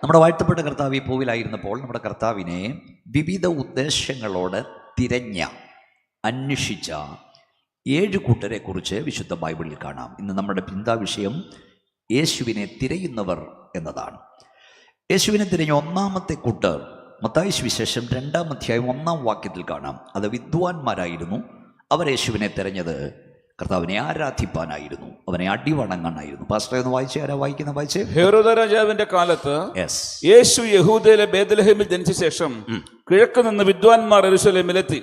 നമ്മുടെ വാഴ്ത്തപ്പെട്ട കർത്താവ് ഈ ഭൂവിലായിരുന്നപ്പോൾ നമ്മുടെ കർത്താവിനെ വിവിധ ഉദ്ദേശങ്ങളോട് തിരഞ്ഞ അന്വേഷിച്ച 7 കൂട്ടരെ കുറിച്ച് വിശുദ്ധ ബൈബിളിൽ കാണാം. ഇന്ന് നമ്മുടെ ചിന്താവിഷയം യേശുവിനെ തിരയുന്നവർ എന്നതാണ്. യേശുവിനെ തിരഞ്ഞ ഒന്നാമത്തെ കൂട്ടർ മത്തായി സുവിശേഷം 2-ാം അധ്യായം 1-ാം വാക്യത്തിൽ കാണാം. അത് വിദ്വാൻമാരായിരുന്നു. അവർ യേശുവിനെ തിരഞ്ഞത് കർത്താവിനെ ആരാധിപ്പാനായിരുന്നു, അവനെ അടിവണങ്ങാനായിരുന്നു. പാസ്റ്റർ ഒന്ന് വായിച്ചേ, ആരാ വായിച്ചേ? ഹെരോദ രാജാവിന്റെ കാലത്ത് യേശു യഹൂദയിലെ ബേത്ലഹേമിൽ ജനിച്ച ശേഷം കിഴക്ക് നിന്ന് വിദ്വാൻമാർ യെരൂശലേമിലെത്തി.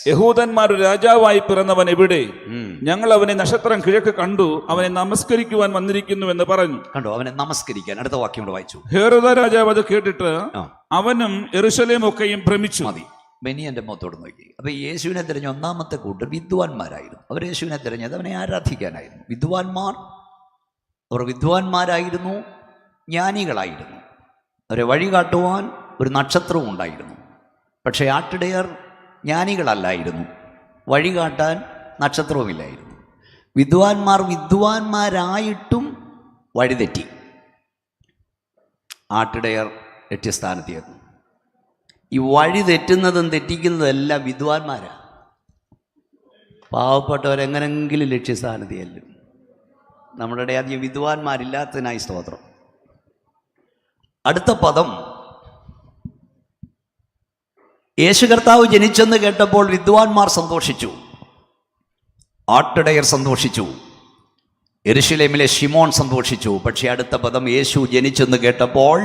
യഹൂദന്മാർ രാജാവായി പിറന്നവൻ എവിടെ? ഞങ്ങൾ അവനെ നക്ഷത്രം കിഴക്ക് കണ്ടു, അവനെ നമസ്കരിക്കുവാൻ വന്നിരിക്കുന്നു എന്ന് പറഞ്ഞു. കണ്ടോ, അവനെ നമസ്കരിക്കാൻ. അടുത്ത വാക്യം കൂടെ വായിച്ചു. ഹെരോദ രാജാവ് അത് കേട്ടിട്ട് അവനും യെരൂശലേം ഒക്കെയും ഭ്രമിച്ചു. മതി, ബെനിയൻ്റെ മുഖത്തോട് നോക്കി. അപ്പോൾ യേശുവിനെ തിരഞ്ഞ ഒന്നാമത്തെ കൂട്ടർ വിദ്വാൻമാരായിരുന്നു. അവർ യേശുവിനെ തിരഞ്ഞത് അവനെ ആരാധിക്കാനായിരുന്നു. അവർ വിദ്വാൻമാരായിരുന്നു, ജ്ഞാനികളായിരുന്നു. അവരെ വഴി കാട്ടുവാൻ ഒരു നക്ഷത്രവും ഉണ്ടായിരുന്നു. പക്ഷേ ആട്ടിടയർ ജ്ഞാനികളല്ലായിരുന്നു, വഴി കാട്ടാൻ നക്ഷത്രവുമില്ലായിരുന്നു. വിദ്വാൻമാരായിട്ടും വഴിതെറ്റി. ആട്ടിടയർ ലക്ഷ്യസ്ഥാനത്തേക്കും. ഈ വഴി തെറ്റുന്നതും തെറ്റിക്കുന്നതെല്ലാം വിദ്വാൻമാരാണ്. പാവപ്പെട്ടവരെങ്ങനെങ്കിലും ലക്ഷ്യസ്ഥാനത്തെയല്ലും. നമ്മുടെ ഇടയിൽ അധികം വിദ്വാൻമാരില്ലാത്തതിനായി സ്തോത്രം. അടുത്ത പദം, യേശു കർത്താവ് ജനിച്ചെന്ന് കേട്ടപ്പോൾ വിദ്വാൻമാർ സന്തോഷിച്ചു, ആട്ടിടയർ സന്തോഷിച്ചു, യെരൂശലേമിലെ ശിമോൻ സന്തോഷിച്ചു. പക്ഷേ അടുത്ത പദം, യേശു ജനിച്ചെന്ന് കേട്ടപ്പോൾ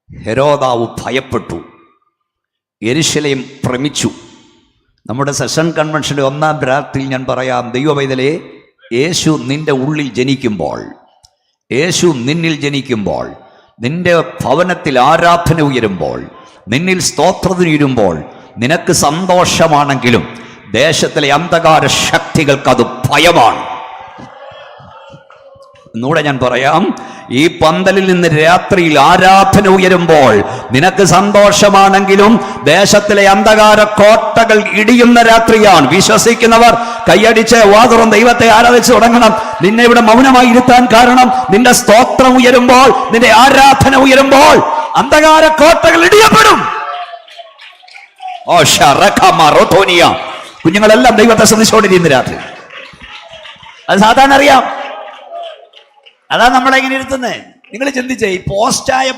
ഹെരോദാവ് ഭയപ്പെട്ടു, യെരൂശലേം ഭ്രമിച്ചു. നമ്മുടെ സെഷൻ കൺവെൻഷൻ്റെ 1-ാം രാത്രിയിൽ ഞാൻ പറയാം, ദൈവപൈതലേ, യേശു നിന്റെ ഉള്ളിൽ ജനിക്കുമ്പോൾ, യേശു നിന്നിൽ ജനിക്കുമ്പോൾ, നിന്റെ ഭവനത്തിൽ ആരാധന ഉയരുമ്പോൾ, നിന്നിൽ സ്തോത്രത്തിനുയരുമ്പോൾ നിനക്ക് സന്തോഷമാണെങ്കിലും ദേശത്തിലെ അന്ധകാര ശക്തികൾക്കത് ഭയമാണ്. എന്നൂടെ ഞാൻ പറയാം, ഈ പന്തലിൽ നിന്ന് രാത്രിയിൽ ആരാധന ഉയരുമ്പോൾ നിനക്ക് സന്തോഷമാണെങ്കിലും ദേശത്തിലെ അന്ധകാര കോട്ടകൾ ഇടിയുന്ന രാത്രിയാണ്. വിശ്വസിക്കുന്നവർ കൈയടിച്ച് വാതുറം ദൈവത്തെ ആരാധിച്ചു തുടങ്ങണം. നിന്നെ ഇവിടെ മൗനമായി ഇരുത്താൻ കാരണം, നിന്റെ സ്തോത്രം ഉയരുമ്പോൾ, നിന്റെ ആരാധന ഉയരുമ്പോൾ അന്ധകാര കോട്ടകൾ ഇടിയപ്പെടും. കുഞ്ഞുങ്ങളെല്ലാം ദൈവത്തെ ശ്രദ്ധിച്ചുകൊണ്ടിരിക്കുന്ന രാത്രി. അത് സാധാരണ അറിയാം. അതാ നമ്മളെങ്ങനെ ഇരുത്തുന്നത്. നിങ്ങൾ ചിന്തിച്ചേ, ഈ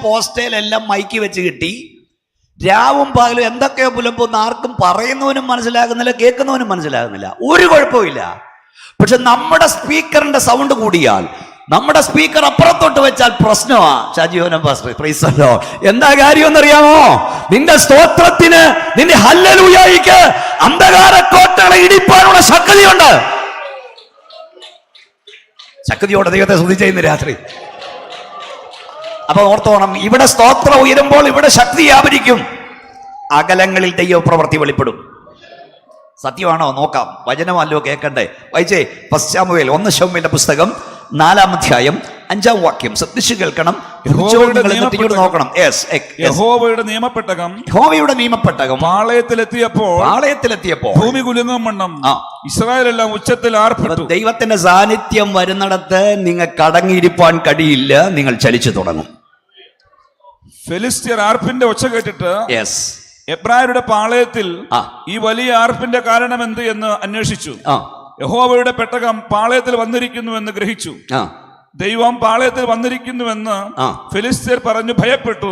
പോസ്റ്റയിലെല്ലാം മൈക്ക് വെച്ച് കിട്ടി, രാവും പകലും എന്തൊക്കെയോ പുലമ്പൊന്നും ആർക്കും പറയുന്നവനും മനസ്സിലാകുന്നില്ല, കേൾക്കുന്നവനും മനസ്സിലാകുന്നില്ല. ഒരു കുഴപ്പമില്ല. പക്ഷെ നമ്മുടെ സ്പീക്കറിന്റെ സൗണ്ട് കൂടിയാൽ, നമ്മുടെ സ്പീക്കർ അപ്പുറത്തോട്ട് വെച്ചാൽ പ്രശ്നമാ. ഷാജിയോനം പാസ്റ്റർ, പ്രൈസ് ദി ലോർഡ്. എന്താ കാര്യം എന്നറിയാമോ? നിന്റെ സ്തോത്രത്തിന്, നിന്റെ ഹല്ലേലൂയയ്ക്ക് അന്ധകാര കോട്ടകളെ ഇടിപ്പാനുള്ള ശക്തിയുണ്ട്. ശക്തിയോടെ ദൈവത്തെ സ്തുതിച്ച് ഇന്ന് രാത്രി. അപ്പൊ ഓർത്തോണം, ഇവിടെ സ്തോത്രം ഉയരുമ്പോൾ ഇവിടെ ശക്തി വ്യാപരിക്കും. അകലങ്ങളിൽ ദൈവപ്രവൃത്തി വെളിപ്പെടും. സത്യമാണോ? നോക്കാം. വചനമല്ലോ കേൾക്കണ്ടേ? വായിച്ചേ, പശ്ചാമുവേൽ 1 ശമൂവേലിന്റെ പുസ്തകം 4-ാം അധ്യായം 5-ാം വാക്യം ശ്രദ്ധിച്ചു കേൾക്കണം. നോക്കണം. യഹോവയുടെ നിയമപ്പെട്ടകം പാളയത്തിലെത്തിയപ്പോൾ ഭൂമി കുലുങ്ങും വണ്ണം ഇസ്രായേലെല്ലാം ഉച്ചത്തിൽ ആർപ്പെട്ടു. ദൈവത്തിന്റെ സാന്നിധ്യം വരുന്നിടത്ത് നിങ്ങൾക്ക് അടങ്ങിയിരിക്കാൻ കഴിയില്ല, നിങ്ങൾ ചലിച്ചു തുടങ്ങും. ഫെലിസ്ത്യർ ആർപ്പിന്റെ ഒച്ച കേട്ടിട്ട് എബ്രായരുടെ പാളയത്തിൽ ഈ വലിയ ആർപ്പിന്റെ കാരണം എന്ത് എന്ന് അന്വേഷിച്ചു. യഹോവയുടെ പെട്ടകം പാളയത്തിൽ വന്നിരിക്കുന്നുവെന്ന് ഗ്രഹിച്ചു. ദൈവം പാളയത്തിൽ വന്നിരിക്കുന്നുവെന്ന് ഫെലിസ്ത്യർ പറഞ്ഞു ഭയപ്പെട്ടു.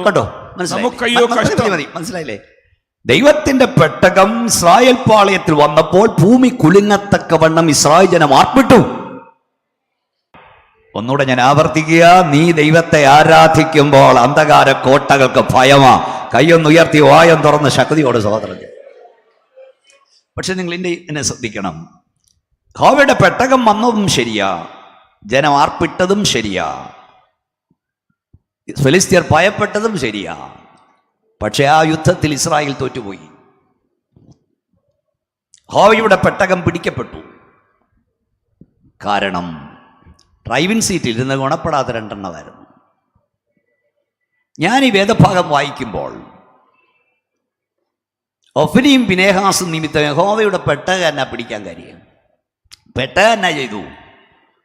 നമുക്കയ്യോ കഷ്ടം. മനസ്സിലായില്ലേ? ദൈവത്തിന്റെ പെട്ടകം ഇസ്രായേൽ പാളയത്തിൽ വന്നപ്പോൾ ഭൂമി കുലുങ്ങത്തക്കവണ്ണം ഇസ്രായേൽ ജനം ആർപ്പിട്ടു. ഒന്നുകൂടെ ഞാൻ ആവർത്തിക്കുക, നീ ദൈവത്തെ ആരാധിക്കുമ്പോൾ അന്ധകാര കോട്ടകൾക്ക് ഭയമാ. കൈയൊന്നുയർത്തി വായം തുറന്ന് ശക്തിയോട് സഹോദരൻ. പക്ഷെ നിങ്ങൾ എന്നെ ശ്രദ്ധിക്കണം. യഹോവയുടെ പെട്ടകം വന്നതും ശരിയാ, ജനം ആർപ്പിട്ടതും ശരിയാ, ഫെലിസ്ത്യർ ഭയപ്പെട്ടതും ശരിയാ. പക്ഷെ ആ യുദ്ധത്തിൽ ഇസ്രായേൽ തോറ്റുപോയി. യഹോവയുടെ പെട്ടകം പിടിക്കപ്പെട്ടു. കാരണം ഡ്രൈവിംഗ് സീറ്റിൽ ഇരുന്ന് ഗുണപ്പെടാത്ത 2 എണ്ണമായിരുന്നു. ഞാൻ ഈ വേദഭാഗം വായിക്കുമ്പോൾ ഒഫ്നിയും ഫിനെഹാസും നിമിത്തം യഹോവയുടെ പെട്ടകം എന്നാ പിടിക്കാൻ കാര്യം? പെട്ടകം എന്നാ ചെയ്തു?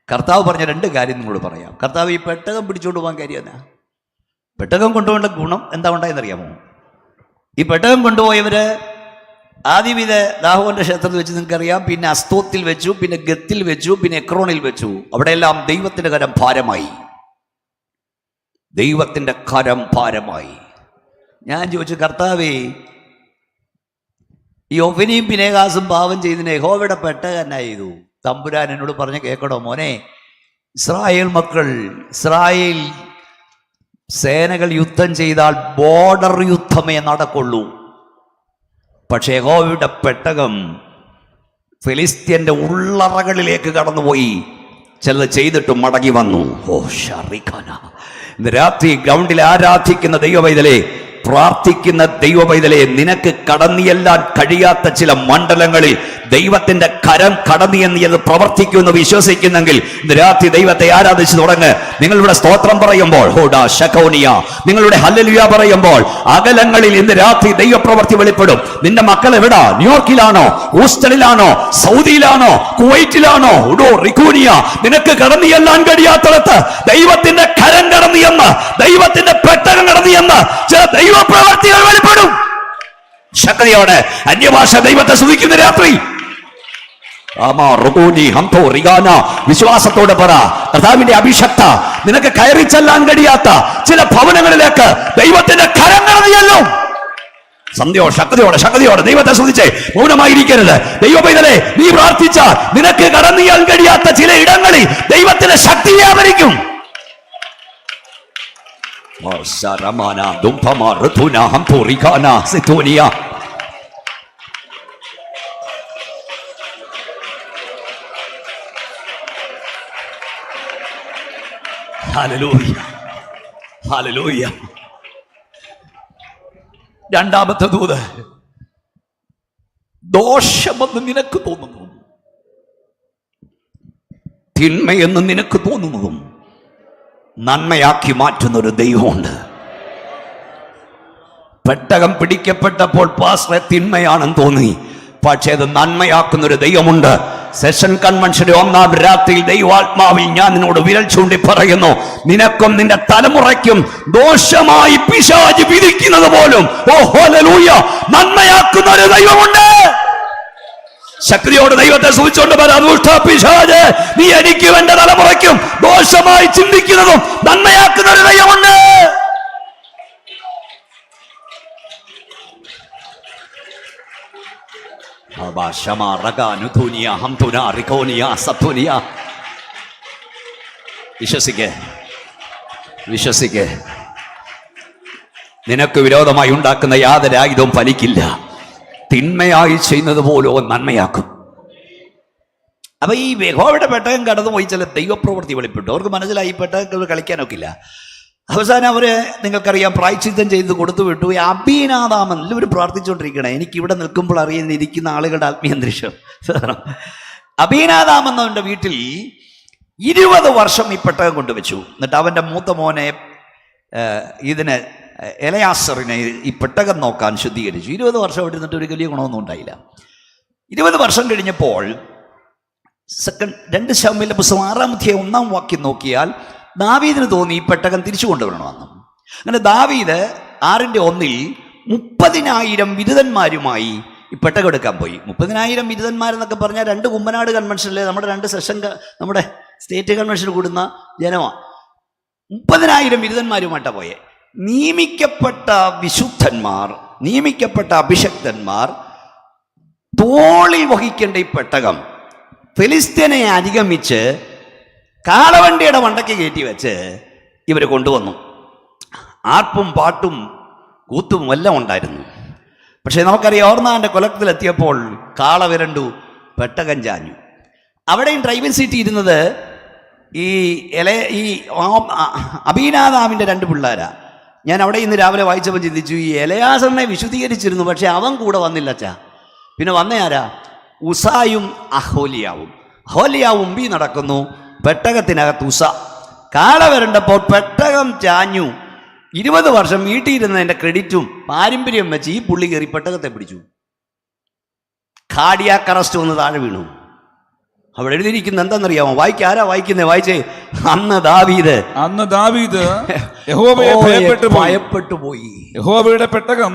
കർത്താവ് പറഞ്ഞ 2 കാര്യം നിങ്ങളോട് പറയാം. കർത്താവ് ഈ പെട്ടകം പിടിച്ചുകൊണ്ട് പോകാൻ കാര്യം എന്നാ? പെട്ടകം കൊണ്ടുപോകേണ്ട ഗുണം എന്താ ഉണ്ടായെന്നറിയാമോ? ഈ പെട്ടകം കൊണ്ടുപോയവര് ആദ്യം ഇത് ദാഹോന്റെ ക്ഷേത്രത്തിൽ വെച്ച് നിങ്ങൾക്കറിയാം, പിന്നെ അസ്തോത്തിൽ വെച്ചു, പിന്നെ ഗത്തിൽ വെച്ചു, പിന്നെ എക്രോണിൽ വെച്ചു. അവിടെയെല്ലാം ദൈവത്തിന്റെ കരം ഭാരമായി. ദൈവത്തിന്റെ കരം ഭാരമായി. ഞാൻ ചോദിച്ചു, കർത്താവേ, ഈ ഒഫനിയും പിനേഹാസും പാപം ചെയ്തതിന് യഹോവയുടെ പെട്ടകം എന്നാ ചെയ്തു? തമ്പുരാൻ എന്നോട് പറഞ്ഞ് കേൾക്കണോ മോനെ, ഇസ്രായേൽ മക്കൾ, ഇസ്രായേൽ സേനകൾ യുദ്ധം ചെയ്താൽ ബോർഡർ യുദ്ധമേ നടക്കുള്ളൂ. പക്ഷേ യഹോവയുടെ പെട്ടകം ഫിലിസ്ത്യന്റെ ഉള്ളറകളിലേക്ക് കടന്നുപോയി. ചിലത് ചെയ്തിട്ട് മടങ്ങി വന്നു. ഓ ഷറിഖാന, ഇന്ന് രാത്രി ഗ്രൗണ്ടിൽ ആരാധിക്കുന്ന ദൈവപൈതലേ, പ്രാർത്ഥിക്കുന്ന ദൈവപൈതലേ, നിനക്ക് കടന്നിയെല്ലാൻ കഴിയാത്ത ചില മണ്ഡലങ്ങളിൽ ദൈവത്തിന്റെ കരം കടന്നിയെന്ന് പ്രവർത്തിക്കുമെന്ന് വിശ്വസിക്കുന്നെങ്കിൽ ഇന്ന് രാത്രി ദൈവത്തെ ആരാധിച്ചു തുടങ്ങ്. നിങ്ങളുടെ സ്തോത്രം പറയുമ്പോൾ, ഹോഡാ ശകോനിയ, നിങ്ങളുടെ ഹല്ലേലൂയ പറയുമ്പോൾ അകലങ്ങളിൽ ഇന്ന് രാത്രി ദൈവപ്രവൃത്തി വെളിപ്പെടും. നിന്റെ മക്കൾ എവിടാ? ന്യൂയോർക്കിലാണോ, ഹൂസ്റ്റണിലാണോ, സൗദിയിലാണോ, കുവൈറ്റിലാണോ? ഉടോ റിക്കൂനിയ, നിനക്ക് കടന്നിയെല്ലാൻ കഴിയാത്തടത്ത് ദൈവത്തിന്റെ കരം കടന്നിയെന്ന്, ദൈവത്തിന്റെ പെട്ടകം കടന്നിയെന്ന് ചില ദൈവപ്രവൃത്തികൾ വെളിപ്പെടും. ശക്തിയോടെ അന്യഭാഷ ദൈവത്തെ സ്തുതിക്കുന്ന രാത്രി വിശ്വാസത്തോടെ പറ, കർത്താവിന്റെ അഭിഷക്ത, നിനക്ക് കയറി ചെല്ലാൻ കഴിയാത്ത ചില ഭവനങ്ങളിലേക്ക് ദൈവത്തിന്റെ കരം കടന്നിയല്ലോ. ശക്തിയോടെ ദൈവത്തെ സ്തുതിച്ചേ, മൗനമായിരിക്കരുത്. ദൈവപൈതലേ, നീ പ്രാർത്ഥിച്ചാൽ നിനക്ക് കടന്നിയാൻ കഴിയാത്ത ചില ഇടങ്ങളിൽ ദൈവത്തിന്റെ ശക്തി വ്യാപരിക്കും. രണ്ടാമത്തെ ദൂത്, ദോഷമെന്ന് നിനക്ക് തോന്നുന്നു, തിന്മയെന്ന് നിനക്ക് തോന്നുന്നതും നന്മയാക്കി മാറ്റുന്നൊരു ദൈവമുണ്ട്. പെട്ടകം പിടിക്കപ്പെട്ടപ്പോൾ പാസ്റ്ററെ തിന്മയാണെന്ന് തോന്നി, പക്ഷേ അത് നന്മയാക്കുന്നൊരു ദൈവമുണ്ട്. സെഷൻ കൺവെൻഷന്റെ 1-ാം രാത്രിയിൽ ദൈവാത്മാവിൽ ഞാൻ നിന്നോട് വിരൽ ചൂണ്ടി പറയുന്നു, നിനക്കും നിന്റെ തലമുറയ്ക്കും ദോഷമായി പിശാച് വിധിക്കുന്നത് പോലും ഓ ഹല്ലേലൂയ നന്മയാക്കുന്ന ഒരു ദൈവമുണ്ട്. ശക്തിയോട് ദൈവത്തെ സൂചിച്ചുകൊണ്ട് പിശാച്, നീ എനിക്കും എന്റെ തലമുറയ്ക്കും ദോഷമായി ചിന്തിക്കുന്നതും നന്മയാക്കുന്ന ഒരു ദൈവമുണ്ട്. വിശ്വസിക്ക്, നിനക്ക് വിരോധമായി ഉണ്ടാക്കുന്ന യാതൊരു ആയുധവും ഫലിക്കില്ല. തിന്മയായി ചെയ്യുന്നത് പോലും നന്മയാക്കും. അപ്പൊ ഈ യഹോവയുടെ പെട്ടകം കടന്നുപോയി ചില ദൈവപ്രവൃത്തി വെളിപ്പെട്ടു. അവർക്ക് മനസ്സിലായി ഈ പെട്ടകം കളിക്കാനൊക്കില്ല. അവസാനം അവര്, നിങ്ങൾക്കറിയാം, പ്രായശ്ചിത്തം ചെയ്ത് കൊടുത്തു വിട്ടു. അബീനാദാമൻ എല്ലാവരും പ്രാർത്ഥിച്ചുകൊണ്ടിരിക്കണേ, എനിക്ക് ഇവിടെ നിൽക്കുമ്പോൾ ഇരിക്കുന്ന ആളുകളുടെ ആത്മീയന്തരീക്ഷം. അബീനാദാമെന്നവന്റെ വീട്ടിൽ 20 വർഷം ഈ പെട്ടകം കൊണ്ടുവച്ചു. എന്നിട്ട് അവന്റെ മൂത്ത മോനെ ഇതിനെ എലയാസറിനെ ഈ പെട്ടകം നോക്കാൻ ശുദ്ധീകരിച്ചു. 20 വർഷം അവിടെ ഇരുന്നിട്ട് ഒരു വലിയ ഗുണമൊന്നും ഉണ്ടായില്ല. 20 വർഷം കഴിഞ്ഞപ്പോൾ 2 ശമൂവേലിന്റെ പുസ്തകം 6-ാം അധ്യായം 1-ാം വാക്യം നോക്കിയാൽ ദാവീദിന് തോന്നി ഈ പെട്ടകം തിരിച്ചു കൊണ്ടുവരണമെന്ന്. അങ്ങനെ ദാവീദ് 6:1 30,000 വിരുദ്ധന്മാരുമായി ഈ പെട്ടകം എടുക്കാൻ പോയി. 30,000 വിരുദ്ധന്മാരെന്നൊക്കെ പറഞ്ഞാൽ 2 കുമ്പനാട് കൺവെൻഷനിലെ നമ്മുടെ 2 സെഷൻ നമ്മുടെ സ്റ്റേറ്റ് കൺവെൻഷൻ കൂടുന്ന ജനമാണ്. 30,000 വിരുദ്ധന്മാരുമായിട്ടാണ് പോയെ. നിയമിക്കപ്പെട്ട വിശുദ്ധന്മാർ, നിയമിക്കപ്പെട്ട അഭിഷക്തന്മാർ തോളിൽ വഹിക്കേണ്ട ഈ പെട്ടകം ഫിലിസ്ത്യനെ അധിഗമിച്ച് കാളവണ്ടിയുടെ മണ്ടയ്ക്ക് കയറ്റി വെച്ച് ഇവർ കൊണ്ടുവന്നു. ആർപ്പും പാട്ടും കൂത്തും എല്ലാം ഉണ്ടായിരുന്നു. പക്ഷെ നമുക്കറിയാം, ഓർന്നാൻ്റെ കൊലത്തിലെത്തിയപ്പോൾ കാള വിരണ്ടു, പെട്ടകം ചാഞ്ഞു. അവിടെയും ഡ്രൈവിംഗ് സീറ്റ് ഇരുന്നത് ഈ അബീനാദാമിൻ്റെ 2 പിള്ളേരാ. ഞാൻ അവിടെ ഇന്ന് രാവിലെ വായിച്ചപ്പോൾ ചിന്തിച്ചു, ഈ എലയാസറിനെ വിശുദ്ധീകരിച്ചിരുന്നു, പക്ഷെ അവൻ കൂടെ വന്നില്ല അച്ഛാ. പിന്നെ വന്ന ആരാ? ഉസായും അഹോലിയാവും. അഹോലിയാവും മുമ്പിൽ നടക്കുന്നു, പെട്ടകത്തിനകത്ത് ഉസ. കാള വരണ്ടപ്പോൾ പെട്ടകം ചാഞ്ഞു. 20 വർഷം വീട്ടിയിരുന്നതിൻ്റെ ക്രെഡിറ്റും പാരമ്പര്യം വെച്ച് ഈ പുള്ളി കയറി പെട്ടകത്തെ പിടിച്ചു. കാർഡിയാക് അറസ്റ്റ് വന്ന് താഴെ വീണു. അവിടെ എഴുതിയിരിക്കുന്ന എന്താണെന്നറിയാമോ? ആരാ വായിക്കുന്നേ? വായിച്ചേ. അന്ന് ദാവീദ് യഹോവയെ ഭയപ്പെട്ടു പോയി. യഹോവയുടെ പെട്ടകം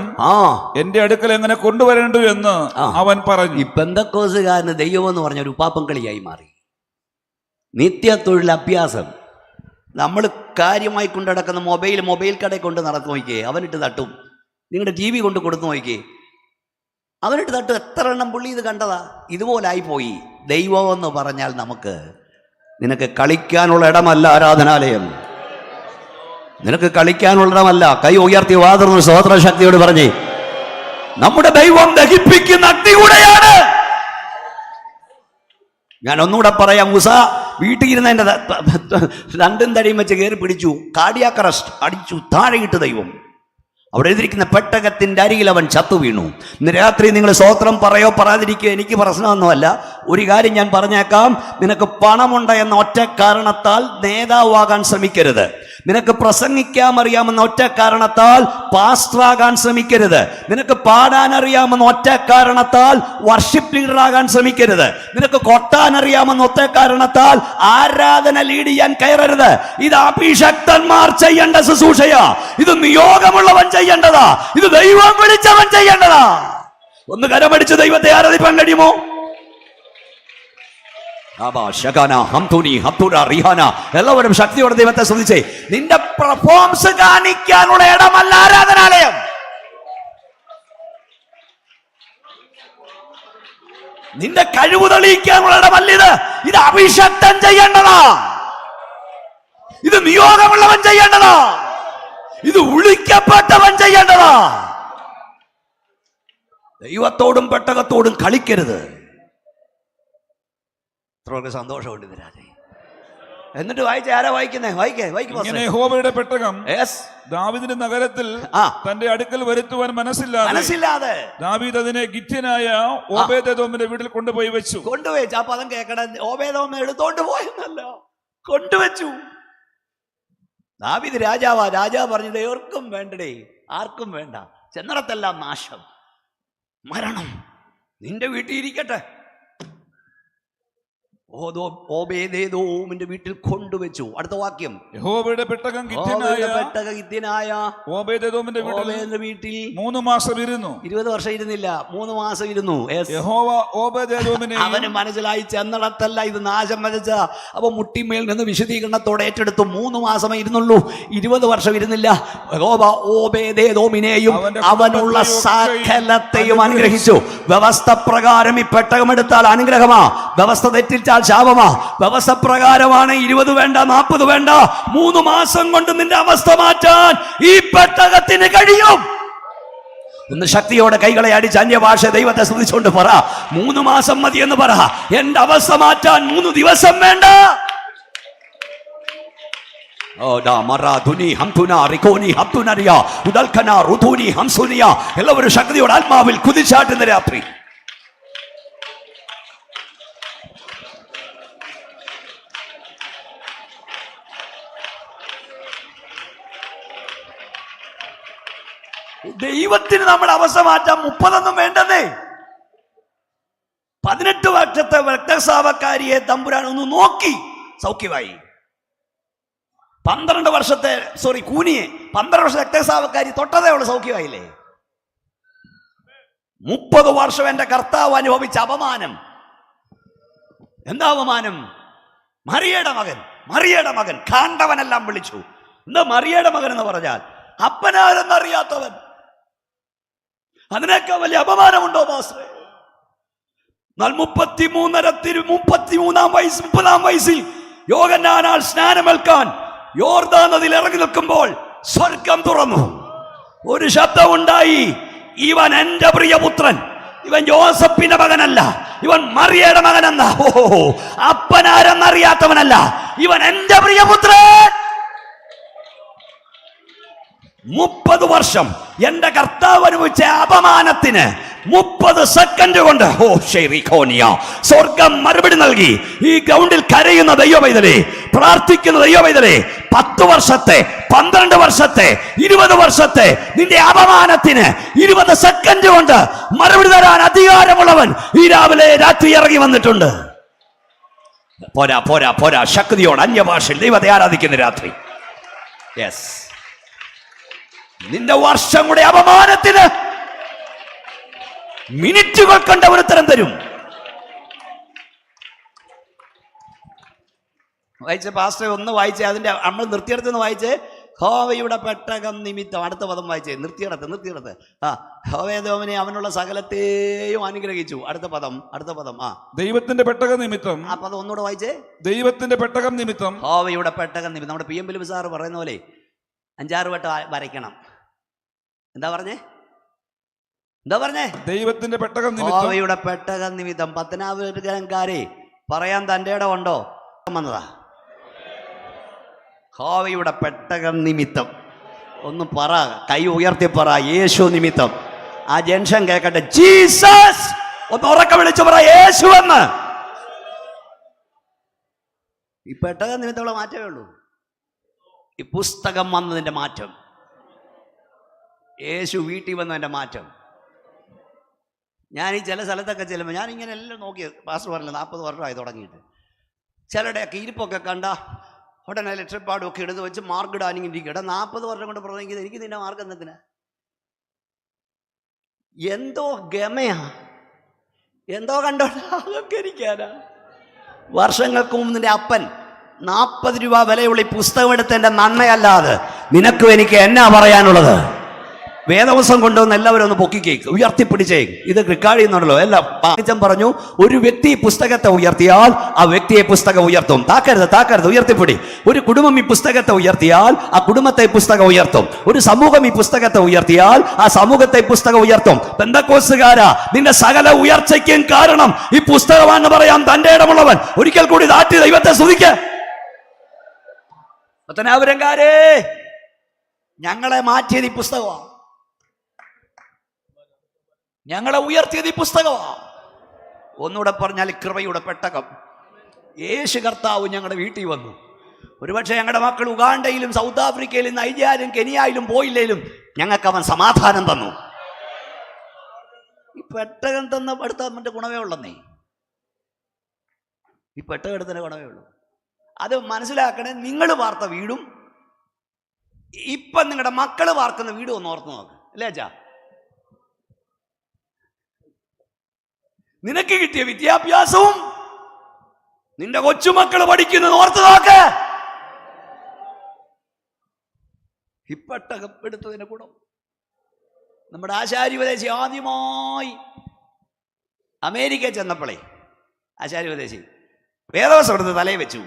എന്റെ അടുക്കൽ എങ്ങനെ കൊണ്ടുവരേണ്ടു എന്ന് അവൻ പറഞ്ഞു. ഈ പെന്തക്കോസുകാരന് ദൈവം എന്ന് പറഞ്ഞ ഒരു ഉപ്പാപ്പം കളിയായി മാറി. നിത്യ തൊഴിലഭ്യാസം. നമ്മൾ കാര്യമായി കൊണ്ടു നടക്കുന്ന മൊബൈൽ കടയിൽ കൊണ്ട് നടന്നു നോക്കിയേ, അവനിട്ട് തട്ടും. നിങ്ങളുടെ TV കൊണ്ട് കൊടുത്തു നോക്കിയേ, അവനിട്ട് തട്ടും. എത്ര എണ്ണം പുള്ളി ഇത് കണ്ടതാ? ഇതുപോലായിപ്പോയി. ദൈവം എന്ന് പറഞ്ഞാൽ നിനക്ക് കളിക്കാനുള്ള ഇടമല്ല ആരാധനാലയം. നിനക്ക് കളിക്കാനുള്ള ഇടമല്ല. കൈ ഉയർത്തി വാതിർന്ന് സ്വതന്ത്ര ശക്തിയോട് പറഞ്ഞേ, നമ്മുടെ ദൈവം ദഹിപ്പിക്കുന്ന അഗ്നി കൂടെയാണ്. ഞാൻ ഒന്നുകൂടെ പറയാം. മൂസ വീട്ടിൽ ഇരുന്ന് എൻ്റെ രണ്ടും തടിയും വെച്ച് കയറി പിടിച്ചു, കാർഡിയാക് അറസ്റ്റ് അടിച്ചു, താഴെ ഇട്ട് ദൈവം. അവിടെ എഴുതിയിരിക്കുന്ന പെട്ടകത്തിൻ്റെ അരികിൽ അവൻ ചത്തു വീണു. ഇന്ന് രാത്രി നിങ്ങൾ സ്തോത്രം പറയോ പറയാതിരിക്കുകയോ എനിക്ക് പ്രശ്നമൊന്നുമല്ല. ഒരു കാര്യം ഞാൻ പറഞ്ഞേക്കാം, നിനക്ക് പണമുണ്ട് എന്ന ഒറ്റ കാരണത്താൽ നേതാവാകാൻ ശ്രമിക്കരുത്. നിനക്ക് പ്രസംഗിക്കാൻ അറിയാമെന്ന ഒറ്റ കാരണത്താൽ പാസ്റ്ററാകാൻ ശ്രമിക്കരുത്. നിനക്ക് പാടാൻ അറിയാമെന്ന ഒറ്റ കാരണത്താൽ വർഷിപ്പ് ലീഡറാകാൻ ശ്രമിക്കരുത്. നിനക്ക് കൊട്ടാൻ അറിയാമെന്ന ഒറ്റ കാരണത്താൽ ആരാധന ലീഡ് ചെയ്യാൻ കയറരുത്. ഇത് അഭിഷക്തന്മാർ ചെയ്യേണ്ട ശുശ്രൂഷയാ. ഇത് നിയോഗമുള്ളവൻ ചെയ്യേണ്ടതാ. ഇത് ദൈവം വിളിച്ചവൻ ചെയ്യേണ്ടതാ. ഒന്ന് കരമടിച്ച് ദൈവത്തെ ആരാധിപ്പാൻ കഴിയുമോ? എല്ലാവരും ശക്തിയോടെ ദൈവത്തെ സ്തുതിച്ചേ. നിന്റെ പെർഫോമൻസ് കാണിക്കാനുള്ള ഇടമല്ല ആരാധനാലയം. നിന്റെ കഴിവ് തെളിയിക്കാനുള്ള ഇടമല്ല ഇത്. ഇത് അഭിഷക്തൻ ചെയ്യേണ്ടതാ. ഇത് നിയോഗമുള്ളവൻ ചെയ്യേണ്ടതാ. ഇത് വിളിക്കപ്പെട്ടവൻ ചെയ്യേണ്ടതാ. ദൈവത്തോടും പെട്ടകത്തോടും കളിക്കരുത്. എത്ര സന്തോഷമുണ്ട് ഇതിനകത്ത്. എന്നിട്ട് വായിച്ച ആരാ വായിക്കുന്നേ? യഹോവയുടെ പെട്ടകം ദാവീദിന്റെ നഗരത്തിൽ തന്റെ അടുക്കൽ വരുത്തുവാൻ മനസ്സില്ലാതെ ദാവീദ് അതിനെ ഗിത്യനായ ഓബേദെദോമിന്റെ വീട്ടിൽ കൊണ്ടുപോയി വെച്ചു. ആ പദം കേൾക്കണേ. ഓബേദോം എടുത്തോണ്ട് പോയെന്നല്ല, കൊണ്ടുവച്ചു. ദാവീദ് രാജാവാ. രാജാവ് പറഞ്ഞത് എവർക്കും വേണ്ടടേ, ആർക്കും വേണ്ട. ചെന്നിടത്തെല്ലാം നാശം, മരണം. നിന്റെ വീട്ടിൽ ഇരിക്കട്ടെ. ഓബേദെദോമിന്റെ വീട്ടിൽ കൊണ്ടുവച്ചു. അടുത്ത വാക്യം, യഹോവയുടെ പെട്ടകം ഗിത്യനായ ഓബേദെദോമിന്റെ വീട്ടിൽ 3 മാസം ഇരുന്നു. 20 വർഷം ഇരുന്നില്ല, 3 മാസം ഇരുന്നു. യഹോവ ഓബേദെദോമിനെ, അവന് മനസ്സിലായി ചെന്നിടത്തല്ല ഇത് നാശം വരച്ച. അപ്പൊ മുട്ടിമേൽ നിന്ന് വിശദീകരണത്തോടെ ഏറ്റെടുത്തു. 3 മാസമേ ഇരുന്നുള്ളൂ, 20 വർഷം ഇരുന്നില്ല. യഹോവ ഓബേദെദോമിനെയും അവനുള്ള സകലത്തെയും അനുഗ്രഹിച്ചു. വ്യവസ്ഥ പ്രകാരം ഈ പെട്ടകം എടുത്താൽ അനുഗ്രഹമാ, വ്യവസ്ഥ തെറ്റിച്ചാൽ ശാപമാ. വ്യവസ്ഥ പ്രകാരമാണ് 20 വേണ്ട, 40 വേണ്ട. 3 മാസം കൊണ്ട് നിന്റെ അവസ്ഥ മാറ്റാൻ ഈ പെട്ടകത്തിന് കഴിയും. ഒന്ന് ശക്തിയോടെ കൈകളെ അടിച്ച് അന്യഭാഷ ദൈവത്തെ സ്തുതിച്ചുകൊണ്ട് പറ, 3 മാസം മതി എന്ന് പറ. എന്റെ അവസ്ഥ മാറ്റാൻ 3 ദിവസം വേണ്ട. എല്ലാവരും ശക്തിയോടെ ആത്മാവിൽ കുതിച്ചാട്ടുന്ന രാത്രി. ദൈവത്തിന് നമ്മുടെ അവസ്ഥ മാറ്റാൻ 30 വേണ്ടതേ. 18 വർഷത്തെ രക്തസ്രാവക്കാരിയെ തമ്പുരാൻ ഒന്ന് നോക്കി സൗഖ്യമായി. 12 വർഷത്തെ കൂനിയെ 12 വർഷത്തെ രക്തസ്രാവക്കാരി തൊട്ടതേ ഉള്ള സൗഖ്യമായില്ലേ? 30 വർഷം എന്റെ കർത്താവ് അനുഭവിച്ച അപമാനം. എന്താ അപമാനം? മറിയയുടെ മകൻ കാണ്ടവനെല്ലാം വിളിച്ചു. എന്താ മറിയയുടെ മകൻ എന്ന് പറഞ്ഞാൽ? അപ്പനാരെന്നറിയാത്തവൻ. അതിനേക്കാൾ വലിയ അപമാനമുണ്ടോ പാസ്റ്ററെ? 30 വയസ്സിൽ യോഹന്നാനാൽ സ്നാനമേൽക്കാൻ യോർദാൻ നദിയിൽ ഇറങ്ങി നിൽക്കുമ്പോൾ സ്വർഗം തുറന്നു. ഒരു ശബ്ദമുണ്ടായി, ഇവൻ എന്റെ പ്രിയപുത്രൻ, ഇവൻ ജോസഫിന്റെ മകനല്ല, ഇവൻ മറിയയുടെ മകനെന്ന. അപ്പനാരെന്നറിയാത്തവനല്ല, ഇവൻ എന്റെ പ്രിയപുത്രൻ. 30 വർഷം എന്റെ കർത്താവ് അനുഭവിച്ച അപമാനത്തിന് 30 സെക്കൻഡ് കൊണ്ട് സ്വർഗം മറുപടി നൽകി. ഈ ഗ്രൗണ്ടിൽ കരയുന്ന ദൈവമൈതലേ, പ്രാർത്ഥിക്കുന്ന ദൈവമൈതലേ, 10 വർഷത്തെ 12 വർഷത്തെ 20 വർഷത്തെ നിന്റെ അപമാനത്തിന് 20 സെക്കൻഡ് കൊണ്ട് മറുപടി തരാൻ അധികാരമുള്ളവൻ ഈ രാത്രി ഇറങ്ങി വന്നിട്ടുണ്ട്. പോരാ പോരാ പോരാ. ശക്തിയോട് അന്യഭാഷയിൽ ദൈവത്തെ ആരാധിക്കുന്ന രാത്രി. യെസ്, നിന്റെ വർഷങ്ങളുടെ അപമാനത്തിന് മിനിറ്റുകൾ കണ്ട ഒരു ഉത്തരം തരും. വായിച്ച പാസ്റ്റർ ഒന്ന് വായിച്ചേ, അതിന്റെ നമ്മൾ നിർത്തിയെടുത്ത് വായിച്ചേ. യഹോവയുടെ പെട്ടകം നിമിത്തം. അടുത്ത പദം വായിച്ചേ, നിർത്തിയെടുത്ത്. യഹോവനെ അവനുള്ള സകലത്തെയും അനുഗ്രഹിച്ചു. അടുത്ത പദം. ദൈവത്തിന്റെ പെട്ടകം നിമിത്തം. ആ പദം ഒന്നുകൂടെ വായിച്ചേ. ദൈവത്തിന്റെ പെട്ടകം നിമിത്തം. യഹോവയുടെ പെട്ടകം നിമിത്തം. നമ്മുടെ PM ബിലിപ്പ് സാറ് പറയുന്ന പോലെ 5-6 വട്ടം വരയ്ക്കണം. എന്താ പറഞ്ഞേ? ദൈവത്തിന്റെ പെട്ടകം നിമിത്തം. യഹോവയുടെ പെട്ടകം നിമിത്തം. പത്തനാപുരക്കാരെ പറയാൻ തന്റെ ഇടം ഉണ്ടോ? വന്നതാ. യഹോവയുടെ പെട്ടകം നിമിത്തം. ഒന്ന് പറ, കൈ ഉയർത്തി പറ, യേശു നിമിത്തം. ആ ജംഗ്ഷൻ കേൾക്കട്ടെ. ജീസസ്. ഒന്ന് ഉറക്കെ വിളിച്ചു പറ, യേശു എന്ന്. ഈ പെട്ടകം നിമിത്തമുള്ള മാറ്റമേ ഉള്ളൂ. ഈ പുസ്തകം വന്നതിന്റെ മാറ്റം, യേശു വീട്ടിൽ വന്നതിന്റെ മാറ്റം. ഞാൻ ഈ ചില സ്ഥലത്തൊക്കെ ചെല്ലുമ്പോൾ ഞാൻ ഇങ്ങനെ എല്ലാം നോക്കി, പാസ്റ്റർ പറഞ്ഞില്ല 40 വർഷമായി തുടങ്ങിയിട്ട്. ചിലരുടെയൊക്കെ ഇരിപ്പൊക്കെ കണ്ട ഉടനെ ലക്ഷപ്പാടും ഒക്കെ എടുത്ത് വെച്ച് മാർക്ക് ഇടാനും ഇരിക്കട്ടെ. 40 വർഷം കൊണ്ട് പ്രവർത്തിക്കുന്നത് എനിക്ക് നിന്റെ മാർക്ക് എന്നതിന് എന്തോ ഗമയാ, എന്തോ കണ്ടോണ്ടാ അതൊക്കെ ഇരിക്കാനാ. വർഷങ്ങൾക്ക് മുമ്പ് നിന്റെ അപ്പൻ 40 രൂപ വിലയുള്ള ഈ പുസ്തകം എടുത്തതിന്റെ നന്മയല്ലാതെ നിനക്കും എനിക്ക് എന്നാ പറയാനുള്ളത്? വേദവസം കൊണ്ടുവന്ന് എല്ലാവരും ഒന്ന് പൊക്കിക്കേക്ക്, ഉയർത്തിപ്പിടിച്ചേ. ഇത് റെക്കോർഡ് ചെയ്യുന്നുണ്ടല്ലോ എല്ലാം. പാച്ചൻ പറഞ്ഞു, ഒരു വ്യക്തി പുസ്തകത്തെ ഉയർത്തിയാൽ ആ വ്യക്തിയെ പുസ്തകം ഉയർത്തും. താക്കരുത്, ഉയർത്തിപ്പിടി. ഒരു കുടുംബം ഈ പുസ്തകത്തെ ഉയർത്തിയാൽ ആ കുടുംബത്തെ പുസ്തകം ഉയർത്തും. ഒരു സമൂഹം ഈ പുസ്തകത്തെ ഉയർത്തിയാൽ ആ സമൂഹത്തെ പുസ്തകം ഉയർത്തും. പെന്തക്കോസ്തുകാരാ, നിന്റെ സകല ഉയർച്ചയ്ക്കും കാരണം ഈ പുസ്തകമാണെന്ന് പറയാൻ തന്റെ ഇടമുള്ളവൻ ഒരിക്കൽ കൂടി താറ്റി ദൈവത്തെ സ്തുതിക്ക. പത്തനാപുരംകാരേ, ഞങ്ങളെ മാറ്റിയത് ഈ പുസ്തകമാണ്. ഞങ്ങളെ ഉയർത്തിയത് ഈ പുസ്തകമാണ്. ഒന്നുകൂടെ പറഞ്ഞാൽ കൃപയുടെ പെട്ടകം. യേശു കർത്താവ് ഞങ്ങളുടെ വീട്ടിൽ വന്നു. ഒരുപക്ഷെ ഞങ്ങളുടെ മക്കൾ ഉഗാണ്ടയിലും സൗത്ത് ആഫ്രിക്കയിലും നൈജീരിയയിലും കെനിയയിലും പോയില്ലേലും ഞങ്ങൾക്ക് അവൻ സമാധാനം തന്നു. ഈ പെട്ടകം തന്ന അടുത്ത മറ്റേ ഗുണമേ ഉള്ളന്നേ. ഈ പെട്ടകം എടുത്തതിന്റെ ഗുണമേ ഉള്ളൂ. അത് മനസ്സിലാക്കണേ. നിങ്ങൾ വാർത്ത വീടും ഇപ്പം നിങ്ങളുടെ മക്കള് വാർക്കുന്ന വീടും ഒന്ന് ഓർത്ത് നോക്ക്. അല്ലേ അച്ഛാ? നിനക്ക് കിട്ടിയ വിദ്യാഭ്യാസവും നിന്റെ കൊച്ചുമക്കള് പഠിക്കുന്നത് ഓർത്ത് നോക്ക്. ഈ പെട്ടകം എടുത്തതിന്റെ ഗുണം. നമ്മുടെ ആശാരിപദേശി ആദ്യമായി അമേരിക്ക ചെന്നപ്പോളേ ആശാരിപദേശി വേദവസം എടുത്ത് തലയിൽ വെച്ചു.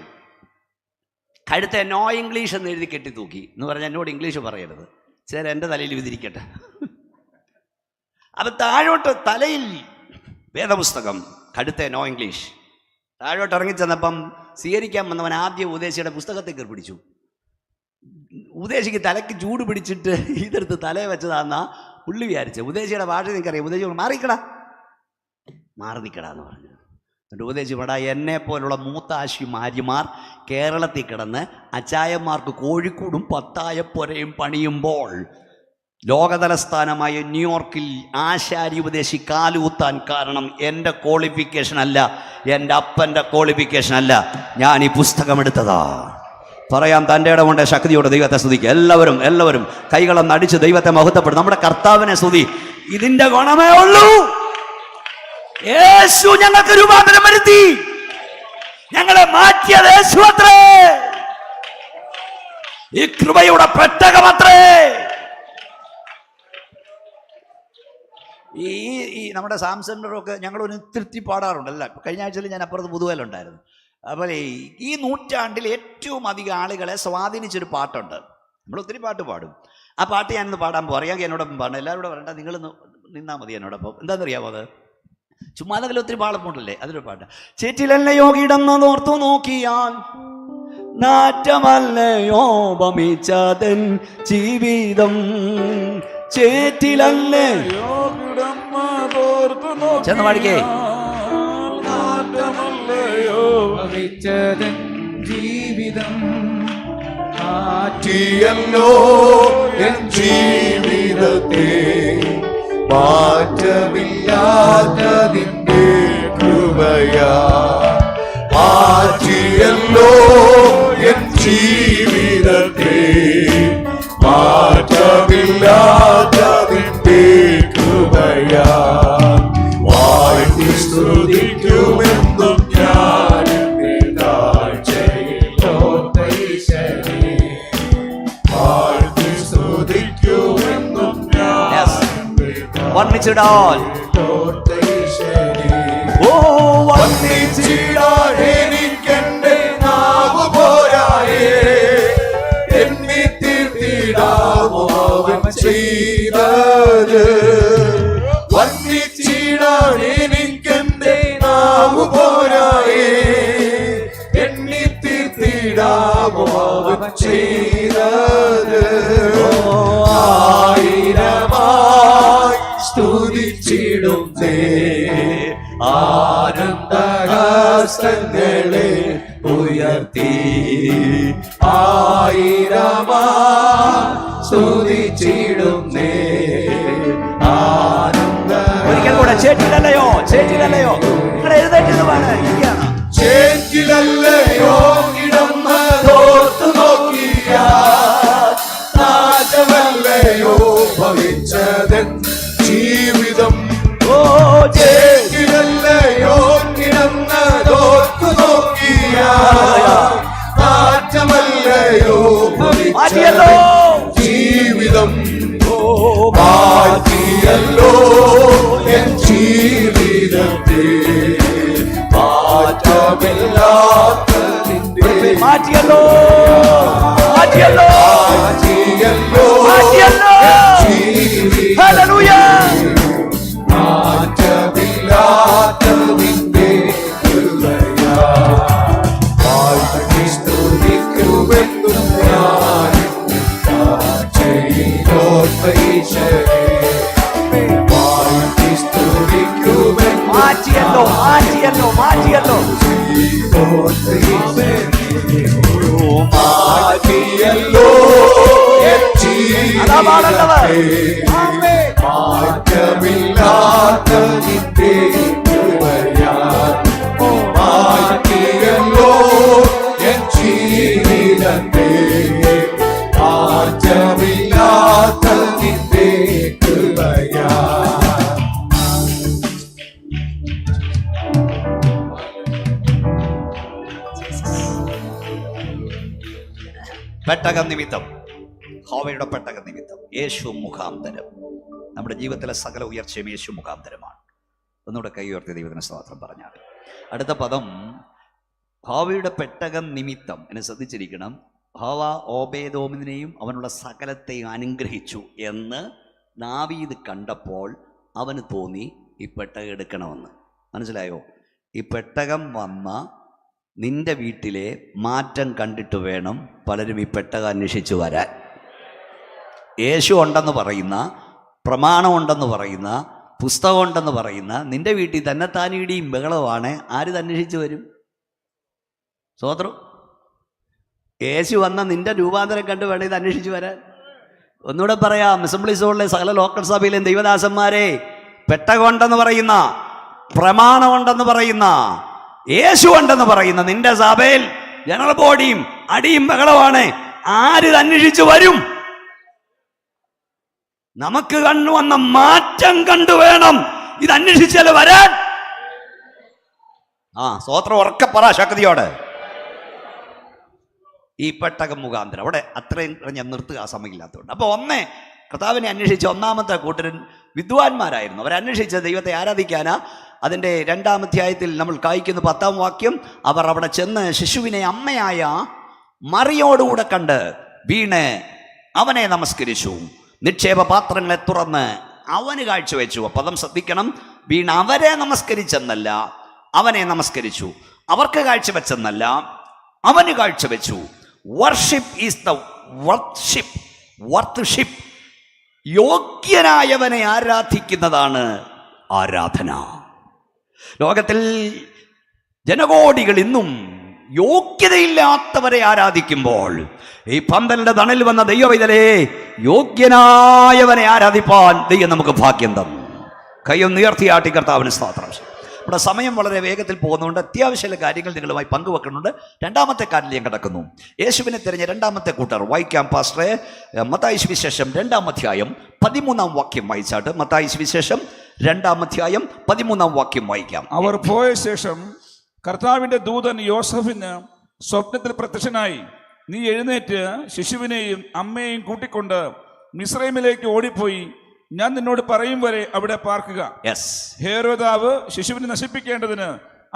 കഴുത്തെ നോ ഇംഗ്ലീഷ് എന്ന് എഴുതി കെട്ടി തൂക്കി. എന്ന് പറഞ്ഞാൽ എന്നോട് ഇംഗ്ലീഷ് പറയരുത്, ചില എൻ്റെ തലയിൽ വിതിരിക്കട്ടെ. അത് താഴോട്ട് തലയിൽ വേദപുസ്തകം, കടുത്ത നോ ഇംഗ്ലീഷ്. താഴോട്ട് ഇറങ്ങിച്ചെന്നപ്പം സ്വീകരിക്കാൻ വന്നവൻ ആദ്യം ഉദ്ദേശിയുടെ പുസ്തകത്തെ കയറി പിടിച്ചു. ഉദ്ദേശിക്ക് തലയ്ക്ക് ചൂട് പിടിച്ചിട്ട് ഇതെടുത്ത് തലയെ വെച്ചതാന്നാ പുള്ളി വിചാരിച്ചു. ഉദ്ദേശിയുടെ ഭാഷ നിനക്കറിയാം. ഉദ്ദേശി മാറി നിൽക്കടാ എന്ന് പറഞ്ഞു. എന്നിട്ട് ഉപദേശി പടാ, എന്നെ പോലുള്ള മൂത്താശിമാരിമാർ കേരളത്തിൽ കിടന്ന് അച്ചായന്മാർക്ക് കോഴിക്കോടും പത്തായപ്പുരയും പണിയുമ്പോൾ ലോകതലസ്ഥാനമായ ന്യൂയോർക്കിൽ ആശാരി ഉപദേശി കാലുകുത്താൻ കാരണം എൻ്റെ ക്വാളിഫിക്കേഷൻ അല്ല, എൻ്റെ അപ്പൻ്റെ ക്വാളിഫിക്കേഷൻ അല്ല, ഞാൻ ഈ പുസ്തകം എടുത്തതാ. പറയാം തൻ്റെ ഇടമുണ്ട്. ശക്തിയോടെ ദൈവത്തെ സ്തുതിക്കുക. എല്ലാവരും കൈകളൊന്ന് അടിച്ച് ദൈവത്തെ മഹത്വപ്പെടും. നമ്മുടെ കർത്താവിനെ സ്തുതി. ഇതിന്റെ ഗുണമേ ഉള്ളൂ. യേശു ഞങ്ങൾക്ക് രൂപാന്തരം വരുത്തി. ഞങ്ങളെ മാറ്റിയത് യേശു അത്രേ. ഈ കൃപയുടെ പെട്ടകമത്രേ. ഈ നമ്മുടെ സാംസൺറൊക്കെ ഞങ്ങളൊരു തൃപ്തി പാടാറുണ്ടല്ല. കഴിഞ്ഞ ആഴ്ചയിൽ ഞാൻ അപ്പുറത്ത് പുതുവലുണ്ടായിരുന്നു. അപ്പോൾ ഈ നൂറ്റാണ്ടിൽ ഏറ്റവും അധികം ആളുകളെ സ്വാധീനിച്ചൊരു പാട്ടുണ്ട്. നമ്മൾ ഒത്തിരി പാട്ട് പാടും. ആ പാട്ട് ഞാനിന്ന് പാടാൻ പോകും. അറിയാമെങ്കിൽ എന്നോടൊപ്പം പാടണം. എല്ലാവരും കൂടെ പറയണ്ട, നിങ്ങളൊന്ന് നിന്നാൽ മതി എന്നോടൊപ്പം. എന്താണെന്നറിയാമോ? അത് ചുമ്മാതെങ്കിലും ഒത്തിരി പാളമുണ്ടല്ലേ, അതിലൊരു പാട്ട്. ചേറ്റിലല്ലയോ കിടന്നതോർത്തു നോക്കിയാൽ നാറ്റമല്ലയോ ഭമിച്ചതൻ ജീവിതം. ചേറ്റിലല്ലയോ കിടന്നതോർത്തു ചെന്ന് പാടിക്കേ. ജീവിതം മാറ്റിയല്ലോ എൻ ജീവിതത്തെ, മാറ്റമില്ലാത്തതിന്റെ കൃപയാ മാറ്റി മാറ്റിയല്ലോ എൻ ജീവിതത്തെ, മാറ്റമില്ലാത്തതിന്റെ കൃപയാ വാഴ്ത്തി സ്തുതിക്കുമെന്നും ഞാൻ എന്റെ താഴ്ചയിലോ ദൈവമേ. വാഴ്ത്തി സ്തുതിക്കുമെന്നും ഞാൻ വർണ്ണിച്ചിടാൻ വന്നിച്ചിടാൻ എനിക്കെന്റെ നാവ് പോരായേ, എന്നെ തീർത്തിടാമോ അവൻ ചെയ്തത്. വന്നിച്ചിടാൻ എനിക്കെന്റെ നാവ് പോരായേ, എന്നെ തീർത്തിടാമോ അവൻ ചെയ്തത്. ആയിരമായി സ്തുതിച്ചിടുന്നേ, ആനന്ദഹസ്തങ്ങളെ ഉയർത്തി. ആയിരമായി സ്തുതിച്ചിടുന്നേ, ഒരിക്കൽ കൂടെ ചേറ്റിലല്ലയോ, ചേറ്റിലല്ലയോ, നിങ്ങൾ എഴുന്നേറ്റത് വേണം. ചേറ്റിലല്ലയോ കിടന്നതോർത്തു നോക്കിയ, നാശമല്ലയോ ഭവിച്ചതൻ ജീവിതം. ചേറ്റിലല്ലയോ കിടന്നതോർത്തു നോക്കിയ, നാശമല്ലയോ ഭവിച്ചതൻ ജീവിതം. മാറ്റിയല്ലോ എൻ ജീവിതത്തെ, മാറ്റമില്ലാത്തതിന്റെ മാറ്റിയല്ലോ, മാറ്റിയല്ലോ, മാറ്റിയല്ലോ മാറ്റിയല്ലോ. ഹല്ലേലൂയ. മാറ്റമില്ലാത്തതിന്റെ കൃപയാ വാഴ്ത്തി സ്തുതിക്കുമെന്നും ഞാൻ വാഴ്ത്തി സ്തുതിക്കുമെന്നും മാറ്റിയല്ലോ, മാറ്റിയല്ലോ, മാറ്റിയല്ലോ. മാറ്റിയല്ലോ അതാ പാടേണ്ടത്. മാറ്റമില്ലാത്തതിന്റെ കൃപയാ മാറ്റിയല്ലോ എൻ ജീവിതത്തെ, മാറ്റമില്ലാത്തതിന്റെ കൃപയാ. പെട്ടക നിമിത്തം, യഹോവയുടെ പെട്ടക നിമിത്തം, യേശു മുഖാന്തരം നമ്മുടെ ജീവിതത്തിലെ സകല ഉയർച്ചയും യേശു മുഖാന്തരമാണ്. ഒന്നുകൂടെ കൈ ഉയർത്തി ദൈവത്തിന് സ്തോത്രം പറഞ്ഞാൽ. അടുത്ത പദം യഹോവയുടെ പെട്ടകം നിമിത്തം. എന്നെ ശ്രദ്ധിച്ചിരിക്കണം. യഹോവ ഓബേദോമിനെയും അവനുള്ള സകലത്തെയും അനുഗ്രഹിച്ചു എന്ന് ദാവീദ് കണ്ടപ്പോൾ അവന് തോന്നി ഈ പെട്ടകം എടുക്കണമെന്ന്. മനസ്സിലായോ? ഈ പെട്ടകം വന്ന നിന്റെ വീട്ടിലെ മാറ്റം കണ്ടിട്ട് വേണം പലരും ഈ പെട്ടകം അന്വേഷിച്ച് വരാൻ. യേശു ഉണ്ടെന്ന് പറയുന്ന, പ്രമാണമുണ്ടെന്ന് പറയുന്ന, പുസ്തകമുണ്ടെന്ന് പറയുന്ന നിന്റെ വീട്ടിൽ തന്നെ താനിടിയും ബഹളമാണ്. ആര് അന്വേഷിച്ച് വരും? സ്വോത്രം. യേശു വന്ന നിന്റെ രൂപാന്തരം കണ്ട് വേണം ഇത് അന്വേഷിച്ച് വരാൻ. ഒന്നുകൂടെ പറയാം, അസംബ്ലീസ് ഹോളിലെ സകല ലോക്കൽ സഭയിലെ ദൈവദാസന്മാരെ, പെട്ടകമുണ്ടെന്ന് പറയുന്ന, പ്രമാണമുണ്ടെന്ന് പറയുന്ന, യേശു ഉണ്ടെന്ന് പറയുന്ന നിന്റെ സഭയിൽ ജനറൽ ബോഡിയും അടിയും ബഹളമാണ്. ആര് അന്വേഷിച്ച് വരും? നമുക്ക് കണ്ടുവന്ന മാറ്റം കണ്ടു വേണം ഇത് അന്വേഷിച്ചാൽ വരാൻ. സ്തോത്രം ഉറക്കെ പറ ശക്തിയോടെ. ഈ പെട്ടകം മുഖാന്തരം അവിടെ അത്രയും ഞാൻ നിർത്തുക, സമയമില്ലാത്തതുകൊണ്ട്. അപ്പോൾ കർത്താവിനെ അന്വേഷിച്ച ഒന്നാമത്തെ കൂട്ടരൻ വിദ്വാൻമാരായിരുന്നു. അവരന്വേഷിച്ച ദൈവത്തെ ആരാധിക്കാനാ. അതിൻ്റെ 2-ാം അധ്യായത്തിൽ നമ്മൾ കായ്ക്കുന്ന 10-ാം വാക്യം, അവർ അവിടെ ചെന്ന് ശിശുവിനെ അമ്മയായ മറിയോടുകൂടെ കണ്ട് വീണ് അവനെ നമസ്കരിച്ചു. നിക്ഷേപ പാത്രങ്ങളെ തുറന്ന് അവന് കാഴ്ചവെച്ചു. പദം ശ്രദ്ധിക്കണം. വീണ് അവരെ നമസ്കരിച്ചെന്നല്ല, അവനെ നമസ്കരിച്ചു. അവർക്ക് കാഴ്ചവെച്ചെന്നല്ല, അവന് കാഴ്ചവെച്ചു. Worship is the worship. യോഗ്യനായവനെ ആരാധിക്കുന്നതാണ് ആരാധന. ലോകത്തിൽ ജനകോടികൾ ഇന്നും യോഗ്യതയില്ലാത്തവരെ ആരാധിക്കുമ്പോൾ ഈ പന്തലിന്റെ തണൽ വന്ന ദൈവവൈതലേ, യോഗ്യനായവനെ ആരാധിപ്പാൻ ദൈവം നമുക്ക് ഭാഗ്യം തന്നു. കയ്യൊന്ന് ഉയർത്തിയാട്ടി കർത്താവിന് സ്തോത്രം. ഇവിടെ സമയം വളരെ വേഗത്തിൽ പോകുന്നതുകൊണ്ട് അത്യാവശ്യ കാര്യങ്ങൾ നിങ്ങളുമായി പങ്കുവെക്കുന്നുണ്ട്. രണ്ടാമത്തെ കാര്യം ഞാൻ കിടക്കുന്നു. യേശുവിനെ തിരഞ്ഞ രണ്ടാമത്തെ കൂട്ടർ വായിക്കാം പാസ്റ്ററെ. മത്തായി സുവിശേഷം 2-ാം അധ്യായം 13-ാം വാക്യം വായിച്ചാട്ട്. മത്തായി സുവിശേഷം 2-ാം അധ്യായം 13-ാം വാക്യം വായിക്കാം. അവർ പോയ ശേഷം കർത്താവിന്റെ ദൂതൻ യോസഫിന് സ്വപ്നത്തിൽ പ്രത്യക്ഷനായി, നീ എഴുന്നേറ്റ് ശിശുവിനെയും അമ്മയെയും കൂട്ടിക്കൊണ്ട് മിസ്രൈമിലേക്ക് ഓടിപ്പോയി, ഞാൻ നിന്നോട് പറയും വരെ അവിടെ പാർക്കുക. ഹേരോദാവ് ശിശുവിനെ നശിപ്പിക്കേണ്ടതിന്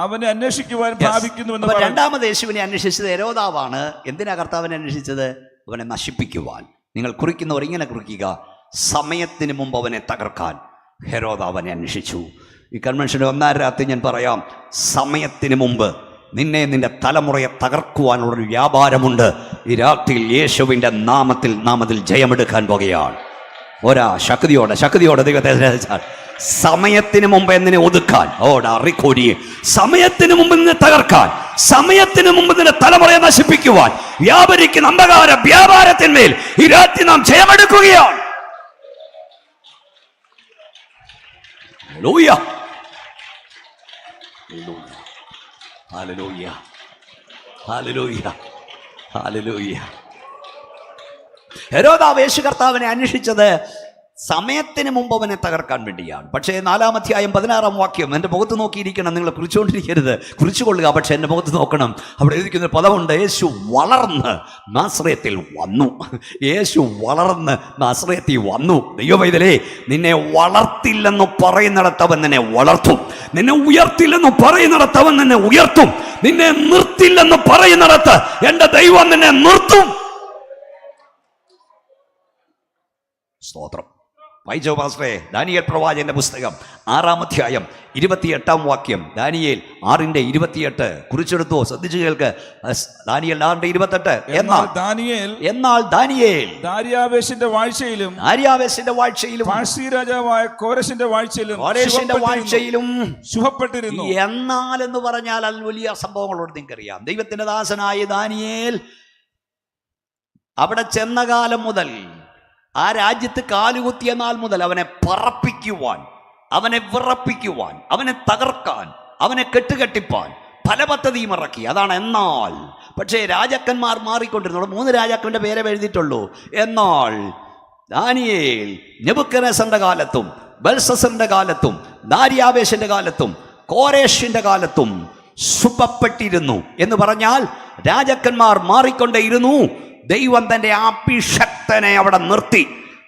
അവനെ അന്വേഷിക്കുവാൻ ഭാവിക്കുന്നുവെന്ന്. രണ്ടാമത് യേശുവിനെ അന്വേഷിച്ചത് ഹേരോദാവാണ്. എന്തിനാ കർത്താവിനെ അന്വേഷിച്ചത്? അവനെ നശിപ്പിക്കുവാൻ. നിങ്ങൾ കുറിക്കുന്നവർ ഇങ്ങനെ കുറിക്കുക, സമയത്തിന് മുമ്പ് അവനെ തകർക്കാൻ ഹെരോദാവ് അവനെ അന്വേഷിച്ചു. ഈ കൺവെൻഷന്റെ 1-ാം രാത്രി ഞാൻ പറയാം, സമയത്തിന് മുമ്പ് നിന്റെ തലമുറയെ തകർക്കുവാനുള്ളൊരു വ്യാപാരമുണ്ട്. ഈ രാത്രിയിൽ യേശുവിൻ്റെ നാമത്തിൽ നാം അതിൽ ജയമെടുക്കാൻ പോകുകയാണ്. ശക്തിയോടെ ദൈവത്തെ സമയത്തിന് മുമ്പ് എന്നെ ഒതുക്കാൻ, സമയത്തിന് മുമ്പ് നിന്നെ തകർക്കാൻ, സമയത്തിന് മുമ്പ് നിന്റെ തലമുറയെ നശിപ്പിക്കുവാൻ വ്യാപരിക്കുന്ന അന്ധകാര വ്യാപാരത്തിന്മേൽ ഈ രാത്രി നാം ജയമെടുക്കുകയാണ്. Hallelujah. Hallelujah. Hallelujah. ഹെരോദാവ് യേശു കർത്താവിനെ അന്വേഷിച്ചത് സമയത്തിന് മുമ്പ് അവനെ തകർക്കാൻ വേണ്ടിയാണ്. പക്ഷേ 4-ാം അധ്യായം 16-ാം വാക്യം, എൻ്റെ മുഖത്ത് നോക്കിയിരിക്കണം, നിങ്ങൾ കുറിച്ചുകൊണ്ടിരിക്കരുത്, കുറിച്ചുകൊള്ളുക, പക്ഷെ എൻ്റെ മുഖത്ത് നോക്കണം. അവിടെ എഴുതിക്കുന്ന പദമുണ്ട്, യേശു വളർന്ന് നാസറേത്തിൽ വന്നു. യേശു വളർന്ന് നാസറേത്തിൽ വന്നു. ദൈവവൈതലേ, നിന്നെ വളർത്തില്ലെന്ന് പറയുന്നിടത്തവൻ നിന്നെ വളർത്തും, നിന്നെ ഉയർത്തില്ലെന്ന് പറയുന്നിടത്തവൻ നിന്നെ ഉയർത്തും, നിന്നെ നിർത്തില്ലെന്ന് പറയുന്നിടത്ത് എൻ്റെ ദൈവം നിന്നെ നിർത്തും. സ്തോത്രം. വായിച്ചോ പാസ്റ്ററെ. ദാനിയേൽ പ്രവാചകന്റെ പുസ്തകം 6-ാം അധ്യായം 28-ാം വാക്യം. ദാനിയേൽ 6:28 കുറിച്ചെടുത്തോ, ശ്രദ്ധിച്ചു കേൾക്ക്. ദാനിയേൽ 6:28. എന്നാൽ ദാനിയേൽ ദാരിയാവേശിന്റെ വാഴ്ചയിലും പാർസി രാജാവായ കോരശിന്റെ വാഴ്ചയിലും ശുഭപ്പെട്ടിരുന്നു. എന്നാൽ എന്ന് പറഞ്ഞാൽ അതിൽ വലിയ സംഭവങ്ങളോട് നിങ്ങൾക്കറിയാം. ദൈവത്തിന്റെ ദാസനായ ദാനിയേൽ അവിടെ ചെന്ന കാലം മുതൽ, ആ രാജ്യത്ത് കാലുകുത്തിയ നാൾ മുതൽ അവനെ പറപ്പിക്കുവാൻ, അവനെ വിറപ്പിക്കുവാൻ, അവനെ തകർക്കാൻ, അവനെ കെട്ടുകെട്ടിപ്പാൻ പല പദ്ധതിയും ഇറക്കി. അതാണ് എന്നാൽ. പക്ഷേ രാജാക്കന്മാർ മാറിക്കൊണ്ടിരുന്നു. 3 രാജാക്കന്മാരുടെ പേരെ എഴുതിയിട്ടുള്ളൂ. എന്നാൽ ദാനിയേൽ നെബൂഖദ്നേസറിന്റെ കാലത്തും ബൽശസ്സറിന്റെ കാലത്തും ദാരിയാവേശിന്റെ കാലത്തും കോരേഷിന്റെ കാലത്തും ശുഭപ്പെട്ടിരുന്നു എന്ന് പറഞ്ഞാൽ രാജാക്കന്മാർ മാറിക്കൊണ്ടേയിരുന്നു. ദൈവം തൻ്റെ അഭിഷക്തനെ അവിടെ നിർത്തി.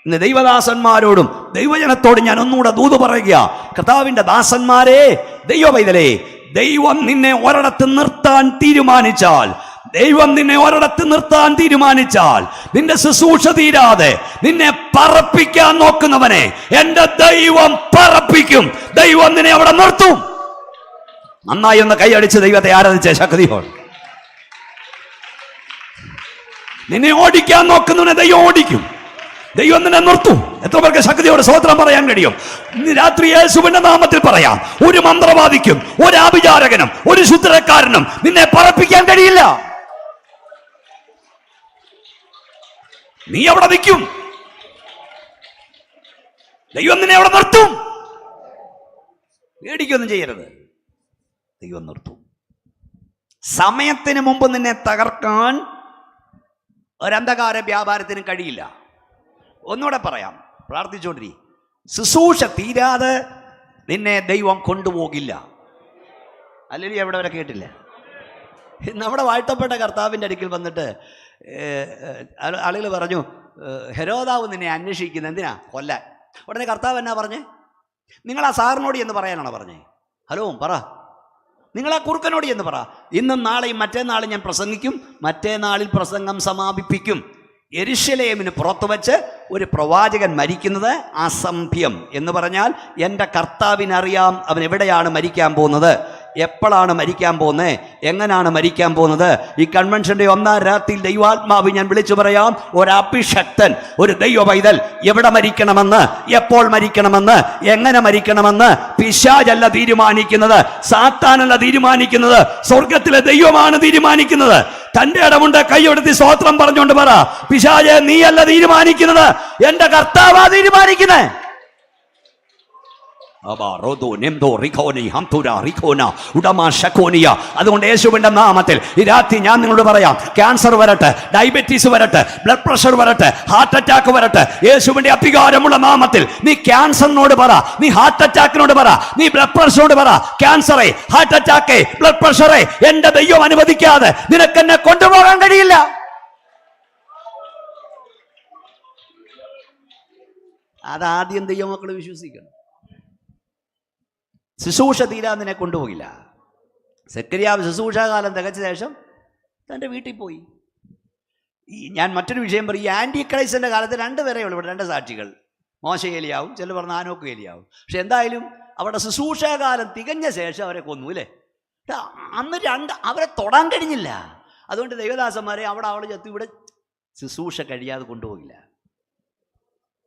ഇന്ന് ദൈവദാസന്മാരോടും ദൈവജനത്തോടും ഞാൻ ഒന്നുകൂടെ ദൂത് പറയുക, കർത്താവിൻ്റെ ദാസന്മാരെ, ദൈവവൈതലേ, ദൈവം നിന്നെ ഒരിടത്ത് നിർത്താൻ തീരുമാനിച്ചാൽ, നിന്റെ ശുശ്രൂഷ തീരാതെ നിന്നെ പറപ്പിക്കാൻ നോക്കുന്നവനെ എൻ്റെ ദൈവം പറപ്പിക്കും. ദൈവം നിന്നെ അവിടെ നിർത്തും. നന്നായി ഒന്ന് കൈയടിച്ച് ദൈവത്തെ ആരാധിച്ച ശക്തിയോട്. നിന്നെ ഓടിക്കാൻ നോക്കുന്നവനെ ദൈവം ഓടിക്കും, ദൈവം നിന്നെ നിർത്തും. എത്ര പേർക്ക് ശക്തിയോട് സ്തോത്രം പറയാൻ കഴിയും? ഇന്ന് രാത്രി യേശുവിന്റെ നാമത്തിൽ പറയാം, ഒരു മന്ത്രവാദിക്കും, ഒരു ആഭിചാരകനും, ഒരു ശുദ്രക്കാരനും നിന്നെ പറപ്പിക്കാൻ കഴിയില്ല. നീ അവിടെ നിൽക്കും, ദൈവം നിന്നെ അവിടെ നിർത്തും. പേടിക്കൊന്നും ചെയ്യരുത്, ദൈവം നിർത്തും. സമയത്തിന് മുമ്പ് നിന്നെ തകർക്കാൻ ഒരന്ധകാര വ്യാപാരത്തിന് കഴിയില്ല. ഒന്നുകൂടെ പറയാം, പ്രാർത്ഥിച്ചുകൊണ്ടിരി. ശുശ്രൂഷ തീരാതെ നിന്നെ ദൈവം കൊണ്ടുപോകില്ല. അല്ലെങ്കിൽ എവിടെ വരെ കേട്ടില്ല? നമ്മുടെ വാഴ്ത്തപ്പെട്ട കർത്താവിൻ്റെ അടുക്കൽ വന്നിട്ട് ആളുകൾ പറഞ്ഞു, ഹെരോദാവ് നിന്നെ അന്വേഷിക്കുന്നത് എന്തിനാ? കൊല്ലാൻ. ഉടനെ കർത്താവ് എന്നാ പറഞ്ഞേ? നിങ്ങൾ ആ സാറിനോട് എന്ന് പറയാനാണോ പറഞ്ഞേ? ഹലോ പറ, നിങ്ങൾ ആ കുറുക്കനോട് എന്ന് പറ. ഇന്നും നാളെയും മറ്റേനാളും ഞാൻ പ്രസംഗിക്കും, മറ്റേനാളിൽ പ്രസംഗം സമാപിപ്പിക്കും. യെരുശലേമിന് പുറത്തു വച്ച് ഒരു പ്രവാചകൻ മരിക്കുന്നത് അസംഭ്യം എന്ന് പറഞ്ഞാൽ എൻ്റെ കർത്താവിനറിയാം അവൻ എവിടെയാണ് മരിക്കാൻ പോകുന്നത്, എപ്പോഴാണ് മരിക്കാൻ പോകുന്നത്, എങ്ങനെയാണ് മരിക്കാൻ പോകുന്നത്. ഈ കൺവെൻഷന്റെ 1-ാം രാത്രിയിൽ ദൈവാത്മാവ് ഞാൻ വിളിച്ചു പറയാം, ഒരഭിഷക്തൻ, ഒരു ദൈവ പൈതൽ എവിടെ മരിക്കണമെന്ന്, എപ്പോൾ മരിക്കണമെന്ന്, എങ്ങനെ മരിക്കണമെന്ന് പിശാചല്ല തീരുമാനിക്കുന്നത്, സാത്താനല്ല തീരുമാനിക്കുന്നത്, സ്വർഗത്തിലെ ദൈവമാണ് തീരുമാനിക്കുന്നത്. തന്റെ ഇടമുണ്ട്, കൈയെടുത്ത് സ്തോത്രം പറഞ്ഞുകൊണ്ട് പറ, പിശാചേ നീയല്ല തീരുമാനിക്കുന്നത്, എന്റെ കർത്താവാ തീരുമാനിക്കുന്നത്. അതുകൊണ്ട് യേശുവിന്റെ നാമത്തിൽ ഈ രാത്രി ഞാൻ നിങ്ങളോട് പറയാം, ക്യാൻസർ വരട്ടെ, ഡയബറ്റീസ് വരട്ടെ, ബ്ലഡ് പ്രഷർ വരട്ടെ, ഹാർട്ട് അറ്റാക്ക് വരട്ടെ, യേശുവിന്റെ അധികാരമുള്ള നാമത്തിൽ നീ ക്യാൻസറിനോട് പറ, നീ ഹാർട്ട് അറ്റാക്കിനോട് പറ, നീ ബ്ലഡ് പ്രഷറിനോട് പറ, ക്യാൻസറെ, ഹാർട്ട് അറ്റാക്ക്, ബ്ലഡ് പ്രഷറെ എന്റെ ദൈവം അനുവദിക്കാതെ നിനക്ക് എന്നെ കൊണ്ടുപോകാൻ കഴിയില്ല. അതാദ്യം ദൈവമക്കൾ വിശ്വസിക്കണം. ശുശ്രൂഷ തീരാൻ നിന്നെ കൊണ്ടുപോകില്ല. സെക്കരിയാവ് ശുശ്രൂഷാകാലം തികച്ച ശേഷം തൻ്റെ വീട്ടിൽ പോയി. ഞാൻ മറ്റൊരു വിഷയം പറയും. ഈ ആൻറ്റി ക്രൈസ്റ്റിൻ്റെ കാലത്ത് രണ്ടുപേരേ ഉള്ളൂ ഇവിടെ, രണ്ട് സാക്ഷികൾ, മോശ ഏലിയാവും, ചിലർ പറഞ്ഞ ആനോക്ക് ഏലിയാവും. പക്ഷെ എന്തായാലും അവിടെ ശുശ്രൂഷാകാലം തികഞ്ഞ ശേഷം അവരെ കൊന്നു അല്ലേ. അന്ന് അവരെ തൊടാൻ കഴിഞ്ഞില്ല. അതുകൊണ്ട് ദൈവദാസന്മാരെ അവിടെ അവൾ ചത്തു, ഇവിടെ ശുശ്രൂഷ കഴിയാതെ കൊണ്ടുപോകില്ല.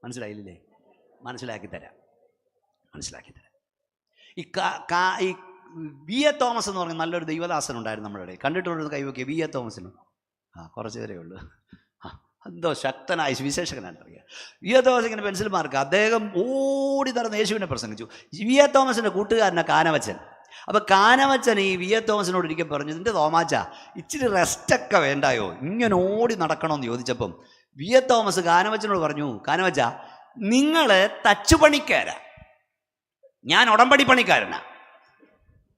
മനസ്സിലായില്ലേ? മനസ്സിലാക്കി തരാം. ഈ വി എ തോമസ് എന്ന് പറഞ്ഞ നല്ലൊരു ദൈവദാസൻ ഉണ്ടായിരുന്നു നമ്മുടെ ഇടയിൽ. കണ്ടിട്ടുള്ളത് കൈവയ്ക്കുക. വി എ തോമസിന് കുറച്ച് പേരേ ഉള്ളൂ. എന്തോ ശക്തനായ വിശേഷകനായിട്ടറിയാം. വി എ തോമസ് ഇങ്ങനെ പെൻസിൽ മാർക്ക്. അദ്ദേഹം ഓടി നടന്ന് യേശുവിനെ പ്രസംഗിച്ചു. വി എ തോമസിൻ്റെ കൂട്ടുകാരനാണ് കാനവച്ചൻ. അപ്പോൾ കാനവച്ചൻ ഈ വി എ തോമസിനോട് ഒരിക്കൽ പറഞ്ഞു, നിന്റെ തോമാച്ച ഇച്ചിരി റെസ്റ്റൊക്കെ വേണ്ടായോ, ഇങ്ങനെ ഓടി നടക്കണമെന്ന് ചോദിച്ചപ്പം വി എ തോമസ് കാനവച്ചനോട് പറഞ്ഞു, കാനവച്ച നിങ്ങൾ തച്ചുപണിക്കാരാ, ഞാൻ ഉടമ്പടി പണിക്കാരനാ.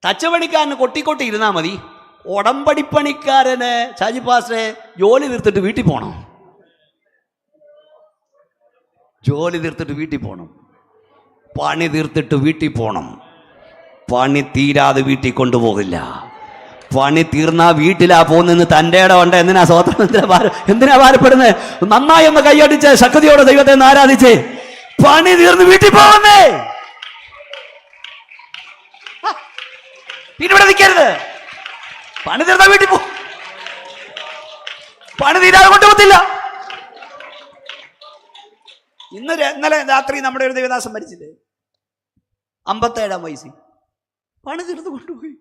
തച്ചുപണിക്കാരന് കൊട്ടിക്കൊട്ടി ഇരുന്നാൽ മതി, ഉടമ്പടി പണിക്കാരന് ഷാജി പാസ്റ്ററെ ജോലി തീർത്തിട്ട് വീട്ടിൽ പോകണം. ജോലി തീർത്തിട്ട് വീട്ടിൽ പോകണം, പണി തീർത്തിട്ട് വീട്ടിൽ പോകണം. പണി തീരാതെ വീട്ടിൽ കൊണ്ടുപോകില്ല. പണി തീർന്നാ വീട്ടിലാ പോകുന്നെന്ന് തൻ്റെ ഇടം ഉണ്ട്. എന്തിനാ സ്വതന്ത്രം, എന്തിനാ ഭാരപ്പെടുന്നത്? നന്നായി ഒന്ന് കൈയടിച്ച് ശക്തിയോടെ ദൈവത്തെ ഒന്ന് ആരാധിച്ച് പണി തീർന്ന് വീട്ടിൽ പോകുന്നേ. പിന്നെ ഇവിടെ നിൽക്കരുത്. പണി തീർന്നാ വീട്ടിൽ പോ. പണി തീരാതെ കൊണ്ടുപോകത്തില്ല. ഇന്നലെ രാത്രി നമ്മുടെ ഒരു ദേവദാസം മരിച്ചില്ലേ, 57 വയസ്സിൽ. പണി തീർത്ത് കൊണ്ടുപോയി.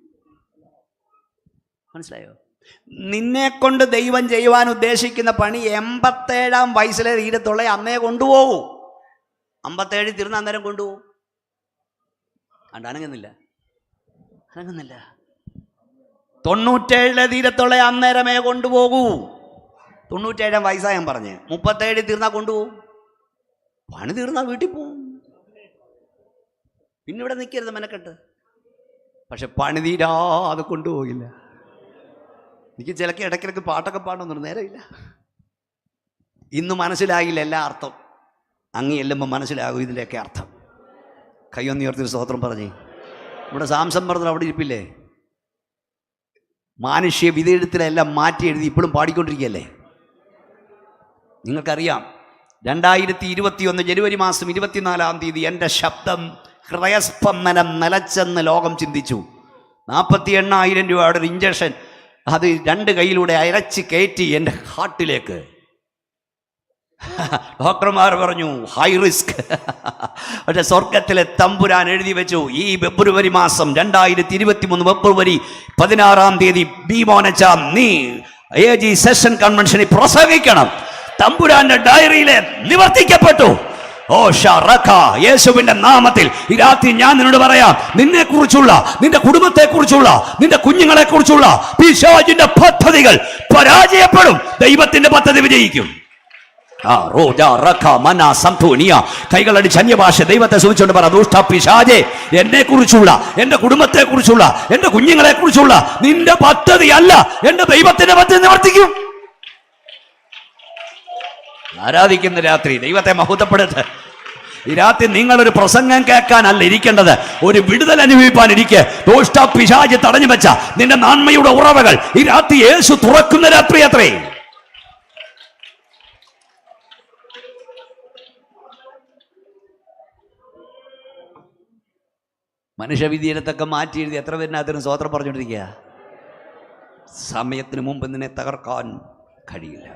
മനസ്സിലായോ? നിന്നെ കൊണ്ട് ദൈവം ചെയ്യുവാൻ ഉദ്ദേശിക്കുന്ന പണി 87 വയസ്സിലെ തീരത്തുള്ള അന്നേ കൊണ്ടുപോകൂ. 57 തീർന്ന അന്നേരം കൊണ്ടുപോകും. അനങ്ങുന്നില്ല. 97 തീരത്തുള്ള അന്നേരമേ കൊണ്ടുപോകൂ. 97 വയസ്സാ ഞാൻ പറഞ്ഞ്. 37 തീർന്നാ കൊണ്ടുപോകും. പണി തീർന്നാ വീട്ടിൽ പോവും. പിന്നെ ഇവിടെ നിൽക്കരുത് മെനക്കെട്ട്. പക്ഷെ പണി തീരാതെ കൊണ്ടുപോകില്ല. എനിക്ക് ചിലക്ക് ഇടയ്ക്കിടയ്ക്ക് പാട്ടൊക്കെ പാടണമെന്നൊരു നേരമില്ല. ഇന്ന് മനസ്സിലായില്ല എല്ലാ അർത്ഥം. അങ്ങ് ചെല്ലുമ്പോൾ മനസ്സിലാകും ഇതിൻ്റെയൊക്കെ അർത്ഥം. കയ്യൊന്ന് ഉയർത്തി സ്തോത്രം പറഞ്ഞേ. ഇവിടെ സാംസൺ പറഞ്ഞത് അവിടെ ഇരിപ്പില്ലേ, മാനുഷ്യ വിധിയെഴുത്തിലെല്ലാം മാറ്റി എഴുതി ഇപ്പോഴും പാടിക്കൊണ്ടിരിക്കുകയല്ലേ. നിങ്ങൾക്കറിയാം 2021 ജനുവരി മാസം 24 തീയതി എൻ്റെ ശബ്ദം ഹൃദയസ്പന്ദനം നിലച്ചെന്ന് ലോകം ചിന്തിച്ചു. 48,000 രൂപയുടെ ഒരു ഇഞ്ചക്ഷൻ അത് 2 കൈയിലൂടെ അരച്ച് കയറ്റി എൻ്റെ ഹാർട്ടിലേക്ക്. ഡോക്ടർമാർ പറഞ്ഞു ഹൈ റിസ്ക്. പക്ഷെ സ്വർഗത്തിലെ തമ്പുരാൻ എഴുതി വെച്ചു, ഈ ഫെബ്രുവരി മാസം 2023 ഫെബ്രുവരി 16 തീയതി ബീമോനച്ച നീ AG സെഷൻ കൺവെൻഷനിൽ പ്രസംഗിക്കണം. തമ്പുരാന്റെ ഡയറിയിലെ നിവർത്തിക്കപ്പെട്ടു. ഓ ഷറഖ, യേശുവിന്റെ നാമത്തിൽ ഈ രാത്രി ഞാൻ നിന്നോട് പറയാം, നിന്നെ കുറിച്ചുള്ള, നിന്റെ കുടുംബത്തെ കുറിച്ചുള്ള, നിന്റെ കുഞ്ഞുങ്ങളെ കുറിച്ചുള്ള പിശാചിന്റെ പദ്ധതികൾ പരാജയപ്പെടും. ദൈവത്തിന്റെ പദ്ധതി വിജയിക്കും. കൈകളടിച്ച് അന്യഭാഷ ദൈവത്തെ സൂചിച്ചുകൊണ്ട് പറ, ദുഷ്ട പിശാചേ, എന്നെ കുറിച്ചുള്ള, എന്റെ കുടുംബത്തെ കുറിച്ചുള്ള, എന്റെ കുഞ്ഞുങ്ങളെ കുറിച്ചുള്ള നിന്റെ പദ്ധതി അല്ല, എന്റെ ദൈവത്തിന്റെ പദ്ധതി നിവർത്തിക്കും. ആരാധിക്കുന്ന രാത്രി ദൈവത്തെ മഹത്വപ്പെടുത്ത്. ഈ രാത്രി നിങ്ങളൊരു പ്രസംഗം കേൾക്കാനല്ല ഇരിക്കേണ്ടത്, ഒരു വിടുതൽ അനുഭവിപ്പാൻ ഇരിക്കെ. ദുഷ്ട പിശാച് തടഞ്ഞു വെച്ച നിന്റെ നന്മയുടെ ഉറവകൾ ഈ രാത്രി യേശു തുറക്കുന്ന രാത്രി അത്രേ. മനുഷ്യവിധിയിടത്തൊക്കെ മാറ്റി എഴുതി എത്ര പേരിനകത്തിന് സ്വതന്ത്രം പറഞ്ഞുകൊണ്ടിരിക്കുക. സമയത്തിന് മുമ്പ് നിന്നെ തകർക്കാൻ കഴിയില്ല.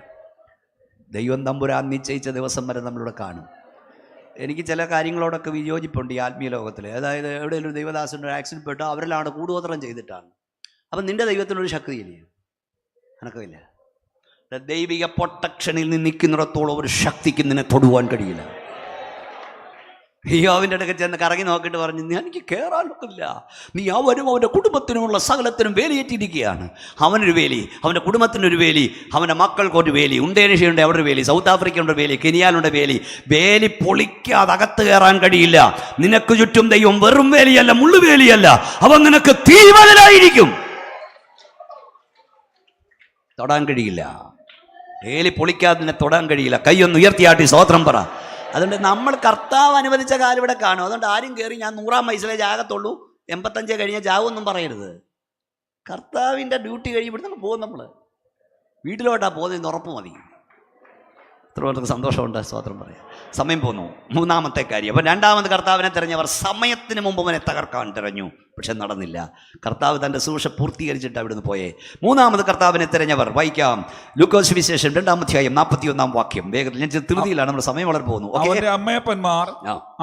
ദൈവം തമ്പുരാൻ നിശ്ചയിച്ച ദിവസം വരെ നമ്മളിവിടെ കാണും. എനിക്ക് ചില കാര്യങ്ങളോടൊക്കെ വിയോജിപ്പുണ്ട് ഈ ആത്മീയ ലോകത്തിൽ. അതായത് എവിടെയെങ്കിലും ഒരു ദൈവദാസൻ്റെ ഒരു ആക്സിഡൻറ്റ് പെട്ടോ അവരെല്ലാം കൂടുവോത്രം ചെയ്തിട്ടാണ്. അപ്പം നിന്റെ ദൈവത്തിനൊരു ശക്തിയില്ലേ? അനക്കമില്ല. ദൈവിക പ്രൊട്ടക്ഷനിൽ നിന്ന് നിൽക്കുന്നിടത്തോളം ഒരു ശക്തിക്ക് നിന്നെ തൊടുവാൻ കഴിയില്ല. യോബിൻ്റെ അടുക്ക ചെന്ന് കറങ്ങി നോക്കിയിട്ട് പറഞ്ഞു, എനിക്ക് കയറാനൊക്കില്ല, നീ അവനും അവൻ്റെ കുടുംബത്തിനുമുള്ള സകലത്തിനും വേലിയേറ്റിരിക്കുകയാണ്. അവനൊരു വേലി, അവൻ്റെ കുടുംബത്തിനൊരു വേലി, അവൻ്റെ മക്കൾക്കൊരു വേലി, ഇന്തോനേഷ്യയുണ്ട് അവിടെ ഒരു വേലി, സൗത്ത് ആഫ്രിക്കയുടെ വേലി, കെനിയാലുണ്ട് വേലി. വേലി പൊളിക്കാതെ അകത്ത് കയറാൻ കഴിയില്ല. നിനക്ക് ചുറ്റും ദൈവം വെറും വേലിയല്ല, മുള്ളുവേലിയല്ല, അവൻ നിനക്ക് തീവലായിരിക്കും. തൊടാൻ കഴിയില്ല. വേലി പൊളിക്കാതെ നിന്നെ തൊടാൻ കഴിയില്ല. കൈയൊന്ന് ഉയർത്തിയാട്ടി സ്തോത്രം പറ. അതുകൊണ്ട് നമ്മൾ കർത്താവ് അനുവദിച്ച കാലം ഇവിടെ കാണും. അതുകൊണ്ട് ആരും കയറി ഞാൻ 100-ാം വയസ്സിലേ ജാകത്തുള്ളൂ, 85 കഴിഞ്ഞാൽ ജാവൊന്നും പറയരുത്. കർത്താവിൻ്റെ ഡ്യൂട്ടി കഴിയുമ്പോൾ നമ്മൾ പോകും. നമ്മൾ വീട്ടിലോട്ടാണ് പോകുന്നതെന്ന് ഉറപ്പ് മതി. എത്ര പേർക്ക് സന്തോഷമുണ്ട്? സ്തോത്രം പറയാം. സമയം പോന്നു. 3-ാമത്തെ കാര്യം. അപ്പം 2ാമത് കർത്താവിനെ തിരഞ്ഞവർ സമയത്തിന് മുമ്പ് അവനെ തകർക്കാൻ തിരഞ്ഞു, പക്ഷെ നടന്നില്ല. കർത്താവ് തൻ്റെ സൂക്ഷ പൂർത്തീകരിച്ചിട്ട് അവിടുന്ന് പോയേ. 3ാമത് കർത്താവിനെ തിരഞ്ഞവർ, വായിക്കാം ലൂക്കോസ് വിശേഷം 2-ാം അധ്യായം 41-ാം വാക്യം. വേഗത്തിൽ ഞാൻ ധൃതിയിലാണ്, നമ്മുടെ സമയം വളരെ പോകുന്നു. അവന്റെ അമ്മയപ്പന്മാർ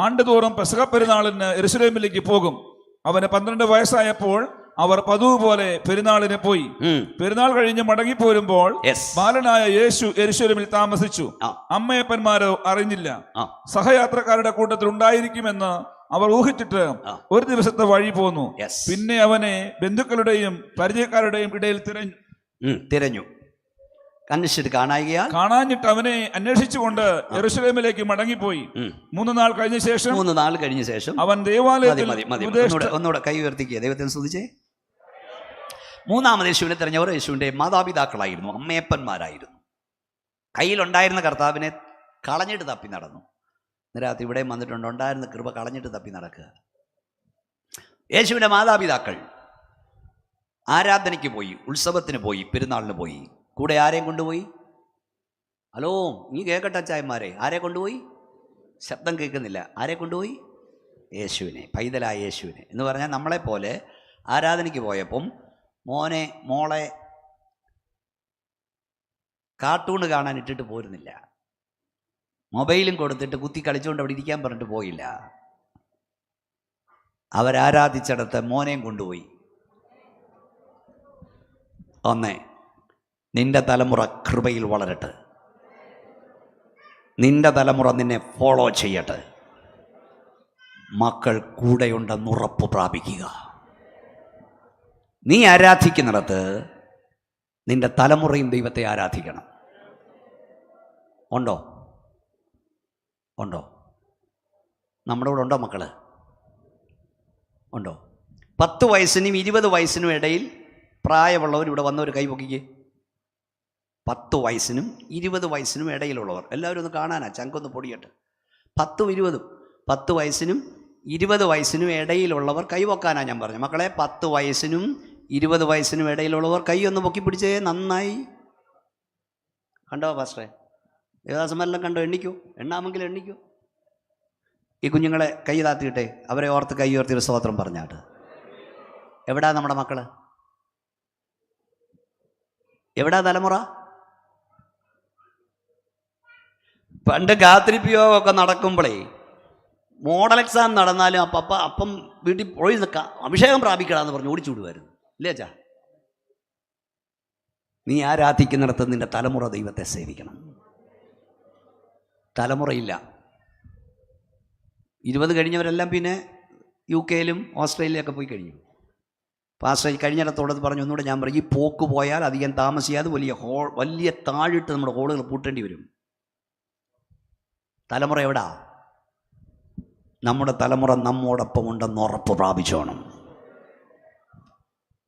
ആണ്ടുതോറും പെസഹ പെരുന്നാളിന് യെരൂശലേമിലേക്ക് പോകും. അവന് 12 വയസ്സായപ്പോൾ അവർ പതിവ് പോലെ പെരുന്നാളിന് പോയി. പെരുന്നാൾ കഴിഞ്ഞ് മടങ്ങിപ്പോരുമ്പോൾ ബാലനായ യേശു യെരൂശലേമിൽ താമസിച്ചു. അമ്മയപ്പന്മാരോ അറിഞ്ഞില്ല. സഹയാത്രക്കാരുടെ കൂട്ടത്തിൽ ഉണ്ടായിരിക്കുമെന്ന് അവർ ഊഹിച്ചിട്ട് ഒരു ദിവസത്തെ വഴി പോന്നു. പിന്നെ അവനെ ബന്ധുക്കളുടെയും പരിചയക്കാരുടെയും ഇടയിൽ തിരഞ്ഞു. കാണാഞ്ഞിട്ട് അവനെ അന്വേഷിച്ചുകൊണ്ട് യെരൂശലേമിലേക്ക് മടങ്ങിപ്പോയി. 3 നാൾ കഴിഞ്ഞ ശേഷം അവൻ ദേവാലയത്തിൽ ഒന്നുകൂടെ കൈ ഉയർത്തിക്കുക, ദൈവത്തെ സ്തുതിച്ചേ. 3ാമത് യേശുവിനെ തിരഞ്ഞവർ യേശുവിൻ്റെ മാതാപിതാക്കളായിരുന്നു, അമ്മയപ്പന്മാരായിരുന്നു. കയ്യിലുണ്ടായിരുന്ന കർത്താവിനെ കളഞ്ഞിട്ട് തപ്പി നടന്നു. രാത്രി ഇവിടെയും വന്നിട്ടുണ്ട്, ഉണ്ടായിരുന്ന കൃപ കളഞ്ഞിട്ട് തപ്പി നടക്കുക. യേശുവിൻ്റെ മാതാപിതാക്കൾ ആരാധനയ്ക്ക് പോയി, ഉത്സവത്തിന് പോയി, പെരുന്നാളിന് പോയി. കൂടെ ആരെയും കൊണ്ടുപോയി? ഹലോ, നീ കേൾക്കട്ടെ അച്ചായന്മാരെ, ആരെ കൊണ്ടുപോയി? ശബ്ദം കേൾക്കുന്നില്ല. ആരെ കൊണ്ടുപോയി? യേശുവിനെ, പൈതലായ യേശുവിനെ. എന്ന് പറഞ്ഞാൽ നമ്മളെപ്പോലെ ആരാധനയ്ക്ക് പോയപ്പം മോളെ കാർട്ടൂണ് കാണാൻ ഇട്ടിട്ട് പോരുന്നില്ല, മൊബൈലും കൊടുത്തിട്ട് കുത്തി കളിച്ചുകൊണ്ട് അവിടെ ഇരിക്കാൻ പറഞ്ഞിട്ട് പോയില്ല. അവരാരാധിച്ചിടത്ത് മോനെയും കൊണ്ടുപോയി. ഒന്നേ, നിന്റെ തലമുറ കൃപയിൽ വളരട്ടെ, നിന്റെ തലമുറ നിന്നെ ഫോളോ ചെയ്യട്ടെ, മക്കൾ കൂടെയുണ്ടെന്ന് ഉറപ്പ് പ്രാപിക്കുക. നീ ആരാധിക്കുന്നിടത്ത് നിന്റെ തലമുറയും ദൈവത്തെ ആരാധിക്കണം. ഉണ്ടോ? നമ്മുടെ കൂടെ ഉണ്ടോ മക്കള്? ഉണ്ടോ? 10 വയസ്സിനും 20 വയസ്സിനും ഇടയിൽ പ്രായമുള്ളവർ ഇവിടെ വന്നവർ കൈ പൊക്കിക്കേ. 10 വയസ്സിനും 20 വയസ്സിനും ഇടയിലുള്ളവർ എല്ലാവരും ഒന്ന് കാണാനാ, ചങ്കൊന്ന് പൊടിയട്ടെ. 10ഉം 20ഉം 10 വയസ്സിനും 20 വയസ്സിനും ഇടയിലുള്ളവർ കൈവക്കാനാ ഞാൻ പറഞ്ഞു. മക്കളെ, 10 വയസ്സിനും 20 വയസ്സിനും ഇടയിലുള്ളവർ കൈ ഒന്ന് പൊക്കി പിടിച്ചേ. നന്നായി കണ്ടോ പാസ്റ്ററെ? ദേവദാസന്മാരെല്ലാം കണ്ടോ? എണ്ണിക്കൂ, എണ്ണാമെങ്കിലും എണ്ണിക്കൂ. ഈ കുഞ്ഞുങ്ങളെ കൈ താത്തിയിട്ടെ, അവരെ ഓർത്ത് കൈ ഉയർത്തിയൊരു സ്തോത്രം പറഞ്ഞാട്ട്. എവിടാ നമ്മുടെ മക്കള്? എവിടാ തലമുറ? പണ്ട് കാത്തിരിപ്പിയോഗമൊക്കെ നടക്കുമ്പോഴേ മോഡൽ എക്സാം നടന്നാലും അപ്പം വീട്ടിൽ പോയി നിൽക്കാം, അഭിഷേകം പ്രാപിക്കണമെന്ന് പറഞ്ഞ് ഓടിച്ചു വിടുമായിരുന്നു. ഇല്ലേ അച്ഛാ? നീ ആരാധിക്കുന്നിടത്ത് നിന്റെ തലമുറ ദൈവത്തെ സേവിക്കണം. തലമുറയില്ല. 20 കഴിഞ്ഞവരെല്ലാം പിന്നെ UK-ലും ഓസ്ട്രേലിയയിലൊക്കെ പോയി കഴിഞ്ഞു. പാസ്റ്റർ കഴിഞ്ഞിടത്തോടത് പറഞ്ഞു, ഒന്നുകൂടെ ഞാൻ പറയും, ഈ പോക്ക് പോയാൽ അധികം താമസിയാതെ വലിയ താഴിട്ട് നമ്മുടെ ഹോളുകൾ പൂട്ടേണ്ടി വരും. തലമുറ എവിടാ? നമ്മുടെ തലമുറ നമ്മോടൊപ്പം ഉണ്ടെന്ന് ഉറപ്പ് പ്രാപിച്ചോണം.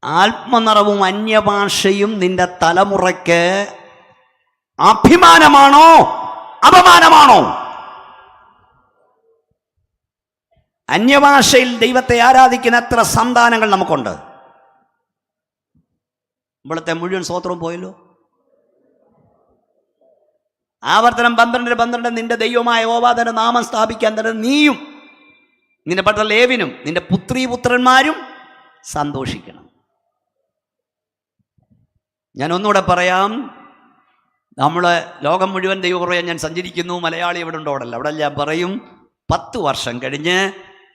ആത്മനിറവും അന്യഭാഷയും നിന്റെ തലമുറയ്ക്ക് അഭിമാനമാണോ അപമാനമാണോ? അന്യഭാഷയിൽ ദൈവത്തെ ആരാധിക്കുന്ന എത്ര സന്താനങ്ങൾ നമുക്കുണ്ട്? ഇവിടുത്തെ മുഴുവൻ സ്തോത്രവും പോയല്ലോ. ആവർത്തനം 12:12 നിന്റെ ദൈവമായ യഹോവയുടെ നാമം സ്ഥാപിക്കാൻ തന്നെ നീയും നിന്റെ ഭർത്താവ് ലേവിനും നിന്റെ പുത്രീപുത്രന്മാരും സന്തോഷിക്കണം. ഞാൻ ഒന്നുകൂടെ പറയാം, നമ്മൾ ലോകം മുഴുവൻ ദൈവപുറകെ ഞാൻ സഞ്ചരിക്കുന്നു. മലയാളി എവിടെ ഉണ്ടോ അവിടെ ഞാൻ പറയും, 10 വർഷം കഴിഞ്ഞ്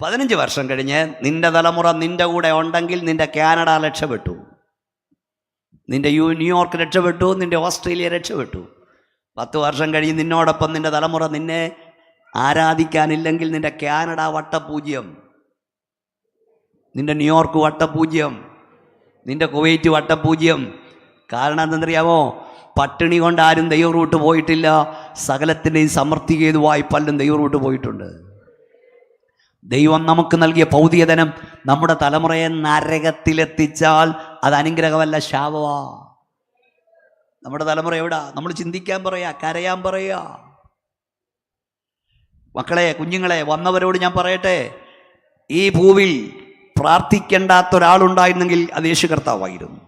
15 വർഷം കഴിഞ്ഞ് നിന്റെ തലമുറ നിന്റെ കൂടെ ഉണ്ടെങ്കിൽ നിന്റെ കാനഡ രക്ഷപ്പെട്ടു, നിന്റെ ന്യൂയോർക്ക് രക്ഷപ്പെട്ടു, നിന്റെ ഓസ്ട്രേലിയ രക്ഷപ്പെട്ടു. 10 വർഷം കഴിഞ്ഞ് നിന്നോടൊപ്പം നിന്റെ തലമുറ നിന്നെ ആരാധിക്കാനില്ലെങ്കിൽ നിന്റെ കാനഡ വട്ടപൂജ്യം, നിന്റെ ന്യൂയോർക്ക് വട്ടപൂജ്യം, നിന്റെ കുവൈറ്റ് വട്ടപൂജ്യം. കാരണം എന്തെന്നറിയാമോ? പട്ടിണി കൊണ്ട് ആരും ദൈവം റൂട്ട് പോയിട്ടില്ല. സകലത്തിൻ്റെയും സമൃദ്ധി ഹേതുവായി പലരും ദൈവം റൂട്ട് പോയിട്ടുണ്ട്. ദൈവം നമുക്ക് നൽകിയ ഭൗതികധനം നമ്മുടെ തലമുറയെ നരകത്തിലെത്തിച്ചാൽ അത് അനുഗ്രഹമല്ല, ശാപമാ. നമ്മുടെ തലമുറ എവിടാ? നമ്മൾ ചിന്തിക്കാൻ പറയാ, കരയാൻ പറയാ. മക്കളെ, കുഞ്ഞുങ്ങളെ, വന്നവരോട് ഞാൻ പറയട്ടെ, ഈ ഭൂവിൽ പ്രാർത്ഥിക്കേണ്ടാത്ത ഒരാളുണ്ടായിരുന്നെങ്കിൽ അത് യേശു കർത്താവായിരുന്നു.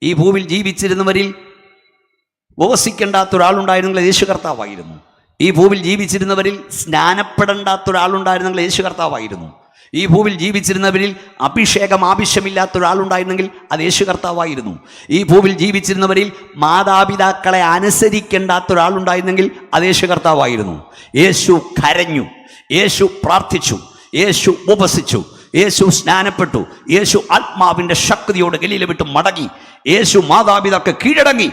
ഈ ഭൂവിൽ ജീവിച്ചിരുന്നവരിൽ ഉപവസിക്കേണ്ടാത്ത ഒരാളുണ്ടായിരുന്നെങ്കിൽ യേശു കർത്താവായിരുന്നു. ഈ ഭൂവിൽ ജീവിച്ചിരുന്നവരിൽ സ്നാനപ്പെടേണ്ടാത്ത ഒരാളുണ്ടായിരുന്നെങ്കിൽ യേശു കർത്താവായിരുന്നു. ഈ ഭൂവിൽ ജീവിച്ചിരുന്നവരിൽ അഭിഷേകം ആവശ്യമില്ലാത്ത ഒരാളുണ്ടായിരുന്നെങ്കിൽ അത് യേശു കർത്താവായിരുന്നു. ഈ ഭൂവിൽ ജീവിച്ചിരുന്നവരിൽ മാതാപിതാക്കളെ അനുസരിക്കേണ്ടാത്ത ഒരാളുണ്ടായിരുന്നെങ്കിൽ അത് യേശു കർത്താവായിരുന്നു. യേശു കരഞ്ഞു, യേശു പ്രാർത്ഥിച്ചു, യേശു ഉപവസിച്ചു, യേശു സ്നാനപ്പെട്ടു, യേശു ആത്മാവിൻ്റെ ശക്തിയോട് ഗലീല വിട്ട് മടങ്ങി, യേശു മാതാപിതാക്കൾ കീഴടങ്ങി.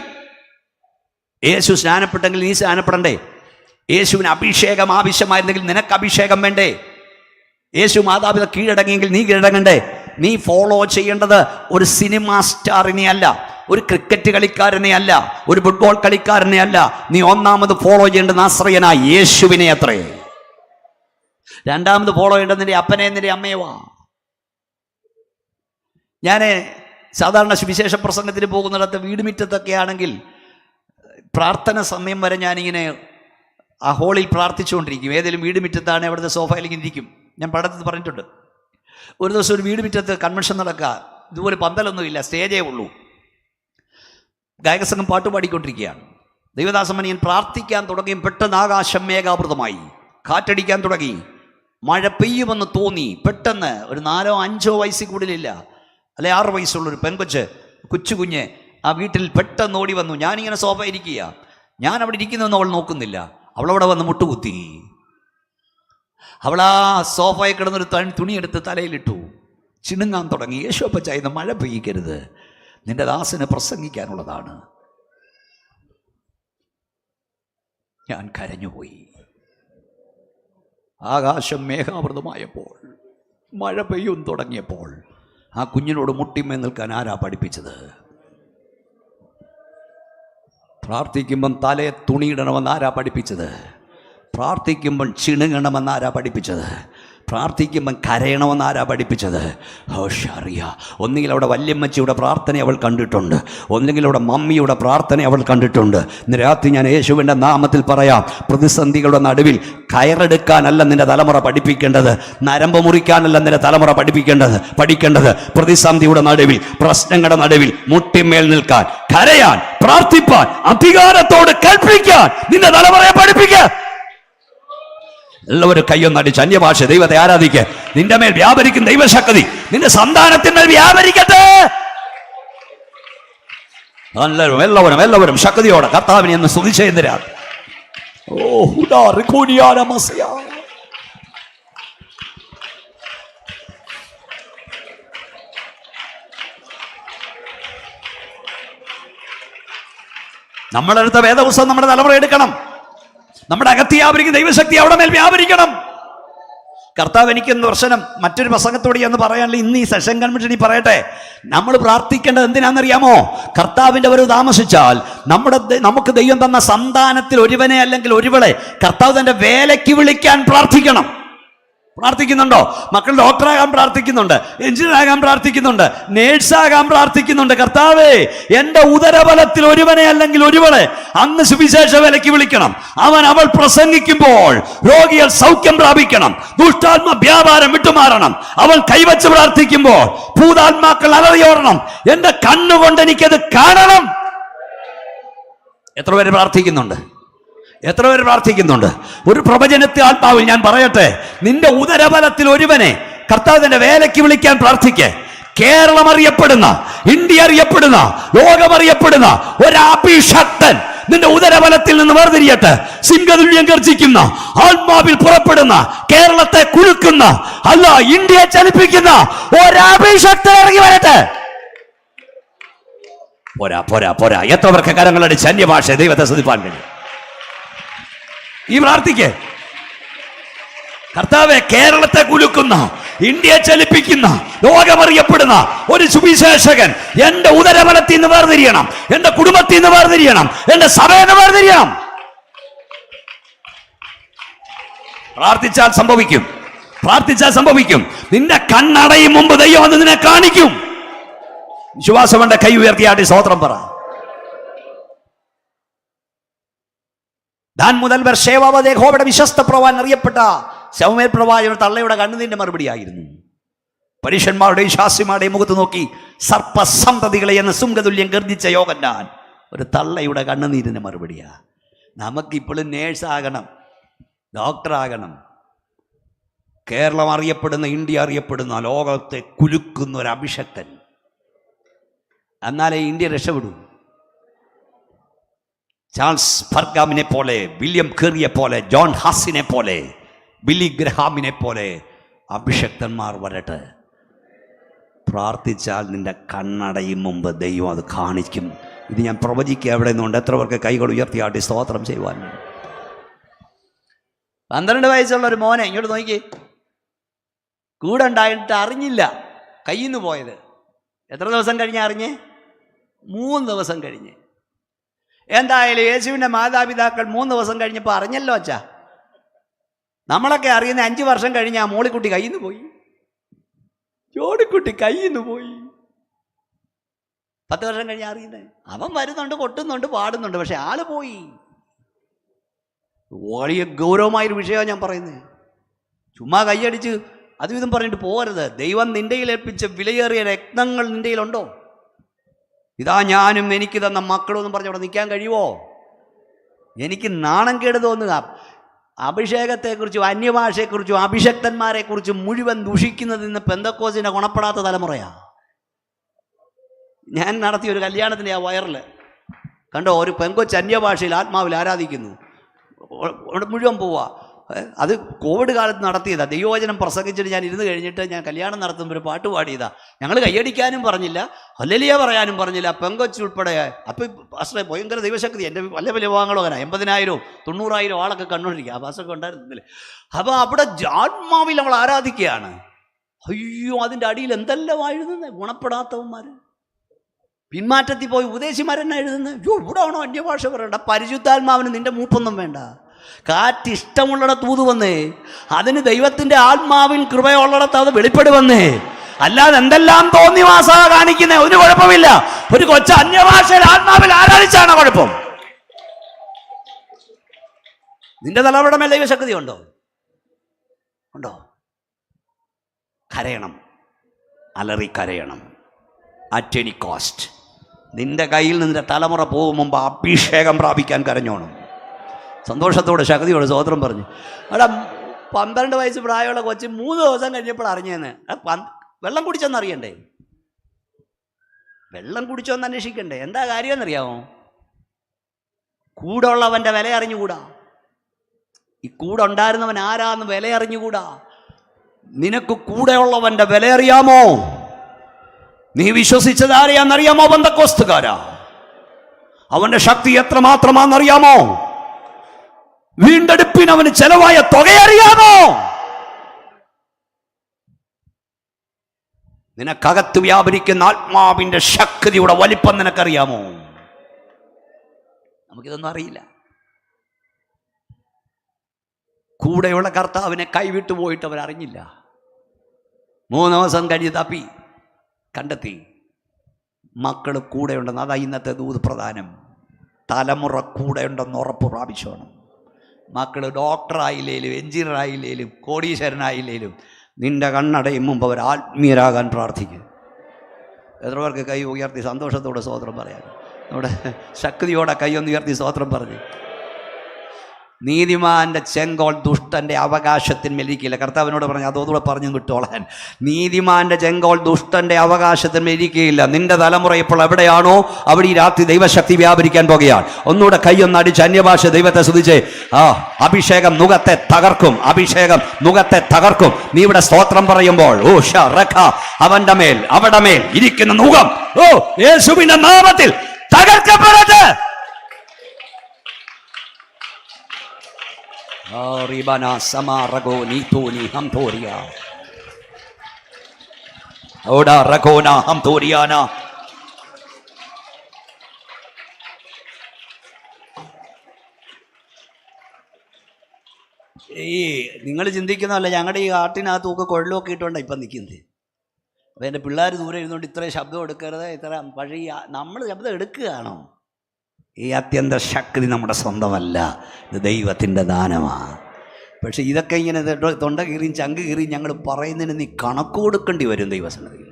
യേശു സ്നാനപ്പെട്ടെങ്കിൽ നീ സ്നാനപ്പെടണ്ടേ? യേശുവിന് അഭിഷേകം ആവശ്യമായിരുന്നെങ്കിൽ നിനക്ക് അഭിഷേകം വേണ്ടേ? യേശു മാതാപിതാ കീഴടങ്ങിയെങ്കിൽ നീ കീഴടങ്ങണ്ടേ? നീ ഫോളോ ചെയ്യേണ്ടത് ഒരു സിനിമാ സ്റ്റാറിനെ അല്ല, ഒരു ക്രിക്കറ്റ് കളിക്കാരനെ അല്ല, ഒരു ഫുട്ബോൾ കളിക്കാരനെ അല്ല. നീ ഒന്നാമത് ഫോളോ ചെയ്യേണ്ടത് നാസറിയനായ യേശുവിനെ അത്രേ. രണ്ടാമത് ഫോളോ ചെയ്യേണ്ടത് നിന്റെ അപ്പനെ നിന്റെ അമ്മയുവാ. ഞാൻ സാധാരണ സുവിശേഷ പ്രസംഗത്തിന് പോകുന്നിടത്ത് വീടുമുറ്റത്തൊക്കെ ആണെങ്കിൽ പ്രാർത്ഥന സമയം വരെ ഞാനിങ്ങനെ ആ ഹോളിൽ പ്രാർത്ഥിച്ചുകൊണ്ടിരിക്കും. ഏതെങ്കിലും വീടുമുറ്റത്താണ്, അവിടുത്തെ സോഫയിലേക്ക് ഇരിക്കും. ഞാൻ പടത്തിൽ പറഞ്ഞിട്ടുണ്ട്. ഒരു ദിവസം ഒരു വീടുമുറ്റത്ത് കൺവെൻഷൻ നടക്കുക. ഇതുപോലെ പന്തലൊന്നുമില്ല, സ്റ്റേജേ ഉള്ളൂ. ഗായകസംഘം പാട്ടുപാടിക്കൊണ്ടിരിക്കുകയാണ്. ദൈവദാസമനിയൻ പ്രാർത്ഥിക്കാൻ തുടങ്ങിയും പെട്ടെന്ന് ആകാശം മേഘാവൃതമായി, കാറ്റടിക്കാൻ തുടങ്ങി, മഴ പെയ്യുമെന്ന് തോന്നി. പെട്ടെന്ന് ഒരു 4-5 വയസ്സിൽ കൂടുതലില്ല, അല്ലെ 6 വയസ്സുള്ളൊരു പെൺകൊച്ച്, കൊച്ചുകുഞ്ഞ് ആ വീട്ടിൽ പെട്ടെന്ന് ഓടി വന്നു. ഞാനിങ്ങനെ സോഫ ഇരിക്കുക, ഞാൻ അവിടെ ഇരിക്കുന്നതെന്ന് അവൾ നോക്കുന്നില്ല. അവളവിടെ വന്ന് മുട്ടുകുത്തി. അവൾ ആ സോഫയിൽ കിടന്നൊരു തുണിയെടുത്ത് തലയിലിട്ടു, ചിണുങ്ങാൻ തുടങ്ങി. യേശുപ്പ ചെയ്യുന്ന മഴ പെയ്യിക്കരുത്, നിന്റെ ദാസന് പ്രസംഗിക്കാനുള്ളതാണ്. ഞാൻ കരഞ്ഞുപോയി. ആകാശം മേഘാവൃതമായപ്പോൾ, മഴ പെയ്യും തുടങ്ങിയപ്പോൾ ആ കുഞ്ഞിനോട് മുട്ടിമേ നിൽക്കാൻ ആരാ പഠിപ്പിച്ചത്? പ്രാർത്ഥിക്കുമ്പം തലയെ തുണിയിടണമെന്ന് ആരാ പഠിപ്പിച്ചത്? പ്രാർത്ഥിക്കുമ്പം ചിണുങ്ങണമെന്ന് ആരാ പഠിപ്പിച്ചത്? പ്രാർത്ഥിക്കുമ്പം കരയണമെന്ന് ആരാ പഠിപ്പിച്ചത്? ഹോഷറിയ. ഒന്നുകിൽ അവിടെ വല്യമ്മച്ചിയുടെ പ്രാർത്ഥന അവൾ കണ്ടിട്ടുണ്ട്, ഒന്നുകിൽ അവിടെ മമ്മിയുടെ പ്രാർത്ഥന അവൾ കണ്ടിട്ടുണ്ട്. ഇന്ന് രാത്രി ഞാൻ യേശുവിൻ്റെ നാമത്തിൽ പറയാം, പ്രതിസന്ധികളുടെ നടുവിൽ കയറെടുക്കാനല്ല നിന്റെ തലമുറ പഠിപ്പിക്കേണ്ടത്, നരമ്പ് മുറിക്കാനല്ല നിന്റെ തലമുറ പഠിക്കേണ്ടത്. പ്രതിസന്ധിയുടെ നടുവിൽ, പ്രശ്നങ്ങളുടെ നടുവിൽ മുട്ടിമേൽ നിൽക്കാൻ, കരയാൻ, പ്രാർത്ഥിപ്പാൻ, അധികാരത്തോട് കൽപ്പിക്കാൻ നിന്റെ തലമുറയെ പഠിപ്പിക്കുക. എല്ലാവരും കയ്യൊന്നടിച്ച് അന്യഭാഷ ദൈവത്തെ ആരാധിക്കുക. നിന്റെ മേൽ വ്യാപരിക്കുന്ന ദൈവശക്തി നിന്റെ സന്താനത്തിന്മേൽ വ്യാപരിക്കട്ടെ. എല്ലാവരും ശക്തിയോടെ കർത്താവിനെ ഒന്ന് സ്തുതിച്ചേരാ. നമ്മളെടുത്ത വേദപുസ്തകം നമ്മുടെ തലമുറ എടുക്കണം. നമ്മുടെ അകത്ത് വ്യാപരിക്കുന്ന ദൈവശക്തി അവിടെ മേൽ വ്യാപരിക്കണം. കർത്താവ് എനിക്കൊന്ന് ദർശനം മറ്റൊരു പ്രസംഗത്തോടെ എന്ന് പറയാനില്ല. ഇന്ന് ഈ സെഷൻ കൺവെൻഷനിൽ പറയട്ടെ, നമ്മൾ പ്രാർത്ഥിക്കേണ്ടത് എന്തിനാണെന്നറിയാമോ? കർത്താവിൻ്റെ വരവ് താമസിച്ചാൽ നമുക്ക് ദൈവം തന്ന സന്താനത്തിൽ ഒരുവനെ അല്ലെങ്കിൽ ഒരുവളെ കർത്താവ് തൻ്റെ വേലയ്ക്ക് വിളിക്കാൻ പ്രാർത്ഥിക്കണം. പ്രാർത്ഥിക്കുന്നുണ്ടോ? മക്കൾ ഡോക്ടറാകാൻ പ്രാർത്ഥിക്കുന്നുണ്ട്, എഞ്ചിനീയർ ആകാൻ പ്രാർത്ഥിക്കുന്നുണ്ട്, നേഴ്സാകാൻ പ്രാർത്ഥിക്കുന്നുണ്ട്. കർത്താവേ, എൻ്റെ ഉദരബലത്തിൽ ഒരുവനെ അല്ലെങ്കിൽ ഒരുവളെ അങ്ങ് സുവിശേഷ വിലയ്ക്ക് വിളിക്കണം. അവൾ പ്രസംഗിക്കുമ്പോൾ രോഗികൾ സൗഖ്യം പ്രാപിക്കണം, ദുഷ്ടാത്മ വ്യാപാരം വിട്ടുമാറണം. അവൾ കൈവച്ച് പ്രാർത്ഥിക്കുമ്പോൾ ഭൂതാത്മാക്കൾ അലറിയോടണം. എൻ്റെ കണ്ണുകൊണ്ട് എനിക്കത് കാണണം. എത്ര പേര് പ്രാർത്ഥിക്കുന്നുണ്ട്? ഒരു പ്രവചനത്തെ ആത്മാവിൽ ഞാൻ പറയട്ടെ, നിന്റെ ഉദരബലത്തിൽ ഒരുവനെ കർത്താവിന്റെ വേലയ്ക്ക് വിളിക്കാൻ പ്രാർത്ഥിക്കേ. കേരളം അറിയപ്പെടുന്ന, ഇന്ത്യ അറിയപ്പെടുന്ന, ലോകമറിയപ്പെടുന്ന ഒരഭിഷക്തൻ നിന്റെ ഉദരബലത്തിൽ നിന്ന് വേർതിരിയട്ടെ. സിംഹതുല്യം ഗർജിക്കുന്ന, ആത്മാവിൽ പുറപ്പെടുന്ന, കേരളത്തെ കുലുക്കുന്ന, അല്ല ഇന്ത്യയെ ചലിപ്പിക്കുന്ന ഒരഭിഷക്തൻ ഇറങ്ങി വരട്ടെ. പോരാ. എത്ര പേർക്ക് കരങ്ങളടിച്ച് അന്യഭാഷ ദൈവത്തെ സ്തുതിപ്പാൻ കഴിയും? ഈ പ്രാർത്ഥിക്കേ. കർത്താവെ, കേരളത്തെ കുലുക്കുന്ന, ഇന്ത്യയെ ചലിപ്പിക്കുന്ന, ലോകമറിയപ്പെടുന്ന ഒരു സുവിശേഷകൻ എന്റെ ഉദരബലത്തിൽ നിന്ന് വേർതിരിയണം, എന്റെ കുടുംബത്തിൽ നിന്ന് വേർതിരിയണം, എന്റെ സഭയിൽ നിന്ന് വേർതിരിയണം. പ്രാർത്ഥിച്ചാൽ സംഭവിക്കും, പ്രാർത്ഥിച്ചാൽ സംഭവിക്കും. നിന്റെ കണ്ണടയും മുമ്പ് ദൈവം അത് നിന്നെ കാണിക്കും. വിശ്വാസമുണ്ട്, കൈ ഉയർത്തിയാട്ടി സ്തോത്രം പറ. ദാൻ മുതൽ ബർശേവാവത് യഹോവയുടെ വിശ്വസ്ത പ്രവാചകൻ അറിയപ്പെട്ട ശമൂവേൽ പ്രവാചകൻ തള്ളയുടെ കണ്ണുനീരിന്റെ മറുപടിയായിരുന്നു. പരീക്ഷന്മാരുടെയും ശാസ്ത്രിമാരുടെയും മുഖത്ത് നോക്കി സർപ്പസന്തതികളെ എന്ന് സുംഗതുല്യം ഗർജിച്ച യോഹന്നാൻ ഒരു തള്ളയുടെ കണ്ണുനീരിന്റെ മറുപടിയാ. നമുക്കിപ്പോഴും നേഴ്സാകണം, ഡോക്ടറാകണം. കേരളം അറിയപ്പെടുന്ന, ഇന്ത്യ അറിയപ്പെടുന്ന, ലോകത്തെ കുലുക്കുന്ന ഒരു അഭിഷക്തൻ, എന്നാലേ ഇന്ത്യ രക്ഷപ്പെടൂ. ചാൾസ് ഫർഗാമിനെ പോലെ, വില്യം കേറിയെ പോലെ, ജോൺ ഹാസിനെ പോലെ, ബില്ലി ഗ്രഹാമിനെ പോലെ അഭിഷക്തന്മാർ വരട്ടെ. പ്രാർത്ഥിച്ചാൽ നിന്റെ കണ്ണടയും മുമ്പ് ദൈവം അത് കാണിക്കും. ഇത് ഞാൻ പ്രവചിക്കുക. എവിടെ നിന്നുണ്ട്? എത്ര പേർക്ക് കൈകൾ ഉയർത്തിയാട്ടി സ്തോത്രം ചെയ്യുവാൻ? 12 വയസ്സുള്ള ഒരു മോനെ ഇങ്ങോട്ട് നോക്കി, കൂടെ ഉണ്ടായിട്ട് അറിഞ്ഞില്ല, കയ്യിൽ നിന്ന് പോയത്. എത്ര ദിവസം കഴിഞ്ഞ് അറിഞ്ഞ്? 3 ദിവസം കഴിഞ്ഞ്. എന്തായാലും യേശുവിൻ്റെ മാതാപിതാക്കൾ 3 ദിവസം കഴിഞ്ഞപ്പോൾ അറിഞ്ഞല്ലോ അച്ഛാ. നമ്മളൊക്കെ അറിയുന്ന 5 വർഷം കഴിഞ്ഞ് ആ മോളിക്കുട്ടി കയ്യിൽ നിന്ന് പോയി, ജോഡിക്കുട്ടി കയ്യിൽ നിന്ന് പോയി. 10 വർഷം കഴിഞ്ഞ് അറിയുന്നത്. അവൻ വരുന്നുണ്ട്, കൊട്ടുന്നുണ്ട്, പാടുന്നുണ്ട്, പക്ഷെ ആള് പോയി. വലിയ ഗൗരവമായൊരു വിഷയമാണ് ഞാൻ പറയുന്നത്. ചുമ്മാ കൈയടിച്ച് അതും ഇതും പറഞ്ഞിട്ട് പോകരുത്. ദൈവം നിൻ്റെ ഏൽപ്പിച്ച വിലയേറിയ രത്നങ്ങൾ നിൻ്റെ കയ്യിലുണ്ടോ? ഇതാ ഞാനും എനിക്ക് തന്ന മക്കളൊന്നും പറഞ്ഞ് അവിടെ നിൽക്കാൻ കഴിയുമോ? എനിക്ക് നാണം കേട് തോന്നുക. അഭിഷേകത്തെക്കുറിച്ചും അന്യഭാഷയെക്കുറിച്ചും അഭിഷക്തന്മാരെക്കുറിച്ചും മുഴുവൻ ദൂഷിക്കുന്നത് ഇന്ന് പെന്തക്കോസിനെ ഗുണപ്പെടാത്ത തലമുറയാണ്. ഞാൻ നടത്തിയ ഒരു കല്യാണത്തിൻ്റെ ആ വയറിൽ കണ്ടോ, ഒരു പെങ്കൊച്ച് അന്യഭാഷയിൽ ആത്മാവിൽ ആരാധിക്കുന്നു, മുഴുവൻ പോവുക. അത് കോവിഡ് കാലത്ത് നടത്തിയതാണ്. ദൈവവചനം പ്രസംഗിച്ചിട്ട് ഞാൻ ഇരുന്ന് കഴിഞ്ഞിട്ട് ഞാൻ കല്യാണം നടത്തുമ്പോൾ ഒരു പാട്ട് പാടിയതാ. ഞങ്ങൾ കൈയടിക്കാനും പറഞ്ഞില്ല, ഹല്ലേലൂയ പറയാനും പറഞ്ഞില്ല, പെങ്കൊച്ച് ഉൾപ്പെടെ. അപ്പം പാസ്റ്ററെ ഭയങ്കര ദൈവശക്തി, എൻ്റെ വല്ല വലിയ വിഭാഗങ്ങളും അങ്ങനെ 80,000 90,000 ആളൊക്കെ കണ്ടുകൊണ്ടിരിക്കുക. ആ പാസ്റ്റൊക്കെ ഉണ്ടായിരുന്നില്ലേ. അപ്പോൾ അവിടെ ആത്മാവിൽ നമ്മൾ ആരാധിക്കുകയാണ്. അയ്യോ, അതിൻ്റെ അടിയിൽ എന്തെല്ലാം എഴുതുന്നത് ഗുണപ്പെടാത്തവന്മാർ. പിന്മാറ്റത്തിൽ പോയി ഉപദേശിമാരെന്നാ എഴുതുന്നത്. അയ്യോ, ഇവിടെ ആണോ അന്യഭാഷ പറയണ്ട. പരിശുദ്ധാത്മാവിന് നിൻ്റെ മൂപ്പൊന്നും വേണ്ട. കാറ്റിഷ്ടമുള്ളിടത്ത് തൂതു വന്നേ, അതിന് ദൈവത്തിൻ്റെ ആത്മാവിൻ കൃപയുള്ളിടത്ത് അത് വെളിപ്പെടുവന്നേ. അല്ലാതെ എന്തെല്ലാം തോന്നിവാസ കാണിക്കുന്നേ, ഒരു കുഴപ്പമില്ല. ഒരു കൊച്ചു അന്യഭാഷയിൽ ആത്മാവിൽ ആരാധിച്ചാണ് കുഴപ്പം. നിന്റെ തലമുറയുടെ മേൽ ദൈവശക്തി ഉണ്ടോ? ഉണ്ടോ? കരയണം, അലറി കരയണം. At any cost. നിന്റെ കയ്യിൽ നിന്റെ തലമുറ പോകും മുമ്പ് അഭിഷേകം പ്രാപിക്കാൻ കരഞ്ഞോണം. സന്തോഷത്തോടെ ശക്തിയോടെ സ്തോത്രം പറഞ്ഞു. അവിടെ 12 വയസ്സ് പ്രായമുള്ള കൊച്ച് 3 ദിവസം കഴിഞ്ഞപ്പോൾ അറിഞ്ഞേന്ന്. വെള്ളം കുടിച്ചോന്ന് അറിയണ്ടേ? വെള്ളം കുടിച്ചോന്ന് അന്വേഷിക്കണ്ടേ? എന്താ കാര്യമെന്നറിയാമോ? കൂടെ ഉള്ളവൻ്റെ വില അറിഞ്ഞുകൂടാ. ഈ കൂടെ ഉണ്ടായിരുന്നവൻ ആരാന്ന് വില അറിഞ്ഞുകൂടാ. നിനക്ക് കൂടെയുള്ളവൻ്റെ വില അറിയാമോ? നീ വിശ്വസിച്ചത് ആരെയാണെന്നറിയാമോ? പെന്തക്കോസ്തുകാരാ. അവന്റെ ശക്തി എത്രമാത്രമാണെന്നറിയാമോ? വീണ്ടെടുപ്പിന് അവന് ചെലവായ തുകയറിയാമോ? നിനക്കകത്ത് വ്യാപരിക്കുന്ന ആത്മാവിന്റെ ശക്തിയുടെ വലിപ്പം നിനക്കറിയാമോ? നമുക്കിതൊന്നും അറിയില്ല. കൂടെയുള്ള കർത്താവിനെ കൈവിട്ടു പോയിട്ട് അവരറിഞ്ഞില്ല. 3 ദിവസം കഴിഞ്ഞ് തപ്പി കണ്ടെത്തി. മക്കൾ കൂടെയുണ്ടെന്ന്. അതാ ഇന്നത്തെ ദൂത് പ്രധാനം. തലമുറ കൂടെയുണ്ടെന്ന് ഉറപ്പ് പ്രാപിച്ചോണം. മക്കൾ ഡോക്ടറായില്ലേലും എഞ്ചിനീയറായില്ലേലും കോടീശ്വരനായില്ലേലും നിന്റെ കണ്ണടയും മുമ്പ് അവർ ആത്മീയരാകാൻ പ്രാർത്ഥിക്കും. എത്ര പേർക്ക് കൈ ഉയർത്തി സന്തോഷത്തോടെ സ്തോത്രം പറയാം? നമ്മുടെ ശക്തിയോടെ കൈയൊന്ന് ഉയർത്തി സ്തോത്രം പറഞ്ഞു. നീതിമാന്റെ ചെങ്കോൾ ദുഷ്ടന്റെ അവകാശത്തിന്മേലിരിക്കില്ല. കർത്താവിനോട് പറഞ്ഞു, അതോടുകൂടെ പറഞ്ഞു കിട്ടോളാൻ. നീതിമാന്റെ ചെങ്കോൾ ദുഷ്ടന്റെ അവകാശത്തിന്മേലിരിക്കുകയില്ല. നിന്റെ തലമുറ ഇപ്പോൾ എവിടെയാണോ അവിടെ ഈ രാത്രി ദൈവശക്തി വ്യാപരിക്കാൻ പോകുകയാണ്. ഒന്നുകൂടെ കൈയൊന്നടിച്ച് അന്യഭാഷ ദൈവത്തെ സ്തുതിച്ചേ. അഭിഷേകം നുകത്തെ തകർക്കും. അഭിഷേകം നുകത്തെ തകർക്കും. നീ ഇവിടെ സ്തോത്രം പറയുമ്പോൾ ഓ ഷറഖ അവന്റെ മേൽ അവിടെ മേൽ ഇരിക്കുന്ന നുകം ഓ യേശുവിന്റെ നാമത്തിൽ തകർക്കപ്പെടട്ടെ. റിബന സമാറഗോ നീതോനി ഹംതോരിയ ഓടാ റഗോന ഹംതോരിയാന. ഈ നിങ്ങൾ ചിന്തിക്കുന്നതല്ല, ഞങ്ങളുടെ ഈ ആട്ടിനകത്തൊക്കെ കുഴലൊക്കെ ഇട്ടുകൊണ്ടാണ് ഇപ്പം നിൽക്കുന്നത്. അപ്പോൾ എൻ്റെ പിള്ളേർ ദൂരെ ഇരുന്നുകൊണ്ട് ഇത്രയും ശബ്ദം എടുക്കരുത്, ഇത്ര. പക്ഷേ ഈ നമ്മൾ ശബ്ദം എടുക്കുകയാണോ? ഈ അത്യന്ത ശക്തി നമ്മുടെ സ്വന്തമല്ല, ഇത് ദൈവത്തിൻ്റെ ദാനമാണ്. പക്ഷെ ഇതൊക്കെ ഇങ്ങനെ തൊണ്ട കീറിയും ചങ്ക് കീറിയും ഞങ്ങൾ പറയുന്നതിന് നീ കണക്ക് കൊടുക്കേണ്ടി വരും ദൈവസന്നിധിയിൽ.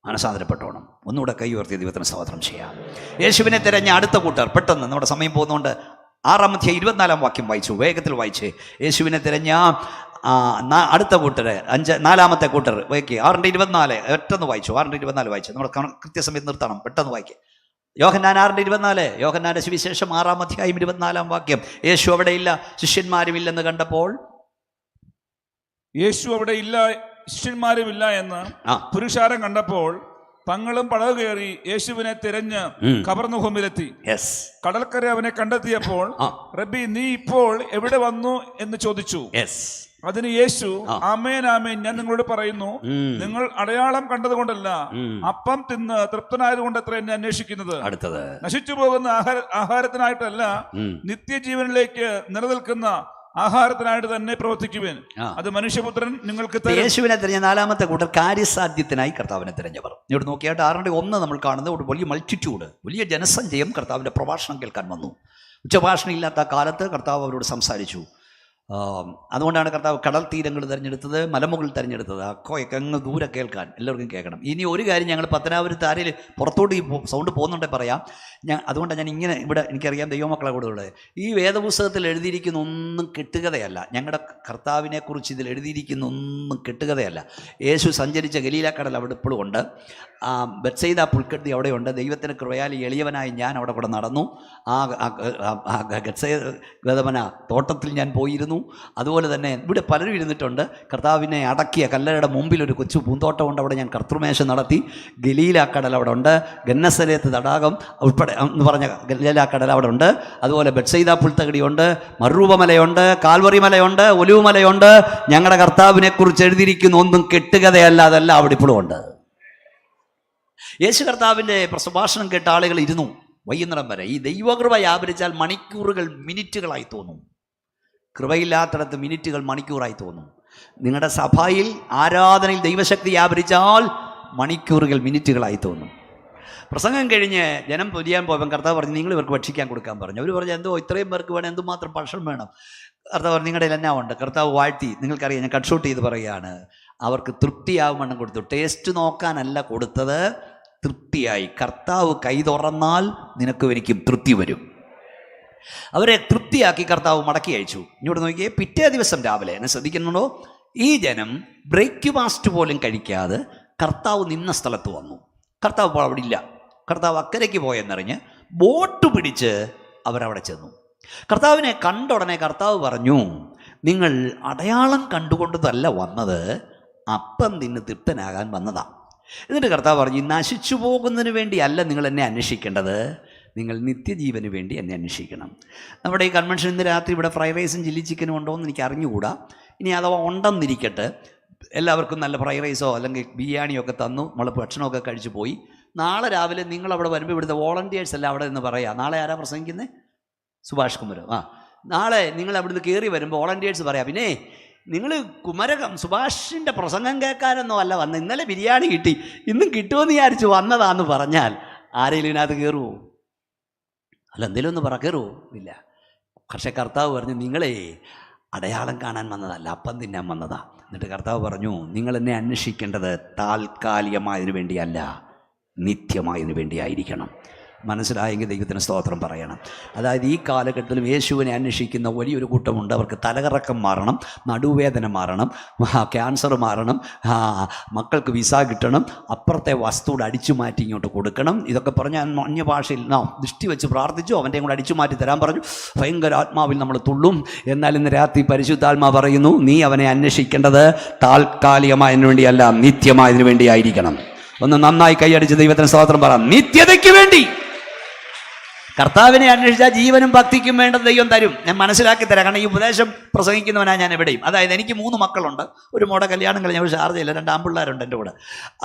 മനസ്സാന്തരപ്പെട്ടോണം. ഒന്നുകൂടെ കൈ ഉയർത്തി ദൈവത്തിന് സ്തോത്രം ചെയ്യാം. യേശുവിനെ തിരഞ്ഞ അടുത്ത കൂട്ടർ, പെട്ടെന്ന് നമ്മുടെ സമയം പോകുന്നതുകൊണ്ട് 6-ാം അധ്യായം 24-ാം വാക്യം വായിച്ചു, വേഗത്തിൽ വായിച്ച്. യേശുവിനെ തിരഞ്ഞ അടുത്ത കൂട്ടർ 4-ാമത്തെ കൂട്ടർ വായിക്കുക. 6:24 പെട്ടെന്ന് വായിച്ചു. 6:24 വായിച്ചു. നമ്മൾ കൃത്യസമയത്ത് നിർത്തണം, പെട്ടെന്ന് വായിക്കുക. യോഹന്നാൻ 6:24, യോഹന്നാന്റെ സുവിശേഷം 6-ാം അധ്യായം 24-ാം വാക്യം. യേശു അവിടെയില്ല, ശിഷ്യന്മാരുമില്ലെന്ന് കണ്ടപ്പോൾ. യേശു അവിടെ ഇല്ല, ശിഷ്യന്മാരുമില്ല എന്ന് പുരുഷാരം കണ്ടപ്പോൾ തങ്ങളും പടവ് കയറി യേശുവിനെ തിരഞ്ഞ് കബർന്നഹൂമിലെത്തി. കടൽക്കര അവനെ കണ്ടെത്തിയപ്പോൾ റബ്ബി, നീ ഇപ്പോൾ എവിടെ വന്നു എന്ന് ചോദിച്ചു. അതിന് യേശു, ആമേൻ ആമേൻ, ഞാൻ നിങ്ങളോട് പറയുന്നു, നിങ്ങൾ അടയാളം കണ്ടതുകൊണ്ടല്ല, അപ്പം തിന്ന് തൃപ്തനായതുകൊണ്ട് അത്ര എന്നെ അന്വേഷിക്കുന്നത്. അടുത്തത്, നശിച്ചു പോകുന്ന ആഹാരത്തിനായിട്ടല്ല, നിത്യജീവനിലേക്ക് നിലനിൽക്കുന്ന ആഹാരത്തിനായിട്ട് തന്നെ പ്രവർത്തിക്കുവാൻ അത് മനുഷ്യപുത്രൻ നിങ്ങൾക്ക്. യേശുവിനെ തിരഞ്ഞ 4-ാമത്തെ കൂട്ടർ കാര്യസാധ്യത്തിനായി കർത്താവിനെ തിരഞ്ഞവർ. ഇവിടെ നോക്കിയായിട്ട് 6:1 നമ്മൾ കാണുന്നത് വലിയ മൾട്ടിറ്റ്യൂഡ്, വലിയ ജനസഞ്ചയം കർത്താവിൻ്റെ പ്രഭാഷണം കേൾക്കാൻ വന്നു. ഉച്ചഭാഷണം ഇല്ലാത്ത കാലത്ത് കർത്താവ് അവരോട് സംസാരിച്ചു. അതുകൊണ്ടാണ് കർത്താവ് കടൽ തീരങ്ങൾ തിരഞ്ഞെടുത്തത്, മലമുകൾ തിരഞ്ഞെടുത്തത്. അക്കോയൊക്കെ അങ്ങ് ദൂരെ കേൾക്കാൻ, എല്ലാവർക്കും കേൾക്കണം. ഇനി ഒരു കാര്യം, ഞങ്ങൾ പത്തനാപുരത്ത് ആരെയും പുറത്തോട്ട് ഈ സൗണ്ട് പോകുന്നുണ്ടേ പറയാം. അതുകൊണ്ടാണ് ഞാൻ ഇങ്ങനെ ഇവിടെ, എനിക്കറിയാം ദൈവമക്കളെ കൂടെ, ഈ വേദപുസ്തകത്തിൽ എഴുതിയിരിക്കുന്ന ഒന്നും കെട്ടുകഥയല്ല. ഞങ്ങളുടെ കർത്താവിനെക്കുറിച്ച് ഇതിൽ എഴുതിയിരിക്കുന്ന ഒന്നും കെട്ടുകഥയല്ല. യേശു സഞ്ചരിച്ച ഗലീലക്കടൽ അവിടെ ഇപ്പോഴും ഉണ്ട്. ബെത്സയിദ പുൽക്കട്ടി അവിടെയുണ്ട്. ദൈവത്തിന് കൃപയാൽ എളിയവനായി ഞാൻ അവിടെ കൂടെ നടന്നു. ഗതമന തോട്ടത്തിൽ ഞാൻ പോയിരുന്നു. അതുപോലെ തന്നെ ഇവിടെ പലരും ഇരുന്നിട്ടുണ്ട്. കർത്താവിനെ അടക്കിയ കല്ലറയുടെ മുമ്പിൽ ഒരു കൊച്ചു പൂന്തോട്ടമുണ്ട്, അവിടെ ഞാൻ കർത്തൃമേശ നടത്തി. ഗലീലാക്കടൽ അവിടെ ഉണ്ട്, ഗന്നസരേത്ത് തടാകം ഉൾപ്പെടെ എന്ന് പറഞ്ഞ ഗലീലാക്കടൽ അവിടെ ഉണ്ട്. അതുപോലെ ബെത്സയിദ പുൽത്തകടിയുണ്ട്, മറുരൂപമലയുണ്ട്, കാൽവറി മലയുണ്ട്, ഒലിവ് മലയുണ്ട്. ഞങ്ങളുടെ കർത്താവിനെ കുറിച്ച് എഴുതിയിരിക്കുന്ന ഒന്നും കെട്ടുകഥയല്ല, അതെല്ലാം അവിടെ ഇപ്പോഴും ഉണ്ട്. യേശു കർത്താവിൻ്റെ പ്രഭാഷണം കേട്ട ആളുകൾ ഇരുന്നു വൈകുന്നേരം വരെ. ഈ ദൈവകൃപ വ്യാപരിച്ചാൽ മണിക്കൂറുകൾ മിനിറ്റുകളായി തോന്നും. കൃപയില്ലാത്തിടത്ത് മിനിറ്റുകൾ മണിക്കൂറായി തോന്നും. നിങ്ങളുടെ സഭയിൽ ആരാധനയിൽ ദൈവശക്തി വ്യാപരിച്ചാൽ മണിക്കൂറുകൾ മിനിറ്റുകളായി തോന്നും. പ്രസംഗം കഴിഞ്ഞ് ജനം പൊരിയാൻ പോയപ്പോൾ കർത്താവ് പറഞ്ഞു, നിങ്ങൾ ഇവർക്ക് ഭക്ഷിക്കാൻ കൊടുക്കാൻ പറഞ്ഞു. അവർ പറഞ്ഞു, എന്തോ ഇത്രയും പേർക്ക് വേണം, എന്തുമാത്രം ഭക്ഷണം വേണം. കർത്താവ് പറഞ്ഞു, നിങ്ങളുടെ എല്ലാം ഉണ്ട്. കർത്താവ് വാഴ്ത്തി, നിങ്ങൾക്കറിയാം, ഞാൻ കട്ട് ഷൂട്ട് ചെയ്ത് പറയുകയാണ്, അവർക്ക് തൃപ്തിയാവുമെണ്ണം കൊടുത്തു. ടേസ്റ്റ് നോക്കാനല്ല കൊടുത്തത്, തൃപ്തിയായി. കർത്താവ് കൈ തുറന്നാൽ നിനക്കും എനിക്കും തൃപ്തി വരും. അവരെ തൃപ്തിയാക്കി കർത്താവ് മടക്കി അയച്ചു. ഇങ്ങോട്ട് നോക്കിയേ, പിറ്റേ ദിവസം രാവിലെ, എന്നെ ശ്രദ്ധിക്കുന്നുണ്ടോ, ഈ ജനം ബ്രേക്ക്ഫാസ്റ്റ് പോലും കഴിക്കാതെ കർത്താവ് നിന്ന സ്ഥലത്ത് വന്നു. കർത്താവ് ഇപ്പോൾ അവിടെ ഇല്ല. കർത്താവ് അക്കരയ്ക്ക് പോയെന്നറിഞ്ഞ് ബോട്ട് പിടിച്ച് അവരവിടെ ചെന്നു. കർത്താവിനെ കണ്ട ഉടനെ കർത്താവ് പറഞ്ഞു, നിങ്ങൾ അടയാളം കണ്ടുകൊണ്ടതല്ല വന്നത്, അപ്പം തിന്ന് തൃപ്തനാകാൻ വന്നതാണ്. എന്നിട്ട് കർത്താവ് പറഞ്ഞു, നശിച്ചു പോകുന്നതിന് വേണ്ടിയല്ല നിങ്ങൾ എന്നെ അന്വേഷിക്കേണ്ടത്, നിങ്ങൾ നിത്യജീവന് വേണ്ടി എന്നെ അന്വേഷിക്കണം. നമ്മുടെ ഈ കൺവെൻഷൻ ഇന്ന് രാത്രി ഇവിടെ ഫ്രൈഡ് റൈസും ചില്ലി ചിക്കനും ഉണ്ടോ എന്ന് എനിക്ക് അറിഞ്ഞുകൂടാ. ഇനി അഥവാ ഉണ്ടെന്നിരിക്കട്ടെ, എല്ലാവർക്കും നല്ല ഫ്രൈഡ് റൈസോ അല്ലെങ്കിൽ ബിരിയാണിയോ ഒക്കെ തന്നു, നമ്മൾ ഭക്ഷണമൊക്കെ കഴിച്ചു പോയി. നാളെ രാവിലെ നിങ്ങൾ അവിടെ വരുമ്പോൾ ഇവിടുത്തെ വോളണ്ടിയേഴ്സ് എല്ലാം അവിടെ നിന്ന് പറയാം, നാളെ ആരാ പ്രസംഗിക്കുന്നത്? സുഭാഷ് കുമരോ. നാളെ നിങ്ങൾ അവിടുന്ന് കയറി വരുമ്പോൾ വോളണ്ടിയേഴ്സ് പറയാം, പിന്നെ നിങ്ങൾ കുമരകം സുഭാഷിൻ്റെ പ്രസംഗം കേൾക്കാനൊന്നും അല്ല വന്നത്, ഇന്നലെ ബിരിയാണി കിട്ടി, ഇന്നും കിട്ടുമെന്ന് വിചാരിച്ചു വന്നതാന്ന് പറഞ്ഞാൽ ആരെങ്കിലും ഇതിനകത്ത് കയറുമോ? അല്ല, എന്തെങ്കിലും ഒന്ന് പറ, കയറുമോ? ഇല്ല. പക്ഷേ കർത്താവ് പറഞ്ഞു, നിങ്ങളെ അടയാളം കാണാൻ വന്നതല്ല, അപ്പം തിന്നാൻ വന്നതാ. എന്നിട്ട് കർത്താവ് പറഞ്ഞു, നിങ്ങൾ എന്നെ അന്വേഷിക്കേണ്ടത് താൽക്കാലികമായതിനു വേണ്ടിയല്ല, നിത്യമായതിനു വേണ്ടിയായിരിക്കണം. മനസ്സിലായെങ്കിൽ ദൈവത്തിന് സ്തോത്രം പറയണം. അതായത് ഈ കാലഘട്ടത്തിലും യേശുവിനെ അന്വേഷിക്കുന്ന വലിയൊരു കൂട്ടമുണ്ട്. അവർക്ക് തലകറക്കം മാറണം, നടുവേദന മാറണം, ക്യാൻസർ മാറണം, മക്കൾക്ക് വിസ കിട്ടണം, അപ്പുറത്തെ വസ്തുവിടെ അടിച്ചു മാറ്റി ഇങ്ങോട്ട് കൊടുക്കണം. ഇതൊക്കെ പറഞ്ഞ് അന്യഭാഷയിൽ ദൃഷ്ടി വെച്ച് പ്രാർത്ഥിച്ചു. അവൻ്റെയും കൂടെ അടിച്ചു മാറ്റി തരാൻ പറഞ്ഞു. ഭയങ്കര ആത്മാവിൽ നമ്മൾ തുള്ളും. എന്നാൽ ഇന്ന് രാത്രി പരിശുദ്ധാത്മാ പറയുന്നു, നീ അവനെ അന്വേഷിക്കേണ്ടത് താൽക്കാലികമായതിനു വേണ്ടിയല്ല, നിത്യമായതിനു വേണ്ടിയായിരിക്കണം. ഒന്ന് നന്നായി കൈയടിച്ച് ദൈവത്തിന് സ്തോത്രം പറ. നിത്യതയ്ക്ക് വേണ്ടി. കർത്താവിനെ അന്വേഷിച്ചാൽ ജീവനും ഭക്തിക്കും വേണ്ട ദൈവം തരും. ഞാൻ മനസ്സിലാക്കി തരാം. കാരണം ഈ ഉപദേശം പ്രസംഗിക്കുന്നവനാണ് ഞാൻ എവിടെയും. അതായത് എനിക്ക് 3 മക്കളുണ്ട്. ഒരു മോടെ കല്യാണം കഴിഞ്ഞ ഒരു ഷാർജയില്ല, 2 ആൺപിള്ളേരുണ്ട് എൻ്റെ കൂടെ.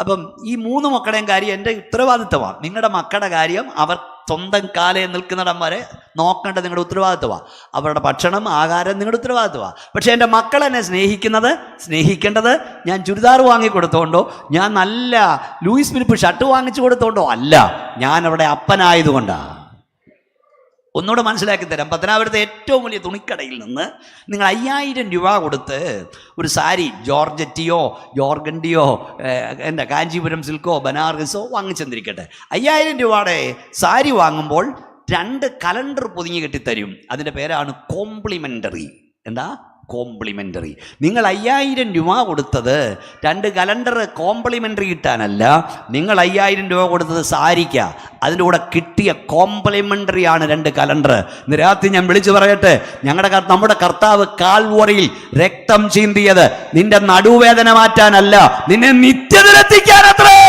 അപ്പം ഈ 3 മക്കളുടെയും കാര്യം എൻ്റെ ഉത്തരവാദിത്വമാണ്. നിങ്ങളുടെ മക്കളുടെ കാര്യം അവർ സ്വന്തം കാലയിൽ നിൽക്കുന്നിടം വരെ നോക്കേണ്ടത് നിങ്ങളുടെ ഉത്തരവാദിത്വമാണ്. അവരുടെ ഭക്ഷണം, ആഹാരം നിങ്ങളുടെ ഉത്തരവാദിത്വമാണ്. പക്ഷേ എൻ്റെ മക്കൾ എന്നെ സ്നേഹിക്കേണ്ടത് ഞാൻ ചുരിദാർ വാങ്ങിക്കൊടുത്തോണ്ടോ, ഞാൻ നല്ല ലൂയിസ് ഫിലിപ്പ് ഷർട്ട് വാങ്ങിച്ചു കൊടുത്തോണ്ടോ അല്ല, ഞാൻ അവിടെ അപ്പനായതുകൊണ്ടാണ്. ഒന്നുകൂടെ മനസ്സിലാക്കി തരാം. പത്തനാപുരത്തെ ഏറ്റവും വലിയ തുണിക്കടയിൽ നിന്ന് നിങ്ങൾ 5000 രൂപ കൊടുത്ത് ഒരു സാരി, ജോർജറ്റിയോ ജോർഗണ്ടിയോ എൻ്റെ കാഞ്ചീപുരം സിൽക്കോ ബനാറസോ വാങ്ങിച്ചെന്നിരിക്കട്ടെ. 5000 രൂപയുടെ സാരി വാങ്ങുമ്പോൾ 2 കലണ്ടർ പൊതിഞ്ഞ് കെട്ടിത്തരും. അതിൻ്റെ പേരാണ് കോംപ്ലിമെൻ്ററി. എന്താ കോംപ്ലിമെൻ്ററി? നിങ്ങൾ 5000 രൂപ കൊടുത്തത് 2 കലണ്ടർ കോംപ്ലിമെൻ്ററി കിട്ടാനല്ല, നിങ്ങൾ 5000 രൂപ കൊടുത്തത് സാരിക്ക. അതിൻ്റെ കൂടെ കിട്ടിയ കോംപ്ലിമെൻ്ററി ആണ് 2 കലണ്ടർ. ഇന്ന് രാത്രി ഞാൻ വിളിച്ചു പറയട്ടെ, നമ്മുടെ കർത്താവ് കാൽവറിയിൽ രക്തം ചീന്തിയത് നിന്റെ നടുവേദന മാറ്റാനല്ല, നിന്നെ നിത്യത്തിലെത്തിക്കാനത്രേ.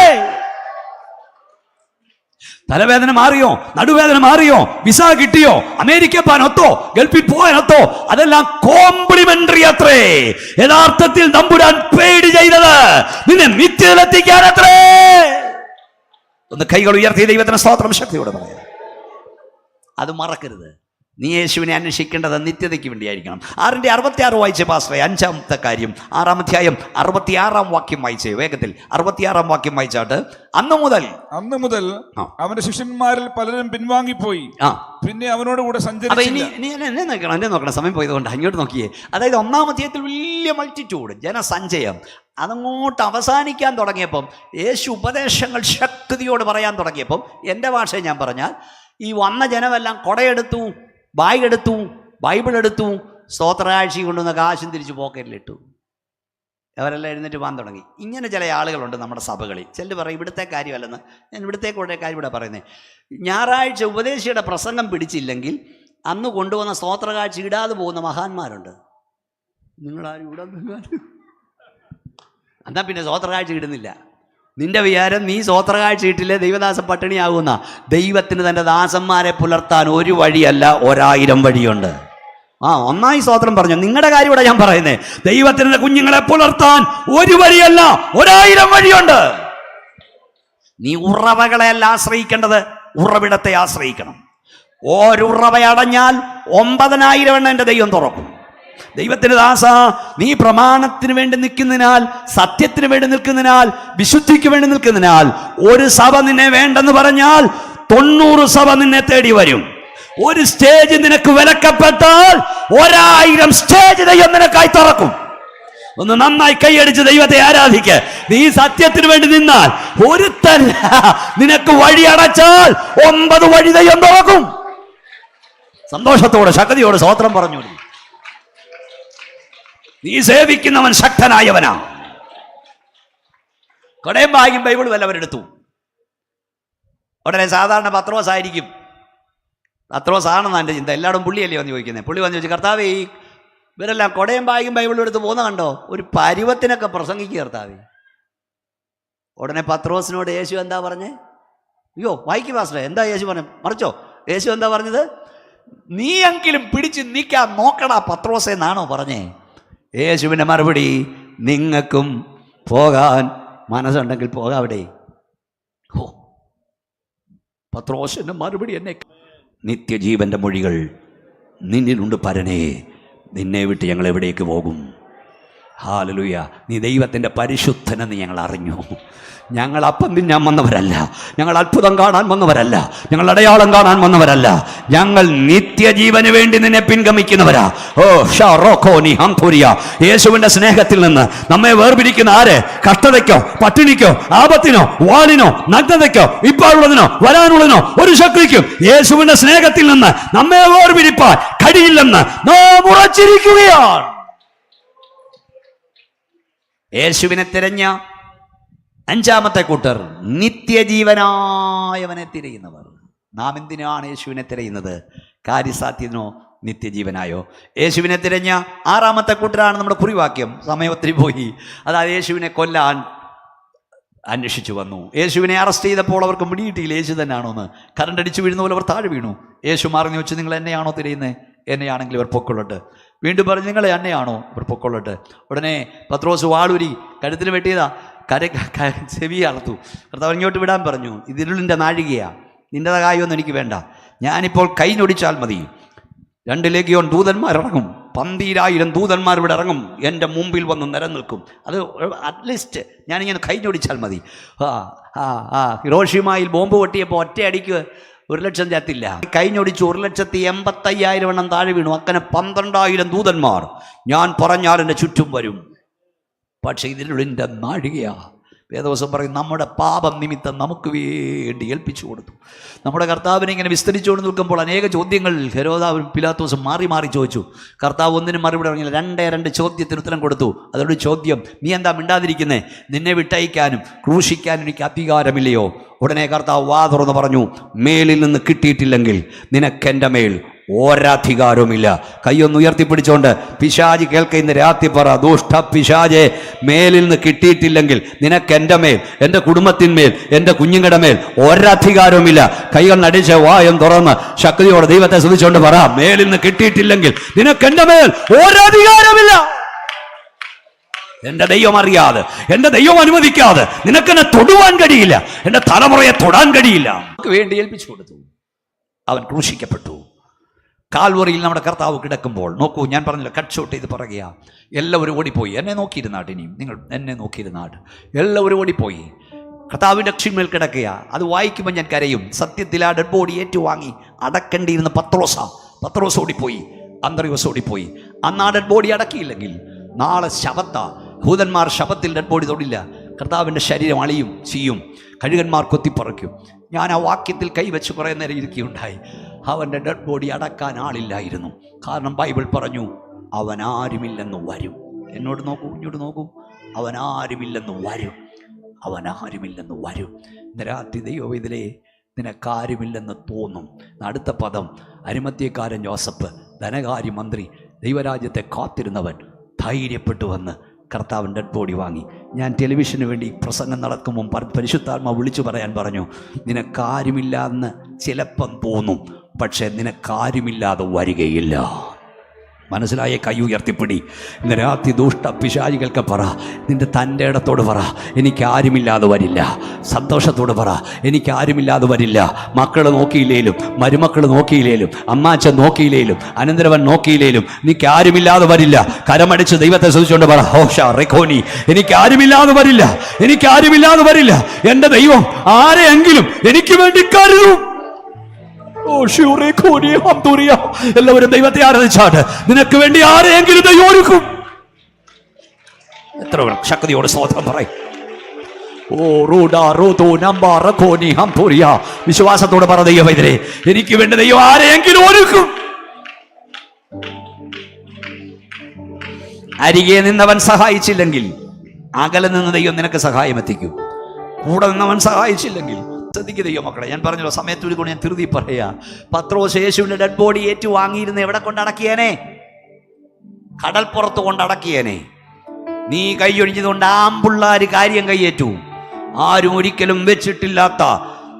തലവേദന മാറിയോ? നടുവേദന മാറിയോ? വിസ കിട്ടിയോ? അമേരിക്ക പോകാനൊത്തോ? ഗൾഫിൽ പോകാനൊത്തോ? അതെല്ലാം കോംപ്ലിമെന്ററി അത്രേ. യഥാർത്ഥത്തിൽ തമ്പുരാൻ പെയ്ഡ് ചെയ്തത് നിന്നെ നിത്യത്തിലെത്തിക്കാനത്രേ. ഒന്ന് കൈകൾ ഉയർത്തി ദൈവത്തിന് സ്തോത്രം ശക്തിയോടെ പറയാം. അത് മറക്കരുത്. നീ യേശുവിനെ അന്വേഷിക്കേണ്ടത് നിത്യതയ്ക്ക് വേണ്ടിയായിരിക്കണം. 6:66 വായിച്ചേ പാസ്റ്ററെ. 5-ാമത്തെ കാര്യം 6-ാം അധ്യായം 66-ാം വാക്യം വായിച്ചേ വേഗത്തിൽ. 66-ാം വാക്യം വായിച്ചാട്ട്. അന്ന് മുതൽ അവന്റെ ശിഷ്യന്മാരിൽ പലരും പിൻവാങ്ങിപ്പോയി, പിന്നെ അവനോട് കൂടെ സഞ്ചരിച്ചില്ല. എന്നെ നോക്കണം, സമയം പോയതുകൊണ്ട് അങ്ങോട്ട് നോക്കിയേ. അതായത് 1-ാം അധ്യായത്തിൽ വലിയ മൾട്ടിറ്റ്യൂഡ്, ജനസഞ്ചയം. അതങ്ങോട്ട് അവസാനിക്കാൻ തുടങ്ങിയപ്പം, യേശു ഉപദേശങ്ങൾ ശക്തിയോട് പറയാൻ തുടങ്ങിയപ്പം, എൻ്റെ ഭാഷയിൽ ഞാൻ പറഞ്ഞാൽ, ഈ വന്ന ജനമെല്ലാം കൊടയെടുത്തു, ബാഗ് എടുത്തു, ബൈബിൾ എടുത്തു, സ്തോത്രകാഴ്ച കൊണ്ടുവന്ന കാശും തിരിച്ച് പോക്കറ്റിലിട്ടു. അവരെല്ലാം എഴുന്നേറ്റ് പോകാൻ തുടങ്ങി. ഇങ്ങനെ ചില ആളുകളുണ്ട് നമ്മുടെ സഭകളിൽ. ചിലർ പറയും ഇവിടുത്തെ കാര്യമല്ലെന്ന്. ഞാൻ ഇവിടുത്തെ കൂടെ കാര്യം ഇവിടെ പറയുന്നത്, ഞായറാഴ്ച ഉപദേശിയുടെ പ്രസംഗം പിടിച്ചില്ലെങ്കിൽ അന്ന് കൊണ്ടുവന്ന സ്തോത്രകാഴ്ച ഇടാതെ പോകുന്ന മഹാന്മാരുണ്ട്. നിങ്ങളാരും ഇടാൻ എന്നാൽ പിന്നെ സ്തോത്രകാഴ്ച ഇടുന്നില്ല. നിന്റെ വിചാരം നീ സ്തോത്രകാഴ്ച ഇട്ടില്ലേ ദൈവദാസൻ പട്ടിണിയാകുന്ന? ദൈവത്തിന് തൻ്റെ ദാസന്മാരെ പുലർത്താൻ ഒരു വഴിയല്ല, 1000 വഴിയുണ്ട്. ഒന്നായി സ്തോത്രം പറഞ്ഞു. നിങ്ങളുടെ കാര്യം ഇവിടെ ഞാൻ പറയുന്നേ, ദൈവത്തിന്റെ കുഞ്ഞുങ്ങളെ പുലർത്താൻ ഒരു വഴിയല്ല, 1000 വഴിയുണ്ട്. നീ ഉറവകളെയല്ല ആശ്രയിക്കേണ്ടത്, ഉറവിടത്തെ ആശ്രയിക്കണം. ഒരു ഉറവ അടഞ്ഞാൽ 9000 എണ്ണം എൻ്റെ ദൈവം തുറക്കും. ദൈവത്തിന് ദാസ, നീ പ്രമാണത്തിന് വേണ്ടി നിൽക്കുന്നതിനാൽ, സത്യത്തിന് വേണ്ടി നിൽക്കുന്നതിനാൽ, വിശുദ്ധിക്ക് വേണ്ടി നിൽക്കുന്നതിനാൽ, ഒരു സഭ നിന്നെ വേണ്ടെന്ന് പറഞ്ഞാൽ 90 സഭ നിന്നെ തേടി വരും. ഒരു സ്റ്റേജ് നിനക്ക് വിലക്കപ്പെട്ടാൽ 1000 സ്റ്റേജ് ദൈവം നിനക്കായി തുറക്കും. ഒന്ന് നന്നായി കൈയടിച്ച് ദൈവത്തെ ആരാധിക്ക്. നീ സത്യത്തിന് വേണ്ടി നിന്നാൽ ഒരുത്തൻ നിനക്ക് വഴി അടച്ചാൽ 9 വഴി ദൈവം തുറക്കും. സന്തോഷത്തോടെ ശക്തിയോടെ സ്തോത്രം പറഞ്ഞു. നീ സേവിക്കുന്നവൻ ശക്തനായവനാ. കൊടയും ബാഗും ബൈബിളും വല്ലവരെടുത്തു. ഉടനെ സാധാരണ പത്രോസ് ആയിരിക്കും. പത്രോസ് ആണെന്നാണ് എൻ്റെ ചിന്ത. എല്ലായിടും പുള്ളിയല്ലേ വന്ന് ചോദിക്കുന്നത്. പുള്ളി വന്ന് ചോദിച്ചു, കർത്താവേ, ഇവരെല്ലാം കൊടയും ബാഗും ബൈബിളും എടുത്ത് പോകുന്ന കണ്ടോ? ഒരു പരുവത്തിനൊക്കെ പ്രസംഗിക്കുക കർത്താവേ. ഉടനെ പത്രോസിനോട് യേശു എന്താ പറഞ്ഞേ? അയ്യോ വായിക്കും പാസ്റ്ററെ, എന്താ യേശു പറഞ്ഞു? മറിച്ചോ? യേശു എന്താ പറഞ്ഞത്? നീ എങ്കിലും പിടിച്ച് നീക്കാൻ നോക്കടാ പത്രോസേ എന്നാണോ പറഞ്ഞേ? യേശുവിൻ്റെ മറുപടി, നിങ്ങൾക്കും പോകാൻ മനസ്സുണ്ടെങ്കിൽ പോകാവിടെ. ഓ, പത്രോസിൻ്റെ മറുപടി എന്നെ, നിത്യജീവന്റെ മൊഴികൾ നിന്നിലുണ്ട് പരനേ, നിന്നെ വിട്ട് ഞങ്ങൾ എവിടേക്ക് പോകും? ഹല്ലേലൂയ. നീ ദൈവത്തിൻ്റെ പരിശുദ്ധനെന്ന് ഞങ്ങൾ അറിഞ്ഞു. ഞങ്ങൾ അപ്പം തിന്നാൻ വന്നവരല്ല, ഞങ്ങൾ അത്ഭുതം കാണാൻ വന്നവരല്ല, ഞങ്ങൾ അടയാളം കാണാൻ വന്നവരല്ല, ഞങ്ങൾ നിത്യജീവന് വേണ്ടി നിന്നെ പിൻഗമിക്കുന്നവരാ. ഓ ഷാറോഖോനി ഹംതുരിയ. യേശുവിന്റെ സ്നേഹത്തിൽ നിന്ന് നമ്മെ വേർപിരിക്കുന്ന ആര്? കഷ്ടതയ്ക്കോ, പട്ടിണിക്കോ, ആപത്തിനോ, വാളിനോ, നഗ്നതയ്ക്കോ, ഇപ്പോഴുള്ളതിനോ, വരാനുള്ളതിനോ ഒരു ശക്തിക്കും യേശുവിന്റെ സ്നേഹത്തിൽ നിന്ന് നമ്മെ വേർപിരിപ്പാൻ കഴിയില്ലെന്ന് നാം ഉറച്ചിരിക്കുകയാണ്. യേശുവിനെ തിരഞ്ഞ 5-ാമത്തെ കൂട്ടർ നിത്യജീവനായവനെ തിരയുന്നവർ. നാം എന്തിനാണ് യേശുവിനെ തിരയുന്നത്? കാര്യസാധ്യനോ നിത്യജീവനായോ? യേശുവിനെ തിരഞ്ഞ 6-ാമത്തെ കൂട്ടരാണ് നമ്മുടെ കുറിവാക്യം. സമയം ഒത്തിരി പോയി. അതായത് യേശുവിനെ കൊല്ലാൻ അന്വേഷിച്ചു വന്നു. യേശുവിനെ അറസ്റ്റ് ചെയ്തപ്പോൾ അവർക്ക് പിടിയിട്ടില്ല യേശു തന്നെയാണോ എന്ന്. കറണ്ട് അടിച്ചു വീഴുന്ന പോലെ അവർ താഴെ വീണു. യേശു മാറി വെച്ച്, നിങ്ങൾ എന്നെയാണോ തിരയുന്നത്? എന്നെയാണെങ്കിൽ ഇവർ പൊക്കൊള്ളട്ടെ. വീണ്ടും പറഞ്ഞു, നിങ്ങളെ എന്നെയാണോ? ഇവർ പൊക്കൊള്ളട്ടെ. ഉടനെ പത്രോസ് വാളൂരി കഴുത്തിന് വെട്ടിയതാ, ചെവി അറുത്തു. കർത്താവ് ഇങ്ങോട്ട് വിടാൻ പറഞ്ഞു. ഇതിരുളിൻ്റെ നാഴികയാ, നിൻ്റെ കാര്യമൊന്നും എനിക്ക് വേണ്ട. ഞാനിപ്പോൾ കൈ ഞൊടിച്ചാൽ മതി, 2 ലേഗിയോൻ ദൂതന്മാരിറങ്ങും, 12,000 ദൂതന്മാർ ഇവിടെ ഇറങ്ങും, എൻ്റെ മുമ്പിൽ വന്ന് നിലനിൽക്കും. അത് അറ്റ്ലീസ്റ്റ് ഞാനിങ്ങനെ കൈ ഞൊടിച്ചാൽ മതി. ഹിരോഷിമയിൽ ബോംബ് പൊട്ടിയപ്പോൾ ഒറ്റയടിക്ക് 1,00,000 ചത്തില്ല. കൈ ഞൊടിച്ചു 1,85,000 എണ്ണം താഴെ വീണു. അങ്ങനെ 12,000 ദൂതന്മാർ ഞാൻ പറഞ്ഞാൽ എൻ്റെ ചുറ്റും വരും. പക്ഷേ ഇതിനുള്ളിൻ്റെ നാഴികയാ. വേദവസം പറയും, നമ്മുടെ പാപം നിമിത്തം നമുക്ക് വേണ്ടി ഏൽപ്പിച്ചു കൊടുത്തു. നമ്മുടെ കർത്താവിനെ ഇങ്ങനെ വിസ്തരിച്ചുകൊണ്ട് നിൽക്കുമ്പോൾ അനേക ചോദ്യങ്ങൾ ഹെരോദാവും പിലാത്തോസും മാറി മാറി ചോദിച്ചു. കർത്താവ് ഒന്നിനും മറുപടി പറഞ്ഞില്ല. 2 ചോദ്യത്തിന് ഉത്തരം കൊടുത്തു. അതോട് ചോദ്യം, നീ എന്താ മിണ്ടാതിരിക്കുന്നേ? നിന്നെ വിട്ടയക്കാനും ക്രൂശിക്കാനും എനിക്ക് അധികാരമില്ലയോ? ഉടനെ കർത്താവ് വാ തുറന്ന് പറഞ്ഞു, മേലിൽ നിന്ന് കിട്ടിയിട്ടില്ലെങ്കിൽ നിനക്കെൻ്റെ മേൽ ഒരധികാരവുമില്ല. കൈയൊന്ന് ഉയർത്തിപ്പിടിച്ചോണ്ട് പിശാച് കേൾക്ക ഇന്ന് രാത്രി പറ, ദുഷ്ട പിശാചെ, മേലിൽ നിന്ന് കിട്ടിയിട്ടില്ലെങ്കിൽ നിനക്ക് എൻ്റെ മേൽ, എൻ്റെ കുടുംബത്തിന്മേൽ, എൻ്റെ കുഞ്ഞുങ്ങളുടെ മേൽ ഒരധികാരവുമില്ല. കൈകൾ നടിച്ച് വായും തുറന്ന് ശക്തിയോടെ ദൈവത്തെ സ്തുതിച്ചുകൊണ്ട് പറ, മേലിൽ നിന്ന് കിട്ടിയിട്ടില്ലെങ്കിൽ നിനക്ക് എൻ്റെ മേൽ ഒരധികാരമില്ല. എൻ്റെ ദൈവം അറിയാതെ, എൻ്റെ ദൈവം അനുവദിക്കാതെ നിനക്കെന്നെ തൊടുവാൻ കഴിയില്ല, എൻ്റെ തലമുറയെ തൊടാൻ കഴിയില്ല. നമുക്ക് വേണ്ടി ഏൽപ്പിച്ചു കൊടുത്തു. അവൻ ക്രൂശിക്കപ്പെട്ടു. കാൽവറിയിൽ നമ്മുടെ കർത്താവ് കിടക്കുമ്പോൾ നോക്കൂ, ഞാൻ പറഞ്ഞില്ല, കട്ട് ഷോട്ട് ചെയ്ത് പറയുക, എല്ലാവരും ഓടിപ്പോയി. എന്നെ നോക്കിയിരുന്നാട്ട്, ഇനിയും നിങ്ങൾ എന്നെ നോക്കിയിരുന്നാട്ട്. എല്ലാവരും ഓടിപ്പോയി. കർത്താവിൻ്റെ അക്ഷന്മേൽ കിടക്കുക. അത് വായിക്കുമ്പോൾ ഞാൻ കരയും. സത്യത്തിൽ ആ ഡെഡ് ബോഡി ഏറ്റുവാങ്ങി അടക്കേണ്ടിയിരുന്ന പത്രോസ് ഓടിപ്പോയി, അന്ത്രയോസ് ഓടിപ്പോയി. അന്ന് ആ ഡെഡ് ബോഡി അടക്കിയില്ലെങ്കിൽ നാളെ ശബത്താ. ഭൂതന്മാർ ശബത്തിൽ ഡെഡ് ബോഡി തൊടില്ല. കർത്താവിൻ്റെ ശരീരം അളിയും ചെയ്യും, കഴുകന്മാർ കൊത്തിപ്പറയ്ക്കും. ഞാൻ ആ വാക്യത്തിൽ കൈവച്ച് കുറേ നേരം ഇരിക്കുകയുണ്ടായി. അവൻ്റെ ഡെഡ് ബോഡി അടക്കാൻ ആളില്ലായിരുന്നു. കാരണം ബൈബിൾ പറഞ്ഞു, അവൻ ആരുമില്ലെന്ന് വരും. എന്നോട് നോക്കൂ, ഇങ്ങോട്ട് നോക്കൂ, അവൻ ആരുമില്ലെന്ന് വരും, അവൻ ആരുമില്ലെന്ന് വരും. ഇന്ന് രാത്രി ദൈവവേദനേ, നിനക്കാരുമില്ലെന്ന് തോന്നും. അടുത്ത പദം, അരിമത്യക്കാരൻ യോസഫ്, ധനകാര്യമന്ത്രി, ദൈവരാജ്യത്തെ കാത്തിരുന്നവൻ ധൈര്യപ്പെട്ടു വന്ന് കർത്താവിൻ ഡെഡ് ബോഡി വാങ്ങി. ഞാൻ ടെലിവിഷന് വേണ്ടി പ്രസംഗം നടക്കുമ്പം പരിശുദ്ധാത്മാവ് വിളിച്ചു പറയാൻ പറഞ്ഞു, നിനക്കാരുമില്ലാന്ന് ചിലപ്പം തോന്നും, പക്ഷേ നിനക്കാരുമില്ലാതെ വരികയില്ല. മനസ്സിലായ? കൈ ഉയർത്തിപ്പിടി. ഇന്ന് രാത്രി ദുഷ്ട പിശാചികൾക്ക് പറ, നിന്റെ തൻ്റെ ഇടത്തോട് പറ, എനിക്കാരുമില്ലാതെ വരില്ല. സന്തോഷത്തോട് പറ, എനിക്കാരുമില്ലാതെ വരില്ല. മക്കൾ നോക്കിയില്ലേലും, മരുമക്കൾ നോക്കിയില്ലേലും, അമ്മാച്ചൻ നോക്കിയില്ലേലും, അനന്തരവൻ നോക്കിയില്ലേലും എനിക്കാരുമില്ലാതെ വരില്ല. കരമടിച്ച് ദൈവത്തെ സ്തുതിച്ചുകൊണ്ട് പറ, ഹോഷാ റെഖോനി, എനിക്കാരുമില്ലാതെ വരില്ല, എനിക്കാരുമില്ലാതെ വരില്ല. എൻ്റെ ദൈവം ആരെയെങ്കിലും എനിക്ക് വേണ്ടി കരുതും. എല്ലാവരും ദൈവത്തെ ആരാധിച്ചാട്ട്, നിനക്ക് വേണ്ടി ആരെയെങ്കിലും ദൈവം ഒരുക്കും. എത്ര ശക്തിയോട് സ്തോത്രം പറയും. വിശ്വാസത്തോടെ പറ, ദൈവമേ, എനിക്ക് വേണ്ടി ദൈവം ആരെയെങ്കിലും ഒരുക്കും. അരികെ നിന്നവൻ സഹായിച്ചില്ലെങ്കിൽ അകലെ നിന്ന് ദൈവം നിനക്ക് സഹായം എത്തിക്കും. കൂടെ നിന്നവൻ സഹായിച്ചില്ലെങ്കിൽ ശ്രദ്ധിക്കുക ദൈവമക്കളെ, ഞാൻ പറഞ്ഞല്ലോ സമയത്തോട് കൊണ്ട് ഞാൻ തിരുതി പറയാ. പത്രോസ് യേശുവിന്റെ ഡെഡ് ബോഡി ഏറ്റുവാങ്ങിയിരുന്ന എവിടെ കൊണ്ടടക്കിയേനെ? കടൽപ്പുറത്ത് കൊണ്ടടക്കിയേനെ. നീ കൈയൊഴിഞ്ഞതുകൊണ്ട് ആമ്പിള്ളാര് കാര്യം കൈയേറ്റു. ആരും ഒരിക്കലും വെച്ചിട്ടില്ലാത്ത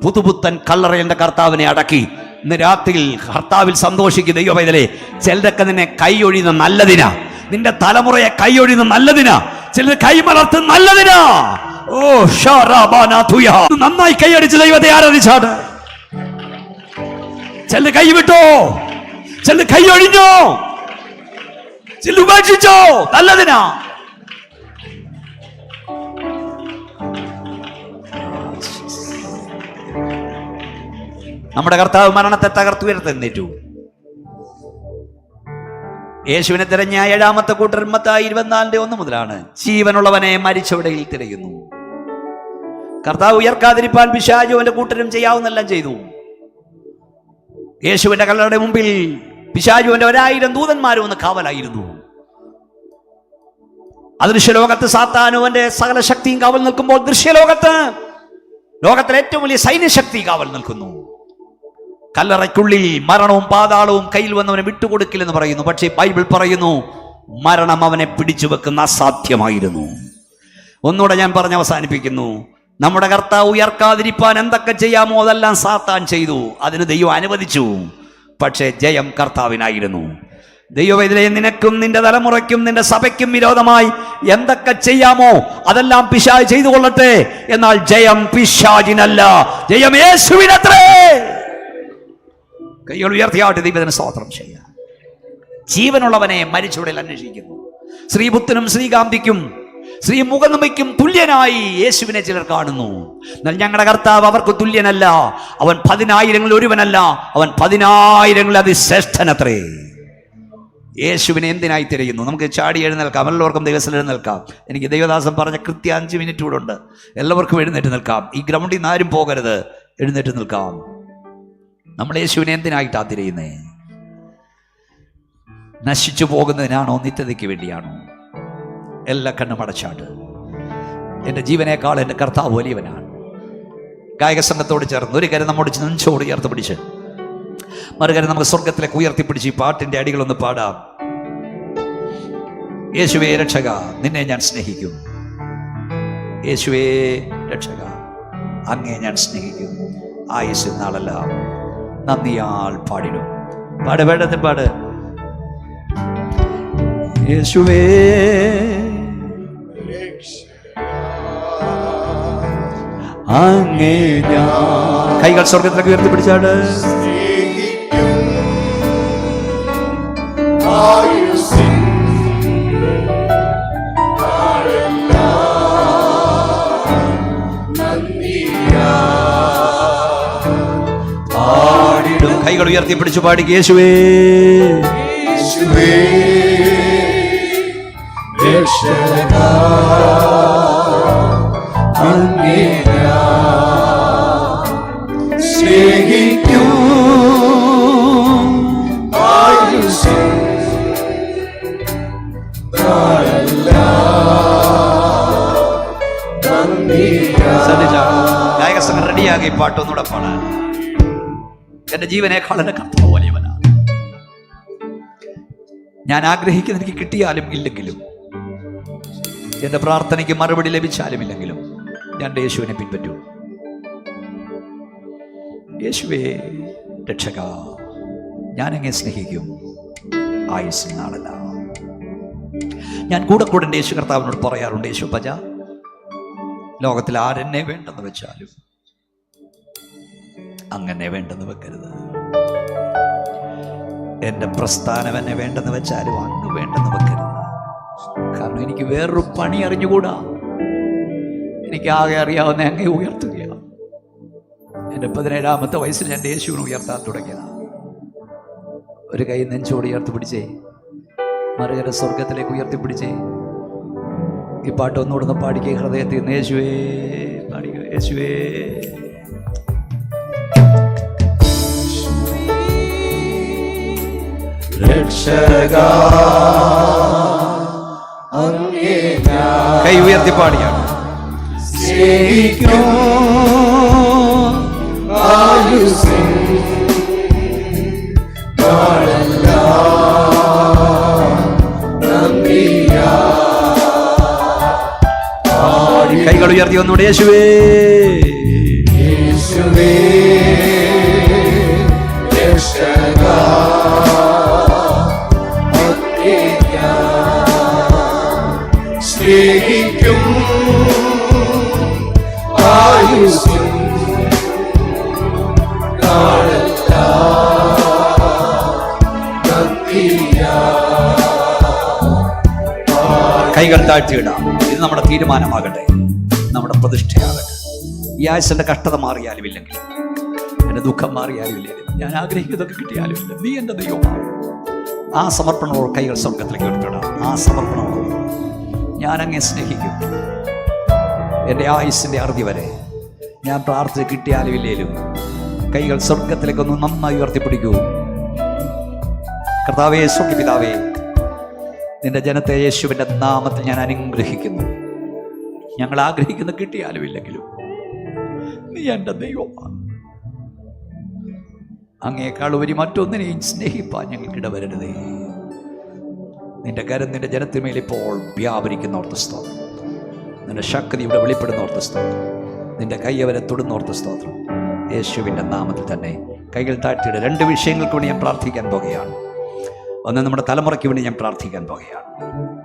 പുതുപുത്തൻ കല്ലറയുടെ കർത്താവിനെ അടക്കി. ഇന്ന് രാത്രിയിൽ കർത്താവിൽ സന്തോഷിക്കുക ദൈവമേ. ചിലരൊക്കെ നിന്നെ കൈയൊഴിയുന്ന നല്ലതിനാ, നിന്റെ തലമുറയെ കൈയൊഴിയുന്ന നല്ലതിനാ, ചിലർ കൈമലർത്ത് നല്ലതിനാ. ഓ ഷാറാബാനാഥുയ, നന്നായി കൈയടിച്ച് ദൈവത്തെ ആരാധിച്ചാണ്. ചില കൈവിട്ടോ, ചില കൈയൊഴിഞ്ഞോ, ചില ഉപേക്ഷിച്ചോ, നല്ലതിനാ. നമ്മുടെ കർത്താവ് മരണത്തെ തകർത്തുയർത്തെന്നേറ്റു. യേശുവിനെ തിരഞ്ഞ 7-ാമത്തെ കൂട്ടർ മത്തായി 24:1 മുതലാണ്. ജീവനുള്ളവനെ മരിച്ചവിടയിൽ തിരയുന്നു. കർത്താവ് ഉയർക്കാതിരിപ്പാൻ പിശാചും അവന്റെ കൂട്ടരും ചെയ്യാവുന്നെല്ലാം ചെയ്തു. യേശുവിന്റെ കല്ലറയുടെ മുമ്പിൽ പിശാചുവിന്റെ 1000 ദൂതന്മാരും ഒന്ന് കാവലായിരുന്നു. അദൃശ്യലോകത്ത് സാത്താനും അവന്റെ സകല ശക്തിയും കാവൽ നിൽക്കുമ്പോൾ ദൃശ്യലോകത്ത് ലോകത്തിലെ ഏറ്റവും വലിയ സൈന്യശക്തി കാവൽ നിൽക്കുന്നു. കല്ലറയ്ക്കുള്ളിൽ മരണവും പാതാളവും കയ്യിൽ വന്നവനെ വിട്ടുകൊടുക്കില്ലെന്ന് പറയുന്നു. പക്ഷേ ബൈബിൾ പറയുന്നു, മരണം അവനെ പിടിച്ചു വെക്കുന്ന അസാധ്യമായിരുന്നു. ഒന്നുകൂടെ ഞാൻ പറഞ്ഞ് അവസാനിപ്പിക്കുന്നു. നമ്മുടെ കർത്താവ് ഉയർക്കാതിരിപ്പാൻ എന്തൊക്കെ ചെയ്യാമോ അതെല്ലാം സാത്താൻ ചെയ്തു. അതിന് ദൈവം അനുവദിച്ചു. പക്ഷേ ജയം കർത്താവിനായിരുന്നു. ദൈവവേദന നിനക്കും നിന്റെ തലമുറയ്ക്കും നിന്റെ സഭയ്ക്കും വിരോധമായി എന്തൊക്കെ ചെയ്യാമോ അതെല്ലാം പിശാച് ചെയ്തു കൊള്ളട്ടെ. എന്നാൽ ജയം പിശാചിനല്ല, ജയം യേശുവിനത്രേ. കൈകൾ ഉയർത്തിയാട്ട് ദൈവത്തിന് സ്തോത്രം ചെയ്യാം. ജീവനുള്ളവനെ മരിച്ചവരിൽ അന്വേഷിക്കുന്നു. ശ്രീബുദ്ധനും ശ്രീകാന്തിക്കും ശ്രീ മുഖനമിക്കും തുല്യനായി യേശുവിനെ ചിലർ കാണുന്നു. എന്നാൽ ഞങ്ങളുടെ കർത്താവ് അവർക്ക് തുല്യനല്ല. അവൻ 10,000 ഒരുവനല്ല, അവൻ 10,000 അതിശ്രേഷ്ഠനത്രേ. യേശുവിനെ എന്തിനായി തിരയുന്നു? നമുക്ക് ചാടി എഴുന്നേൽക്കാം. എല്ലാവർക്കും ദൈവത്തിൽ എഴുന്നേൽക്കാം. എനിക്ക് ദൈവദാസൻ പറഞ്ഞ കൃത്യം 5 മിനിറ്റ് കൂടെ ഉണ്ട്. എല്ലാവർക്കും എഴുന്നേറ്റ് നിൽക്കാം. ഈ ഗ്രൗണ്ടിൽ നിന്ന് ആരും പോകരുത്, എഴുന്നേറ്റ് നിൽക്കാം. നമ്മൾ യേശുവിനെ എന്തിനായിട്ടാണ് തിരയുന്നേ? നശിച്ചു പോകുന്നതിനാണോ, നിത്യതയ്ക്ക് വേണ്ടിയാണോ? എല്ലാ കണ്ണും അടച്ചാട്ട്. എൻ്റെ ജീവനേക്കാൾ എൻ്റെ കർത്താവ് വലിയവനാണ്. ഗായക സംഘത്തോട് ചേർന്ന് ഒരു കരം നമ്മോട് നെഞ്ചോട് ഉയർത്തി പിടിച്ച് മറുകരം നമുക്ക് സ്വർഗത്തിലേക്ക് ഉയർത്തിപ്പിടിച്ച് ഈ പാട്ടിൻ്റെ അടികളൊന്ന് പാടാം. യേശുവേ രക്ഷക, നിന്നെ ഞാൻ സ്നേഹിക്കും. യേശുവേ രക്ഷക, അങ്ങേ ഞാൻ സ്നേഹിക്കും. ആയുസ് നാളെല്ലാം നന്ദിയാൽ പാടിടും. പാട് വേണ്ടത്തിൽ പാട്. യേശുവേ അങ്ങേ ഞാൻ. കൈകൾ സ്വർഗത്തിലേക്ക് ഉയർത്തിപ്പിടിച്ചാട്. പാടിടും. കൈകൾ ഉയർത്തിപ്പിടിച്ചു പാടി. യേശുവേ രക്ഷക, അങ്ങേ സ്നേഹിക്കും. ഗായക സംഘം റെഡിയാകി പാട്ടൊന്നുകൂടെ പാടാൻ. എന്റെ ജീവനേക്കാൾ എന്റെ കർത്താവ് വലിയവനാണ്. ഞാൻ ആഗ്രഹിക്കുന്ന എനിക്ക് കിട്ടിയാലും ഇല്ലെങ്കിലും, എന്റെ പ്രാർത്ഥനയ്ക്ക് മറുപടി ലഭിച്ചാലും ഇല്ലെങ്കിലും, ഞാൻ യേശുവിനെ പിൻപറ്റൂ. യേശുവേ രക്ഷക, ഞാനങ്ങെ സ്നേഹിക്കും. ആയുസ് നാളല്ല. ഞാൻ കൂടെ കൂടെ എൻ്റെ യേശു കർത്താവിനോട് പറയാറുണ്ട്, യേശു പജ, ലോകത്തിൽ ആരെന്നെ വേണ്ടെന്ന് വെച്ചാലും അങ്ങനെ വേണ്ടെന്ന് വെക്കരുത്. എൻ്റെ പ്രസ്ഥാനം എന്നെ വേണ്ടെന്ന് വെച്ചാലും അങ്ങ് വേണ്ടെന്ന് വെക്കരുത്. കാരണം എനിക്ക് വേറൊരു പണി അറിഞ്ഞുകൂടാ. എനിക്ക് ആകെ അറിയാവുന്ന അങ്ങേ ഉയർത്തുകയാണ്. എൻ്റെ 17-ാമത്തെ വയസ്സിൽ ഞാൻ യേശുവിനെ ഉയർത്താൻ തുടങ്ങിയതാണ്. ഒരു കൈ നെഞ്ചോട് ഉയർത്തിപ്പിടിച്ചേ, മറുകര സ്വർഗത്തിലേക്ക് ഉയർത്തിപ്പിടിച്ചേ. ഈ പാട്ട് ഒന്നുകൂടെ പാടിക്കേ ഹൃദയത്തിൽ നിന്ന്. യേശുവേ പാടിക്കോ. യേശുവേ രക്ഷക, കൈ ഉയർത്തി പാടിയാണ്. കൈകൾ ഉയർത്തി ഒന്നുകൂടെ. യേശുവേ യേശുവേ രക്ഷക, സ്നേഹിക്കും. ആയുസ് കൈകൾ താഴ്ത്തിയിടാം. ഇത് നമ്മുടെ തീരുമാനമാകട്ടെ, നമ്മുടെ പ്രതിഷ്ഠയാകട്ടെ. ഈ ആയുസിന്റെ കഷ്ടത മാറിയാലും ഇല്ലെങ്കിൽ, എൻ്റെ ദുഃഖം മാറിയാലും ഇല്ലെങ്കിൽ, ഞാൻ ആഗ്രഹിക്കുന്നതൊക്കെ കിട്ടിയാലും ഇല്ല, നീ എൻ്റെ ദൈവമാണ്. ആ സമർപ്പണമോ കൈകൾ സ്വർഗത്തിലേക്ക് എടുത്തിടാം. ആ സമർപ്പണമോ ഞാനങ്ങെ സ്നേഹിക്കും. എൻ്റെ ആയുസിൻ്റെ അറുതി വരെ ഞാൻ പ്രാർത്ഥിച്ച് കിട്ടിയാലും ഇല്ലേലും കൈകൾ സ്വർഗത്തിലേക്കൊന്ന് നന്നായി ഉയർത്തിപ്പിടിക്കൂ. കർത്താവേ, സ്വർഗ്ഗപിതാവേ, നിന്റെ ജനത്തെ യേശുവിൻ്റെ നാമത്തിൽ ഞാൻ അനുഗ്രഹിക്കുന്നു. ഞങ്ങൾ ആഗ്രഹിക്കുന്ന കിട്ടിയാലും ഇല്ലെങ്കിലും നീ എൻ്റെ ദൈവമാണ്. അങ്ങേക്കാൾ ഉപരി മറ്റൊന്നിനെയും സ്നേഹിപ്പാൻ ഞങ്ങൾക്കിടവരരുതേ. നിന്റെ കരം നിന്റെ ജനത്തിന്മേൽ ഇപ്പോൾ വ്യാപരിക്കുന്ന ഓർത്ത് സ്തോത്രം. നിന്റെ ശക്തി ഇവിടെ വെളിപ്പെടുന്ന ഓർത്ത് സ്തോത്രം. നിന്റെ കൈ അവരെ തൊടുന്നോർത്ത് സ്തോത്രം. യേശുവിൻ്റെ നാമത്തിൽ തന്നെ കൈകൾ താഴ്ത്തിയുടെ 2 വിഷയങ്ങൾക്ക് വേണ്ടി ഞാൻ പ്രാർത്ഥിക്കാൻ പോകുകയാണ്. ഒന്ന്, നമ്മുടെ തലമുറയ്ക്ക് വേണ്ടി ഞാൻ പ്രാർത്ഥിക്കാൻ പോകുകയാണ്.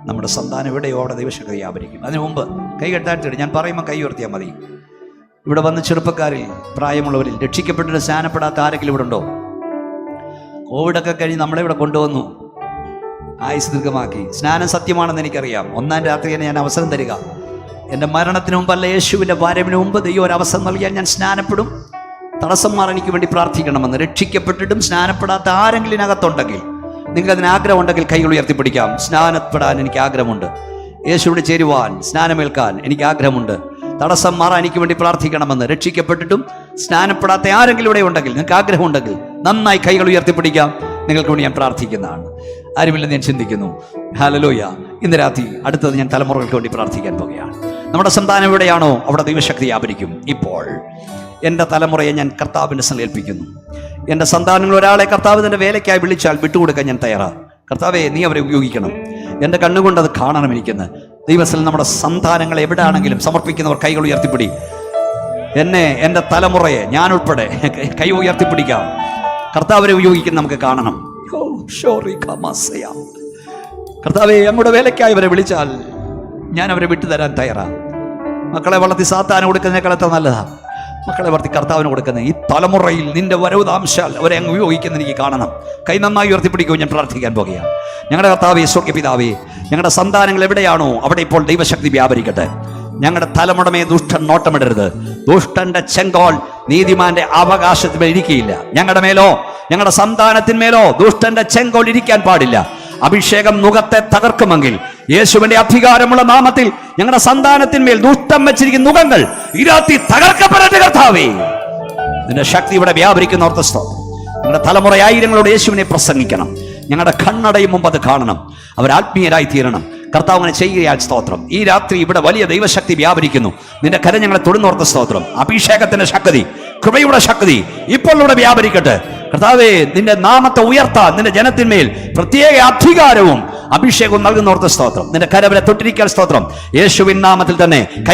നമ്മുടെ സന്താനം എവിടെയോ അവിടെ ദൈവശക്തി വ്യാപരിക്കും. അതിനു മുമ്പ് കൈകൾ താഴ്ത്തിയിട്ട് ഞാൻ പറയുമ്പോൾ കൈ ഉയർത്തിയാൽ മതി. ഇവിടെ വന്ന് ചെറുപ്പക്കാരിൽ, പ്രായമുള്ളവരിൽ രക്ഷിക്കപ്പെട്ടിട്ട് സ്നാനപ്പെടാത്ത ആരെങ്കിലും ഇവിടെ ഉണ്ടോ? കോവിഡൊക്കെ കഴിഞ്ഞ് നമ്മളെ ഇവിടെ കൊണ്ടുവന്നു, ആയുസ് ദീർഘമാക്കി. സ്നാനം സത്യമാണെന്ന് എനിക്കറിയാം. 1-ാം രാത്രി തന്നെ ഞാൻ അവസരം തരിക. എൻ്റെ മരണത്തിന് മുമ്പല്ല, യേശുവിൻ്റെ വരവിന് മുമ്പ് ദൈവം ഒരു അവസരം നൽകിയാൽ ഞാൻ സ്നാനപ്പെടും. തടസ്സം മാറാൻ എനിക്ക് വേണ്ടി പ്രാർത്ഥിക്കണമെന്ന്. രക്ഷിക്കപ്പെട്ടിട്ടും സ്നാനപ്പെടാത്ത ആരെങ്കിലും ഇതിനകത്തുണ്ടെങ്കിൽ, നിങ്ങൾക്കതിന് ആഗ്രഹമുണ്ടെങ്കിൽ കൈകൾ ഉയർത്തിപ്പിടിക്കാം. സ്നാനപ്പെടാൻ എനിക്ക് ആഗ്രഹമുണ്ട്. യേശുവിനോട് ചേരുവാൻ, സ്നാനമേൽക്കാൻ എനിക്ക് ആഗ്രഹമുണ്ട്. തടസ്സം മാറാൻ എനിക്ക് വേണ്ടി പ്രാർത്ഥിക്കണമെന്ന്. രക്ഷിക്കപ്പെട്ടിട്ടും സ്നാനപ്പെടാത്ത ആരെങ്കിലും ഇവിടെ ഉണ്ടെങ്കിൽ, നിങ്ങൾക്ക് ആഗ്രഹമുണ്ടെങ്കിൽ നന്നായി കൈകൾ ഉയർത്തിപ്പിടിക്കാം. നിങ്ങൾക്ക് വേണ്ടി ഞാൻ പ്രാർത്ഥിക്കുന്നതാണ്. ആരുമില്ലെന്ന് ഞാൻ ചിന്തിക്കുന്നു. ഹല്ലേലൂയ. ഇന്ന് രാത്രി അടുത്തത് ഞാൻ തലമുറകൾക്ക് വേണ്ടി പ്രാർത്ഥിക്കാൻ പോകുകയാണ്. നമ്മുടെ സന്താനം എവിടെയാണോ അവിടെ ദൈവശക്തി വ്യാപരിക്കും. ഇപ്പോൾ എൻ്റെ തലമുറയെ ഞാൻ കർത്താവിൻ്റെ സങ്കൽപ്പിക്കുന്നു. എൻ്റെ സന്താനങ്ങൾ ഒരാളെ കർത്താവ് തൻ്റെ വേലയ്ക്കായി വിളിച്ചാൽ വിട്ടുകൊടുക്കാൻ ഞാൻ തയ്യാറാണ്. കർത്താവെ, നീ അവരെ ഉപയോഗിക്കണം. എൻ്റെ കണ്ണുകൊണ്ട് അത് കാണണം എനിക്കെന്ന്. ദൈവത്തിൽ നമ്മുടെ സന്താനങ്ങൾ എവിടെയാണെങ്കിലും സമർപ്പിക്കുന്നവർ കൈകൾ ഉയർത്തിപ്പിടി. എന്നെ, എൻ്റെ തലമുറയെ, ഞാൻ ഉൾപ്പെടെ കൈ ഉയർത്തിപ്പിടിക്കാം. കർത്താവരെ ഉപയോഗിക്കുന്ന നമുക്ക് കാണണം. കർത്താവെ, നമ്മുടെ വേലയ്ക്കായി അവരെ വിളിച്ചാൽ ഞാൻ അവരെ വിട്ടുതരാൻ തയ്യാറാണ്. മക്കളെ വളർത്തി സാത്താന് കൊടുക്കുന്നതിനേക്കാളത്ര നല്ലതാണ് മക്കളെ വളർത്തി കർത്താവിന് കൊടുക്കുന്നത്. ഈ തലമുറയിൽ നിന്റെ വരവ് താമസിച്ചാൽ അവരെ അങ്ങ് ഉപയോഗിക്കുന്ന എനിക്ക് കാണണം. കൈ നന്നായി ഉയർത്തിപ്പിടിക്കുമോ? ഞാൻ പ്രാർത്ഥിക്കാൻ പോകുകയാണ്. ഞങ്ങളുടെ കർത്താവേ, സ്വർഗ്ഗപിതാവേ, ഞങ്ങളുടെ സന്താനങ്ങൾ എവിടെയാണോ അവിടെ ഇപ്പോൾ ദൈവശക്തി വ്യാപരിക്കട്ടെ. ഞങ്ങളുടെ തലമുടമയെ ദുഷ്ടൻ നോട്ടമിടരുത്. ദുഷ്ടന്റെ ചെങ്കോൽ നീതിമാന്റെ അവകാശത്തിന്മേൽ ഇരിക്കുകയില്ല. ഞങ്ങളുടെ മേലോ ഞങ്ങളുടെ സന്താനത്തിന്മേലോ ദുഷ്ടന്റെ ചെങ്കോൽ ഇരിക്കാൻ പാടില്ല. അഭിഷേകം മുഖത്തെ തകർക്കുമെങ്കിൽ യേശുവിന്റെ അധികാരമുള്ള നാമത്തിൽ ഞങ്ങളുടെ സന്താനത്തിന്മേൽ ദുഷ്ടം വെച്ചിരിക്കുന്ന മുഖങ്ങൾ ഇരാത്തി തകർക്കപ്പെടട്ടെ. കർത്താവേ, നിന്റെ ശക്തി ഇവിടെ വ്യാപരിക്കുന്ന ഓർത്തസ്തോ. ഞങ്ങളുടെ തലമുറ ആയിരങ്ങളോട് യേശുവിനെ പ്രസംഗിക്കണം. ഞങ്ങളുടെ കണ്ണടയും മുമ്പ് അത് കാണണം. അവർ ആത്മീയരായി തീരണം. കർത്താവ് അങ്ങനെ ചെയ്യുകയാൽ സ്തോത്രം. ഈ രാത്രി ഇവിടെ വലിയ ദൈവശക്തി വ്യാപരിക്കുന്നു. നിന്റെ കരം ഞങ്ങളെ തൊടുന്നോർത്ത സ്തോത്രം. അഭിഷേകത്തിന്റെ ശക്തി, കൃപയുടെ ശക്തി ഇപ്പോൾ ഇവിടെ വ്യാപരിക്കട്ടെ. കർത്താവേ, നിന്റെ നാമത്തെ ഉയർത്താൻ നിന്റെ ജനത്തിന്മേൽ പ്രത്യേക അധികാരവും അഭിഷേകവും നൽകുന്നോർത്ത സ്തോത്രം. നിന്റെ കരവരെ തൊട്ടിരിക്കാൻ സ്തോത്രം. യേശുവിൻ നാമത്തിൽ തന്നെ